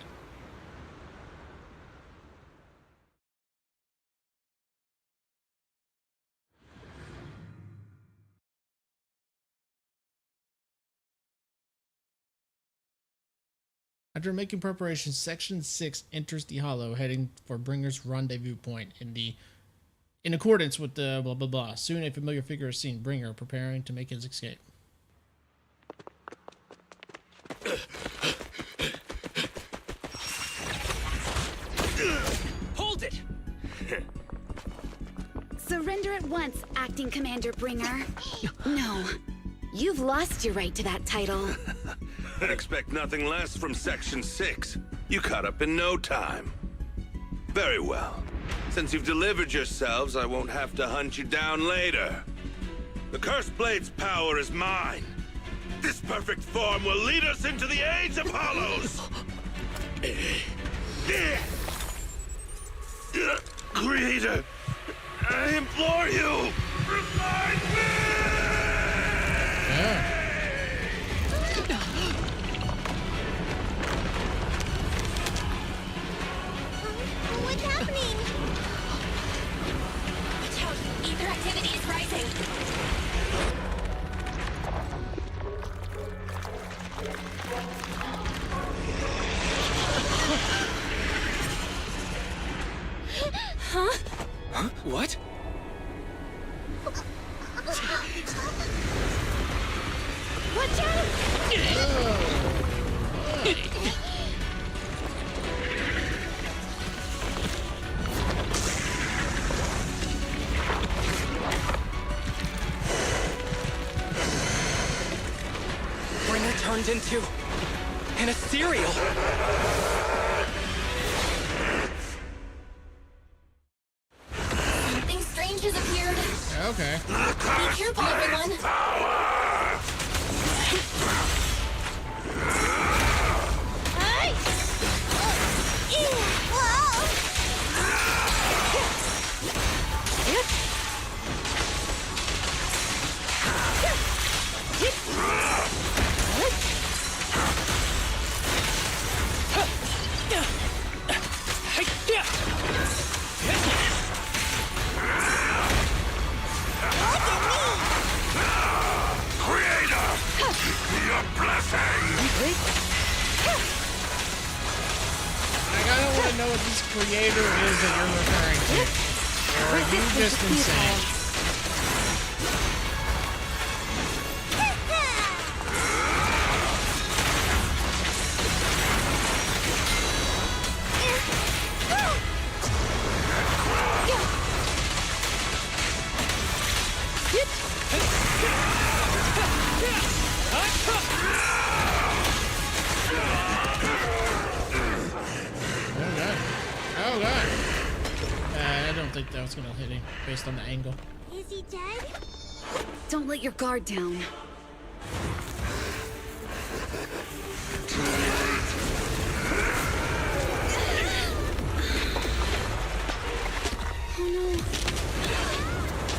After making preparations, Section 6 enters the Hollow, heading for Bringer's rendezvous point in the In accordance with the blah blah blah. Soon a familiar figure is seen. Bringer preparing to make his escape. Hold it! Surrender at once, Acting Commander Bringer. No, you've lost your right to that title. I'd expect nothing less from Section 6. You caught up in no time. Very well. Since you've delivered yourselves, I won't have to hunt you down later. The Cursed Blade's power is mine. This perfect form will lead us into the Age of Hollows! Creator, I implore you, revive me! What's happening? Watch out! Ether activity is rising! Huh? What? Watch out! Bringer turned into an ethereal. Something strange has appeared. Okay. Be careful, everyone. Hey! Ew! Whoa! Creator! Your blessing! I kinda wanna know what this creator is that you're referring to. Or are you just insane? Oh god. I don't think that was gonna hit him based on the angle. Is he dead? Don't let your guard down. Oh no.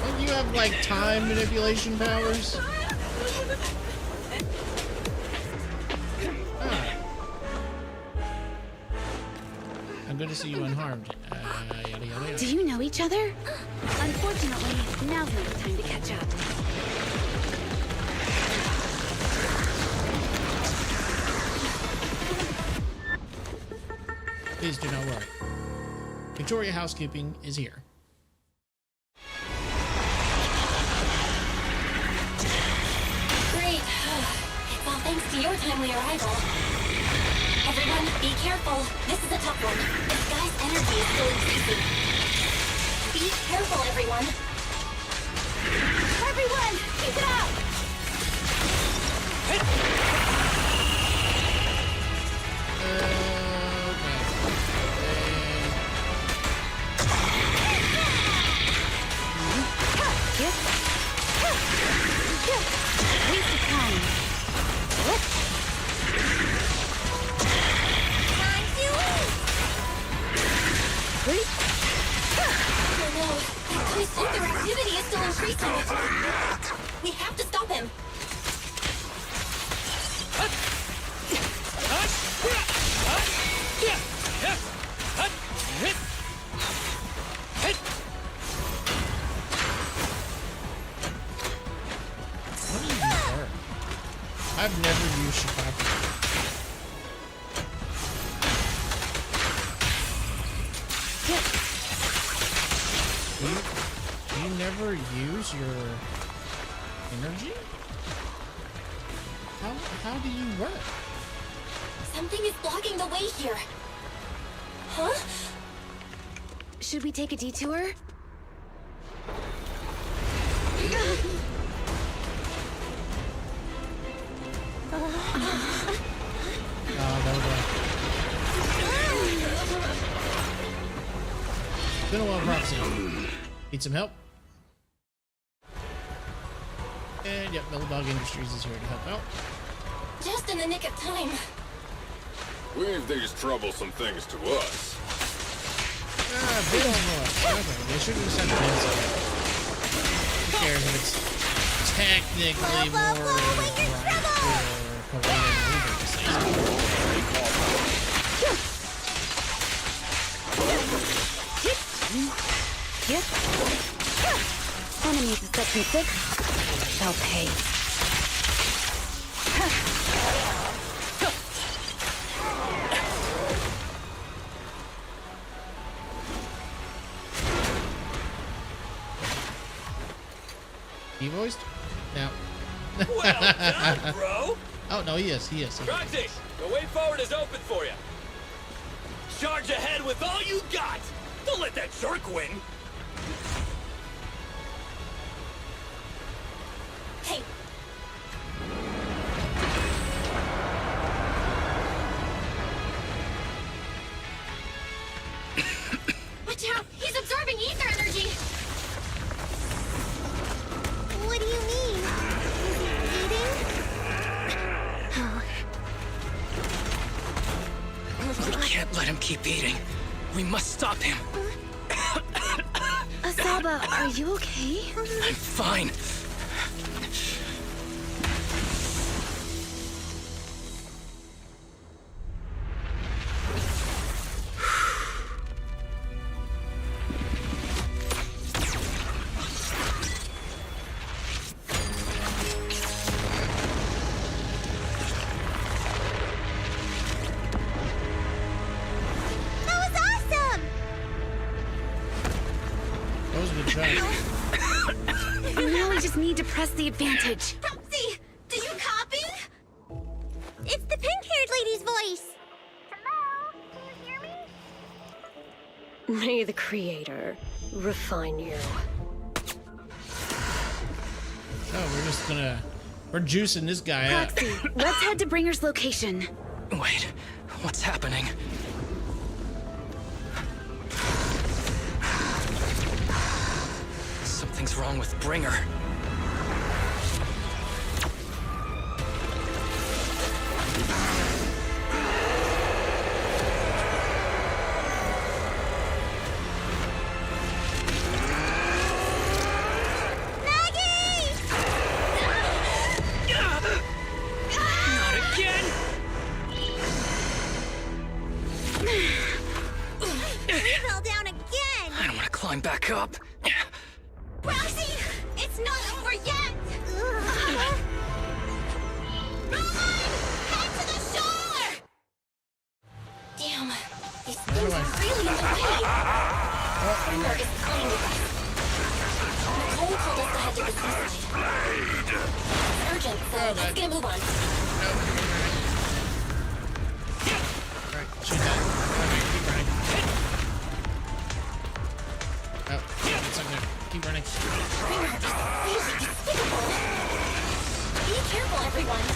Don't you have like time manipulation powers? I'm good to see you unharmed. Yada, yada, yada. Do you know each other? Unfortunately, now's not the time to catch up. Please do not worry. Victoria Housekeeping is here. Great. It's all thanks to your timely arrival. Everyone, be careful. This is a tough one. The sky's energy is still increasing. Be careful, everyone. Everyone, keep it up! Waste of time. Oh no, his ether activity is still increasing. We have to stop him. What do you do there? I've never used Chicago. you never use your energy? How do you work? Something is blocking the way here. Huh? Should we take a detour? It's been a while, Proxy. Need some help? And yep, Belladog Industries is here to help out. Just in the nick of time. Leave these troublesome things to us. Bins more. Okay, they should have sent bins. Who cares if it's technically more right for Kawaii and Ruby to say Enemies of Section 6 shall pay. He voiced? No. Well done, bro! Oh, no, he is. Roxy, the way forward is open for you. Charge ahead with all you got! Don't let that jerk win! Hey! Watch out! He's absorbing ether energy! What do you mean? Is he eating? We can't let him keep eating. We must stop him. Asaba, are you okay? I'm fine. Now we just need to press the advantage. Proxy, do you copy? It's the pink-haired lady's voice. Hello, can you hear me? May the Creator refine you. Oh, we're juicing this guy up. Proxy, let's head to Bringer's location. Wait, what's happening? Something's wrong with Bringer. Climb back up. Roxy, it's not over yet. Run! Head to the shore! Damn, these things are really in the way. Bringer is coming with us. Nicole told us to head to the seaside. It's urgent, so let's get a move on. Alright, she's dead. Okay, keep running. Oh, it's up there. Keep running. Bringer is really despicable. Be careful, everyone.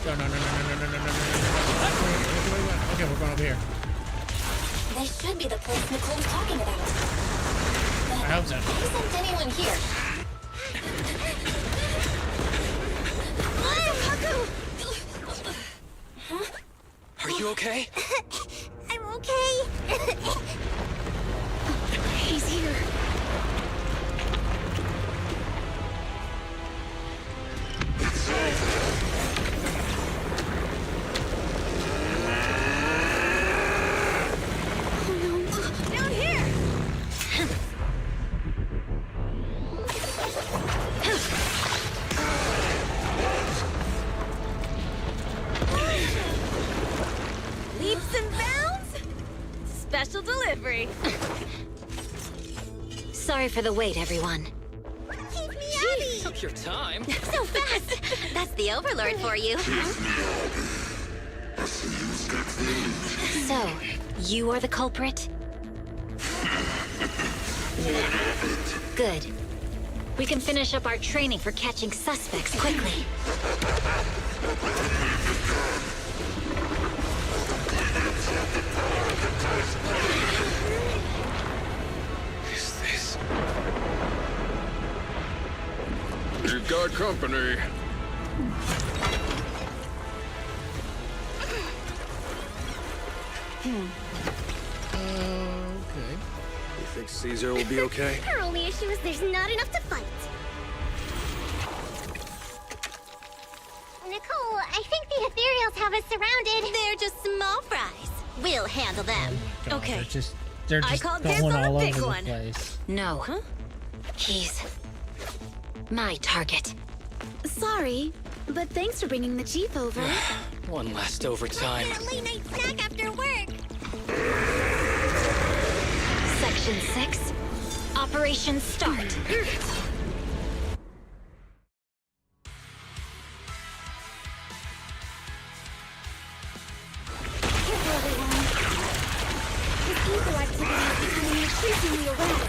No. Okay, we're going over here. This should be the place Nicole was talking about. But I hope so. who sent anyone here? Huh? Are you okay? I'm okay. He's here. Down here. Leaps and bounds. Special delivery. Sorry for the wait, everyone. Keep me Abby! Took your time. So fast! That's the Overlord for you. So, you are the culprit? Good. We can finish up our training for catching suspects quickly. Is this? You've got company. Okay. You think Caesar will be okay? Our only issue is there's not enough to fight. Nicole, I think the Ethereals have us surrounded. They're just small fries. We'll handle them. God, Okay. They're just I called dibs going on all the over big the one. place. No. He's my target. Sorry, but thanks for bringing the chief over. One last overtime. Get a late night snack after work. Section 6. Operation start. Careful, everyone. This ether activity is becoming increasingly erratic.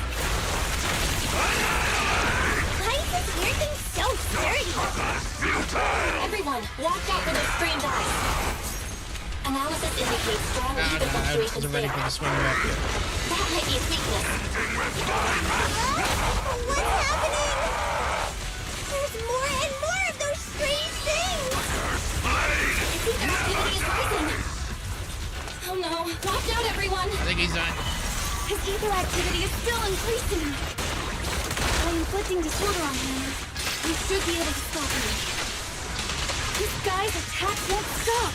Why is this weird thing so dirty? Everyone, watch out for those strange eyes. Analysis indicates strong I ether fluctuations wasn't ready there. for the swing back. That might be a weakness. What's happening? There's more and more of those strange things. Its ether activity is rising. Oh no, watch out everyone! I think he's done. His ether activity is still increasing. By inflicting disorder on him, we should be able to stop him. This guy's attack won't stop.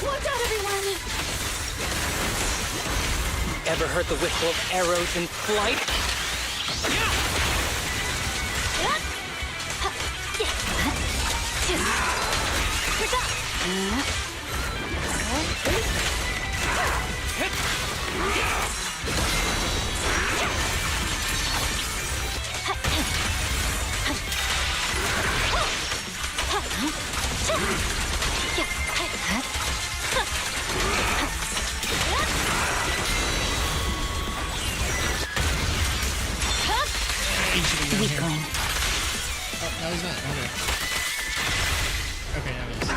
Watch out, everyone! Ever heard the whistle of arrows in flight? Weakling. Oh, no, he's not. Okay. Okay, now he is.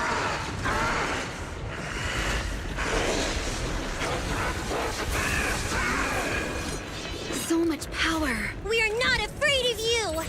So much power. We are not afraid of you!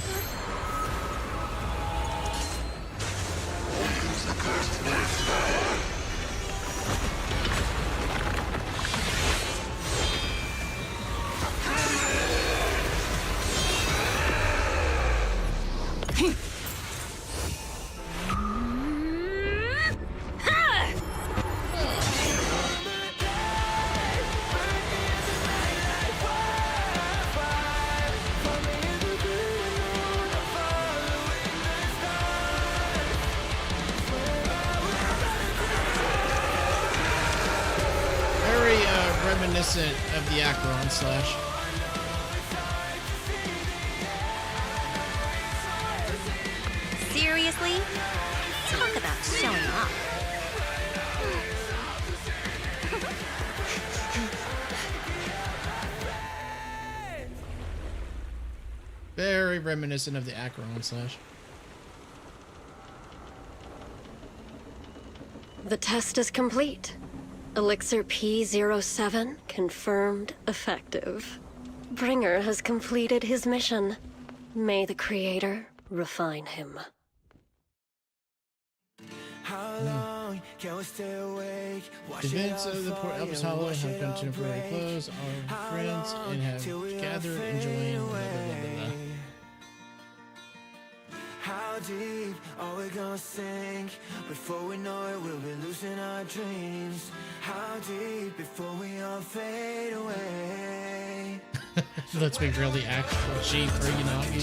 Very reminiscent of the Acheron Slash. Seriously? Talk about showing off. Very reminiscent of the Acheron Slash. The test is complete. Elixir P07 confirmed effective. Bringer has completed his mission. May the Creator refine him. Events of the Port Elvis Hollow have come to a very close. Our friends and have gathered, enjoying blah, blah, blah, blah, blah. How deep are we gonna sink? Before we know it, we'll be losing our dreams. How deep before we all fade away? Let's be real, the actual G for Unagi.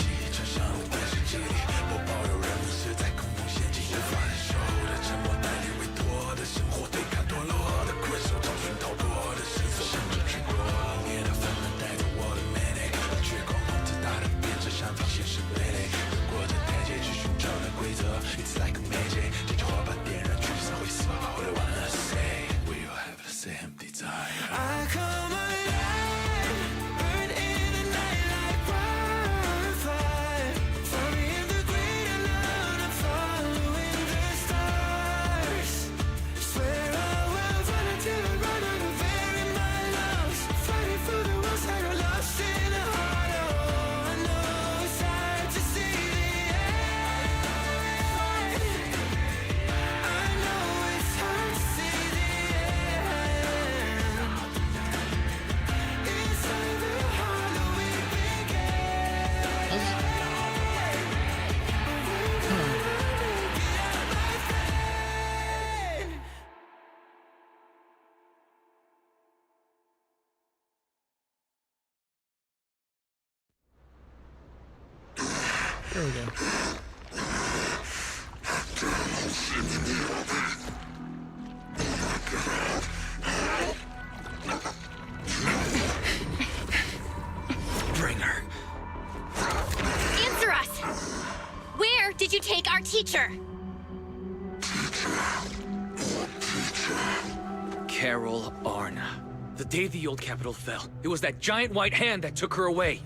There we go. Bringer. Answer us! Where did you take our teacher? Carol Arna. The day the old capital fell, it was that giant white hand that took her away.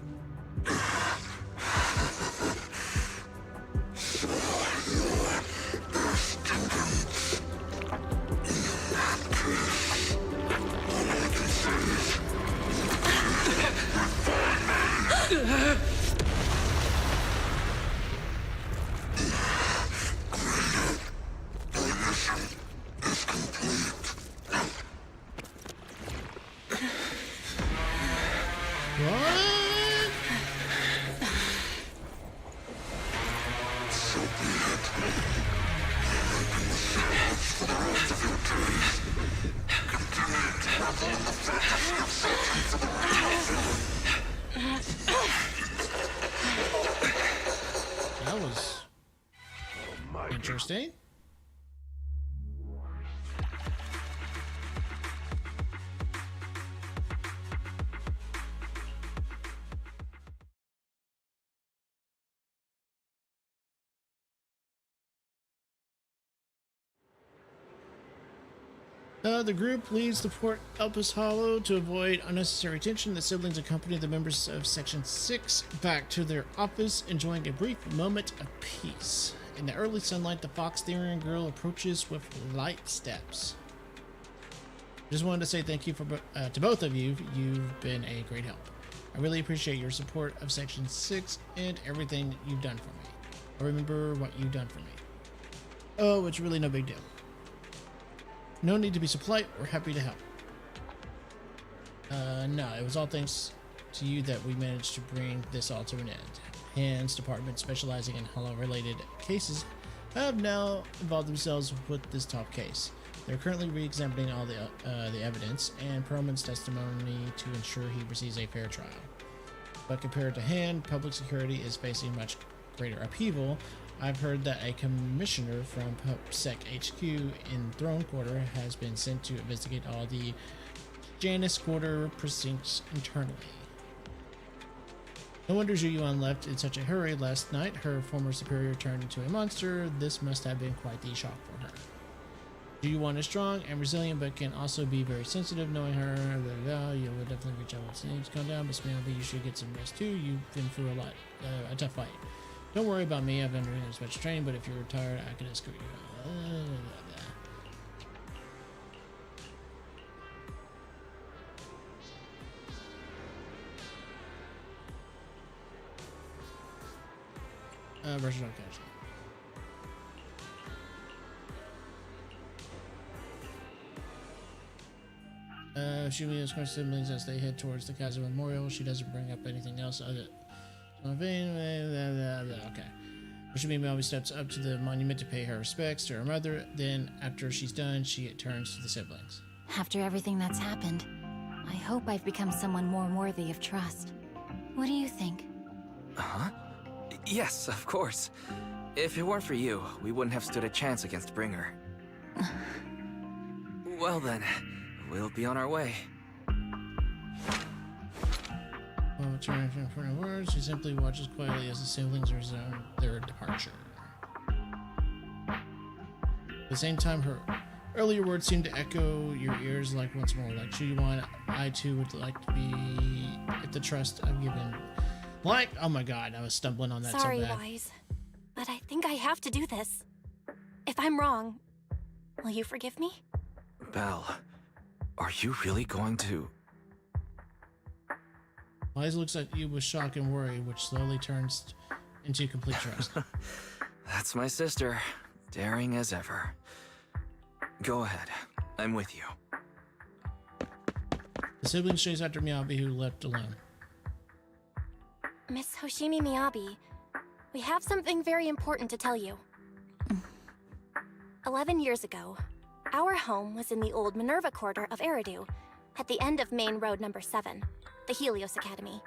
That was interesting. The group leaves the Port Elpis Hollow to avoid unnecessary tension. The siblings accompany the members of Section 6 back to their office, enjoying a brief moment of peace. In the early sunlight, the Fox Theron girl approaches with light steps. Just wanted to say thank you to both of you. You've been a great help. I really appreciate your support of Section 6 and everything you've done for me. I remember what you've done for me. Oh, it's really no big deal. No need to be so polite. We're happy to help. No, it was all thanks to you that we managed to bring this all to an end. Hans department, specializing in Hollow-related cases, have now involved themselves with this top case. They're currently re-examining all the evidence and Perlman's testimony to ensure he receives a fair trial. But compared to Han, public security is facing much greater upheaval. I've heard that a commissioner from PubSec HQ in Throne Quarter has been sent to investigate all the Janus Quarter precincts internally. No wonder Zhu Yuan left in such a hurry last night. Her former superior turned into a monster. This must have been quite the shock for her. Zhu Yuan is strong and resilient, but can also be very sensitive. Knowing her, you will definitely reach out when things come down, but maybe you should get some rest too. You've been through a tough fight. Don't worry about me, I've undergone as much training, but if you're tired, I can escort you. Version on catch. She meets her siblings as they head towards the Kaiser Memorial. She doesn't bring up anything else other. Okay. Yoshimi steps up to the monument to pay her respects to her mother. Then, after she's done, she turns to the siblings. After everything that's happened, I hope I've become someone more worthy of trust. What do you think? Huh? Yes, of course. If it weren't for you, we wouldn't have stood a chance against Bringer. Well then, we'll be on our way. While turning in front of words, she simply watches quietly as the siblings resume their departure. At the same time, her earlier words seem to echo your ears like once more. Like, Zhu Yuan, I too would like to be at the trust I've given. Like, oh my god, I was stumbling on that Sorry, so bad. Wise, but I think I have to do this. If I'm wrong, will you forgive me? Belle, are you really going to... Wise looks at you with shock and worry, which slowly turns into complete trust. That's my sister, daring as ever. Go ahead, I'm with you. The siblings chase after Miyabi, who left alone. Miss Hoshimi Miyabi, we have something very important to tell you. 11 years ago, our home was in the old Minerva Quarter of Eridu, at the end of Main Road number 7, the Helios Academy.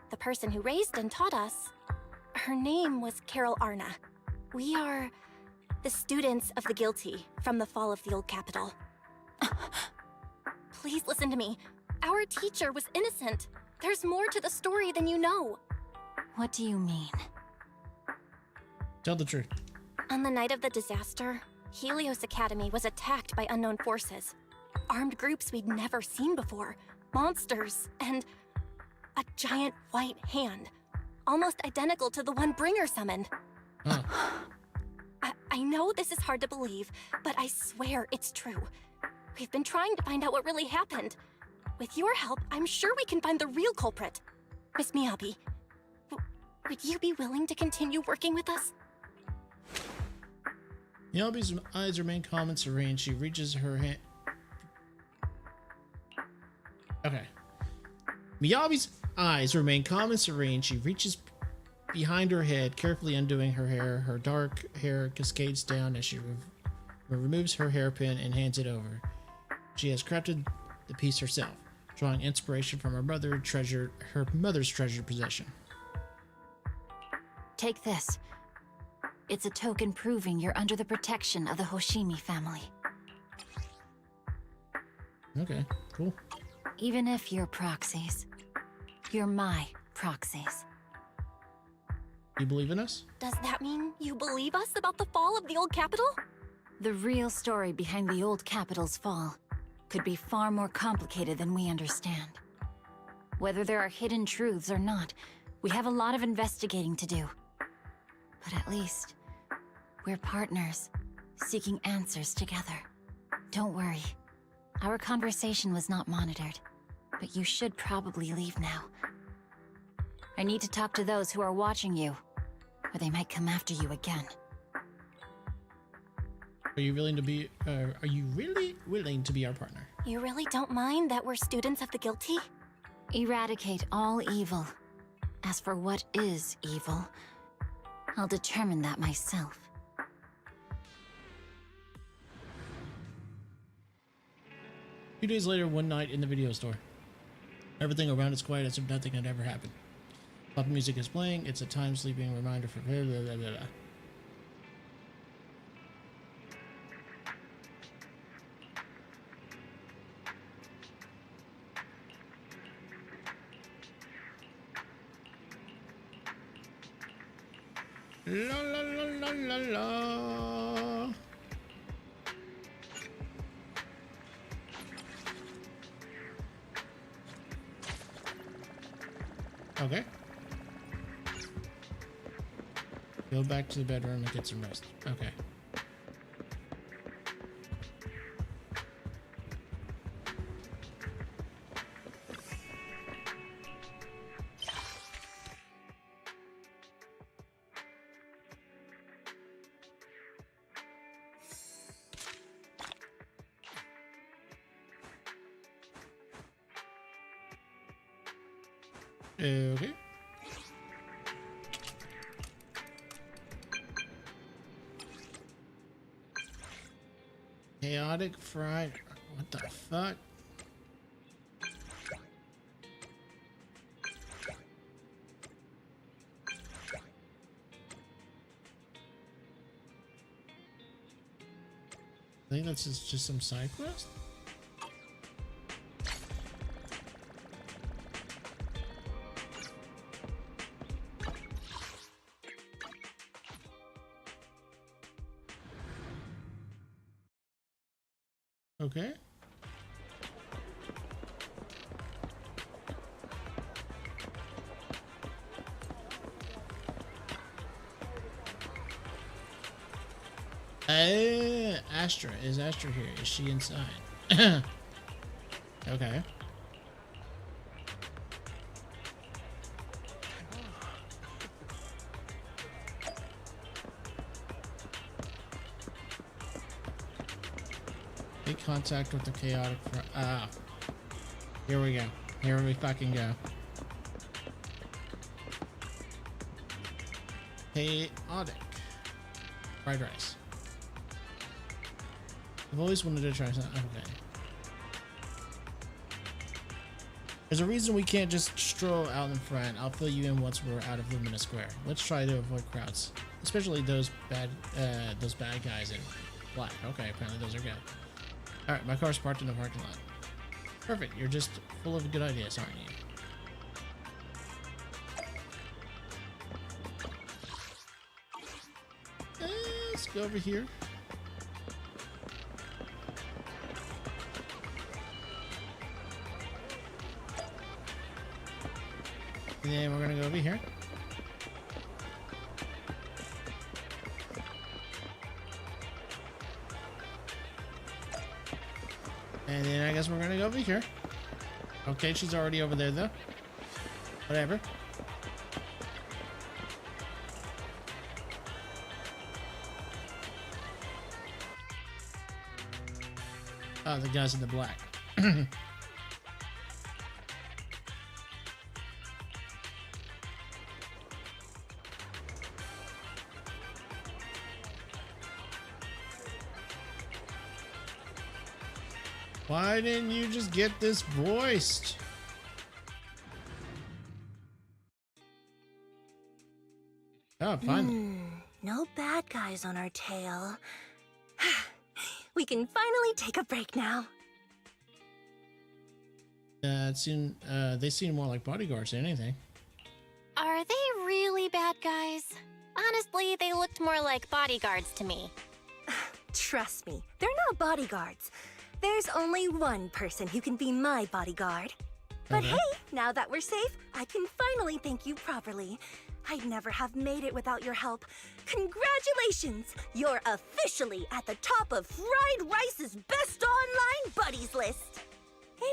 The person who raised and taught us, Her name was Carol Arna. We are the students of the guilty from the fall of the old capital. Please listen to me. Our teacher was innocent. There's more to the story than you know. What do you mean? Tell the truth. On the night of the disaster, Helios Academy was attacked by unknown forces. Armed groups we'd never seen before. Monsters, and a giant white hand. Almost identical to the one Bringer summoned. Huh. I know this is hard to believe, but I swear it's true. We've been trying to find out what really happened. With your help, I'm sure we can find the real culprit. Miss Miyabi, would you be willing to continue working with us? Miyabi's eyes remain calm and serene. She reaches her hand. Okay. Miyabi's eyes remain calm and serene. She reaches behind her head, carefully undoing her hair. Her dark hair cascades down as she removes her hairpin and hands it over. She has crafted the piece herself, drawing inspiration from her mother's treasured possession. Take this. It's a token proving you're under the protection of the Hoshimi family. Okay, cool. Even if you're proxies, you're my proxies. You believe in us? Does that mean you believe us about the fall of the old capital? The real story behind the old capital's fall could be far more complicated than we understand. Whether there are hidden truths or not, we have a lot of investigating to do. But at least, we're partners, seeking answers together. Don't worry. Our conversation was not monitored, but you should probably leave now. I need to talk to those who are watching you, or they might come after you again. Are you willing to be? Are you really willing to be our partner? You really don't mind that we're students of the guilty? Eradicate all evil. As for what is evil, I'll determine that myself. A few days later, one night in the video store. Everything around is quiet as if nothing had ever happened. Pop music is playing. It's a time-sleeping reminder for blah, blah, blah, blah, blah. La la la la la la. Okay. Go back to the bedroom and get some rest. Okay. Okay. Chaotic fried. What the fuck? I think that's just some side quest. Okay. Astra. Is Astra here? Is she inside? Okay. Make contact with the chaotic. Here we go. Here we fucking go. Chaotic. Fried rice. I've always wanted to try something. Okay. There's a reason we can't just stroll out in front. I'll fill you in once we're out of Lumina Square. Let's try to avoid crowds, especially those bad guys in black. Okay, apparently those are good. All right, my car's parked in the parking lot. Perfect. You're just full of good ideas, aren't you? Let's go over here. And then we're gonna go over here. And then I guess we're gonna go over here. Okay, she's already over there though. Whatever. Oh, the guys in the black. Why didn't you just get this voiced? Oh, finally. No bad guys on our tail. We can finally take a break now. They seem more like bodyguards than anything. Are they really bad guys? Honestly, they looked more like bodyguards to me. Trust me, they're not bodyguards. There's only one person who can be my bodyguard. But hey, now that we're safe, I can finally thank you properly. I'd never have made it without your help. Congratulations! You're officially at the top of Fried Rice's best online buddies list.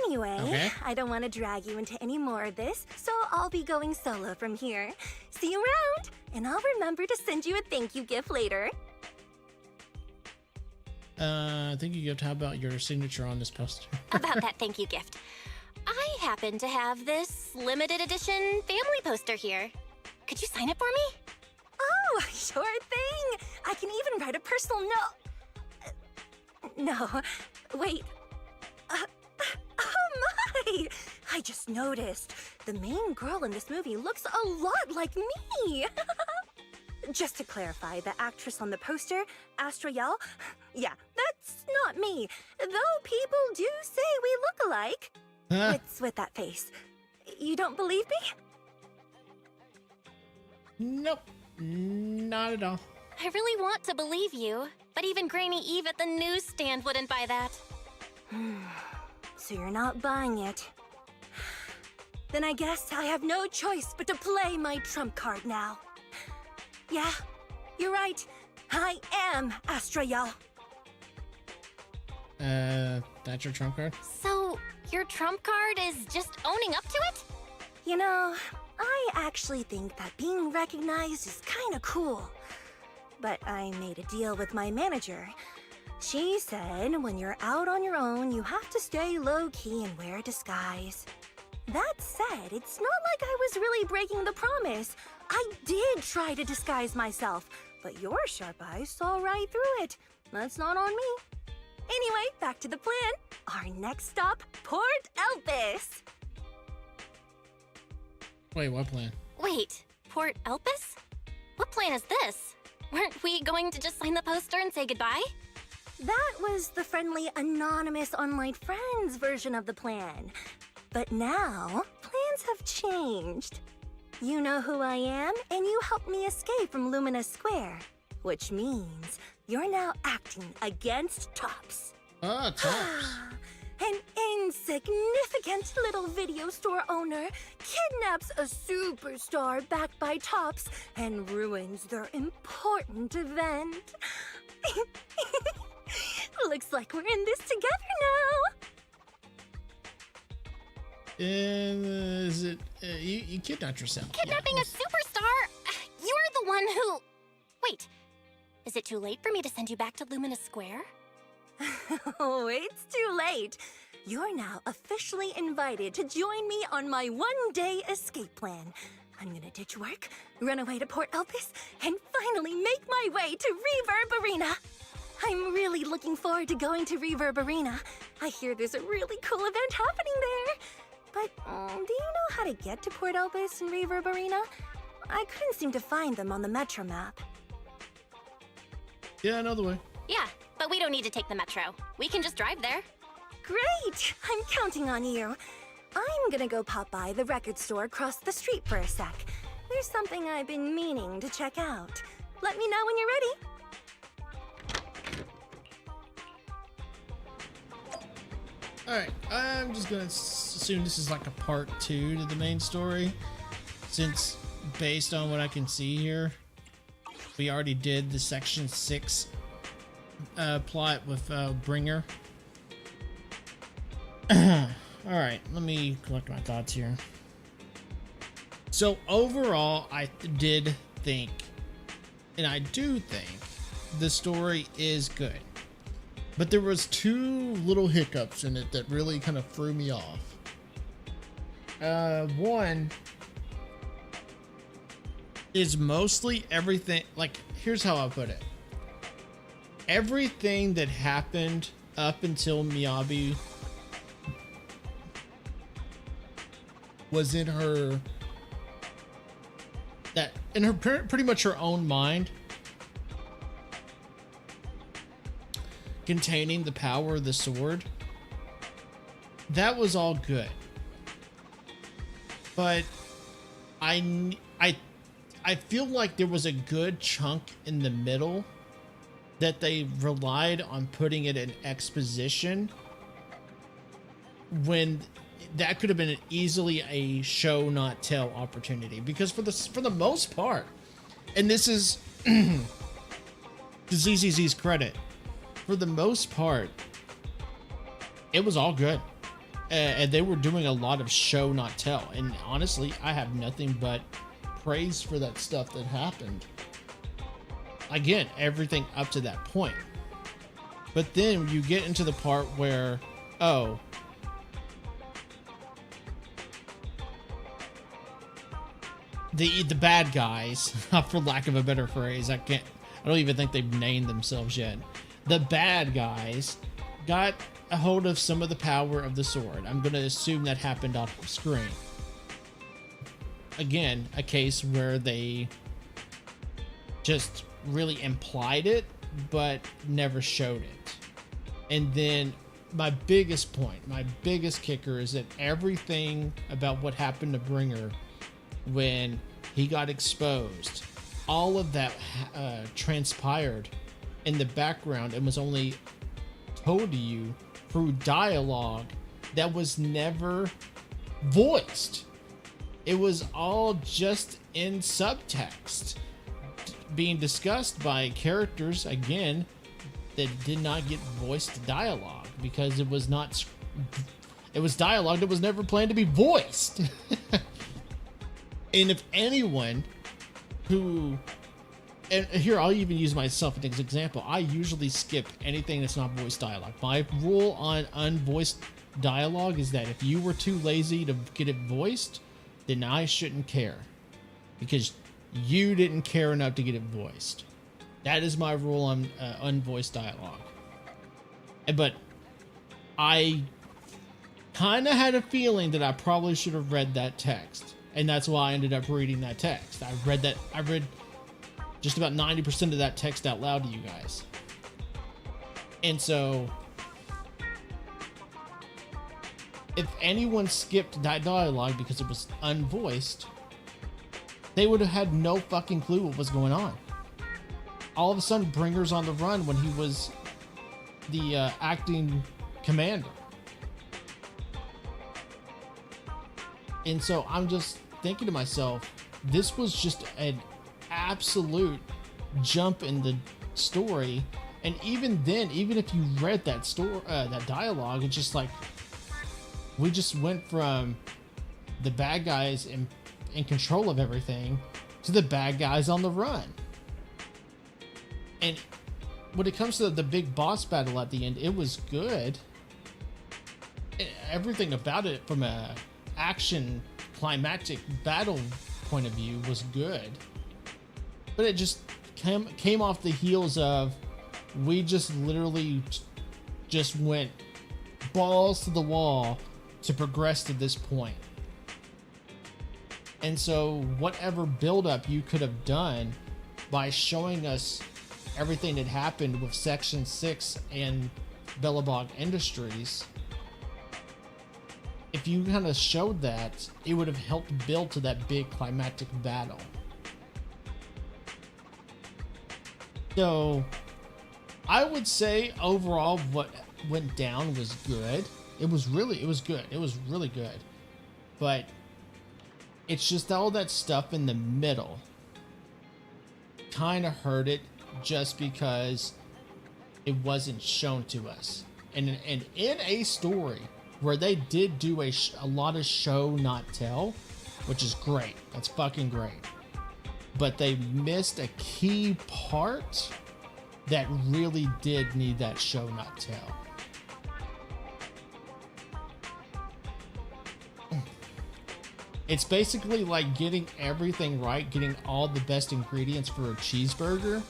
Anyway, I don't want to drag you into any more of this, so I'll be going solo from here. See you around, and I'll remember to send you a thank you gift later. Thank you gift. How about your signature on this poster? About that thank you gift. I happen to have this limited edition family poster here. Could you sign it for me? Oh, sure thing. I can even write a personal note. No, wait. Oh my! I just noticed. The main girl in this movie looks a lot like me. Just to clarify, the actress on the poster, Astra Yal, yeah, that's not me. Though people do say we look alike. What's with that face? You don't believe me? Nope, not at all. I really want to believe you, but even Granny Eve at the newsstand wouldn't buy that. So you're not buying it. Then I guess I have no choice but to play my trump card now. Yeah, you're right. I am Astra Yal. That's your trump card? So, your trump card is just owning up to it? You know, I actually think that being recognized is kinda cool. But I made a deal with my manager. She said when you're out on your own, you have to stay low-key and wear a disguise. That said, it's not like I was really breaking the promise. I did try to disguise myself, but your sharp eyes saw right through it. That's not on me. Anyway, back to the plan. Our next stop, Port Elpis. Wait, what plan? Wait, Port Elpis? What plan is this? Weren't we going to just sign the poster and say goodbye? That was the friendly, anonymous online friends version of the plan. But now, plans have changed. You know who I am, and you helped me escape from Lumina Square. Which means you're now acting against Tops. Ah, Tops. An insignificant little video store owner kidnaps a superstar backed by Tops and ruins their important event. Looks like we're in this together now. Is it you kidnapped yourself? Kidnapping a superstar? You're the one who... Wait, is it too late for me to send you back to Lumina Square? Oh, it's too late. You're now officially invited to join me on my one-day escape plan. I'm gonna ditch work, run away to Port Elpis, and finally make my way to Reverb Arena. I'm really looking forward to going to Reverb Arena. I hear there's a really cool event happening there. But do you know how to get to Port Elpis and Reverb Arena? I couldn't seem to find them on the Metro map. Yeah, another way. Yeah, but we don't need to take the metro. We can just drive there. Great! I'm counting on you. I'm gonna go pop by the record store across the street for a sec. There's something I've been meaning to check out. Let me know when you're ready. Alright, I'm just gonna assume this is like a part 2 to the main story, since based on what I can see here, we already did the section 6 plot with Bringer. Alright, let me collect my thoughts here. So overall, I did think, and I do think, the story is good. But there was 2 little hiccups in it that really kind of threw me off. One is mostly everything, like, here's how I'll put it. Everything that happened up until Miyabi was in her, pretty much her own mind, containing the power of the sword. That was all good, but I feel like there was a good chunk in the middle that they relied on putting it in exposition, when that could have been easily a show not tell opportunity. Because for the most part, and this is to ZZZ's credit, for the most part, it was all good. And they were doing a lot of show not tell. And honestly, I have nothing but praise for that stuff that happened. Again, everything up to that point. But then you get into the part where, oh, the bad guys, for lack of a better phrase, I don't even think they've named themselves yet. The bad guys got a hold of some of the power of the sword. I'm going to assume that happened off screen. Again, a case where they just really implied it, but never showed it. And then my biggest point, my biggest kicker is that everything about what happened to Bringer when he got exposed, all of that transpired in the background and was only told to you through dialogue that was never voiced. It was all just in subtext, being discussed by characters, again, that did not get voiced dialogue, because it was dialogue that was never planned to be voiced. And if anyone who, and here I'll even use myself as an example, I usually skip anything that's not voiced dialogue. My rule on unvoiced dialogue is that if you were too lazy to get it voiced, then I shouldn't care, because you didn't care enough to get it voiced. That is my rule on unvoiced dialogue. But I kind of had a feeling that I probably should have read that text, and that's why I ended up reading that text. I read just about 90% of that text out loud to you guys. And so if anyone skipped that dialogue because it was unvoiced, they would have had no fucking clue what was going on. All of a sudden, Bringer's on the run when he was the acting commander. And so I'm just thinking to myself, this was just an absolute jump in the story. And even then, even if you read that that dialogue, it's just like, we just went from the bad guys in control of everything to the bad guys on the run. And when it comes to the big boss battle at the end, it was good. Everything about it from a action climactic battle point of view was good. But it just came off the heels of, we just literally just went balls to the wall to progress to this point. And so whatever buildup you could have done by showing us everything that happened with Section 6 and Bellabog Industries, if you kind of showed that, it would have helped build to that big climactic battle. So I would say overall what went down was good. It was good. It was really good. But it's just all that stuff in the middle kind of hurt it, just because it wasn't shown to us. And in a story where they did do a lot of show not tell, which is great. That's fucking great. But they missed a key part that really did need that show not tell. It's basically like getting everything right, getting all the best ingredients for a cheeseburger,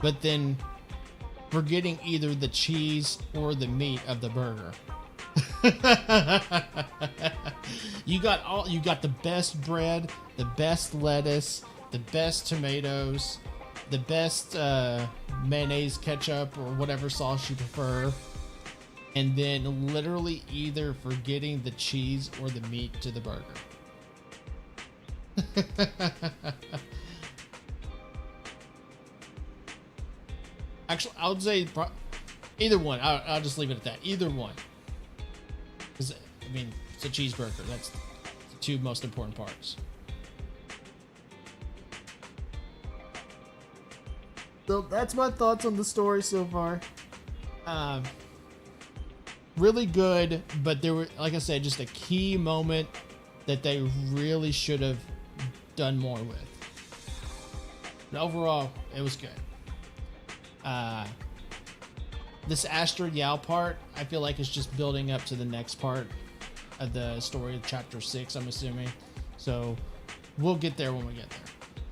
but then forgetting either the cheese or the meat of the burger. You got the best bread, the best lettuce, the best tomatoes, the best mayonnaise, ketchup, or whatever sauce you prefer, and then literally either forgetting the cheese or the meat to the burger. Actually, I would say either one. I'll just leave it at that. Either one. Because, I mean, it's a cheeseburger. That's the two most important parts. So that's my thoughts on the story so far. Really good, but there were, like I said, just a key moment that they really should have done more with. But overall, it was good. This Astrid Yao part, I feel like it's just building up to the next part of the story of chapter 6, I'm assuming. So we'll get there when we get there.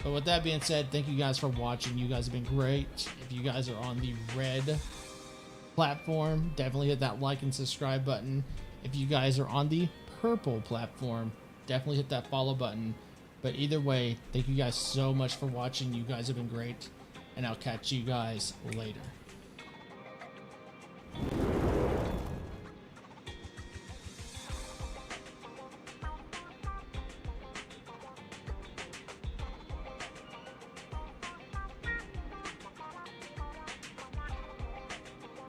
But with that being said, thank you guys for watching. You guys have been great. If you guys are on the red platform, definitely hit that like and subscribe button. If you guys are on the purple platform, definitely hit that follow button. But either way, thank you guys so much for watching. You guys have been great, and I'll catch you guys later.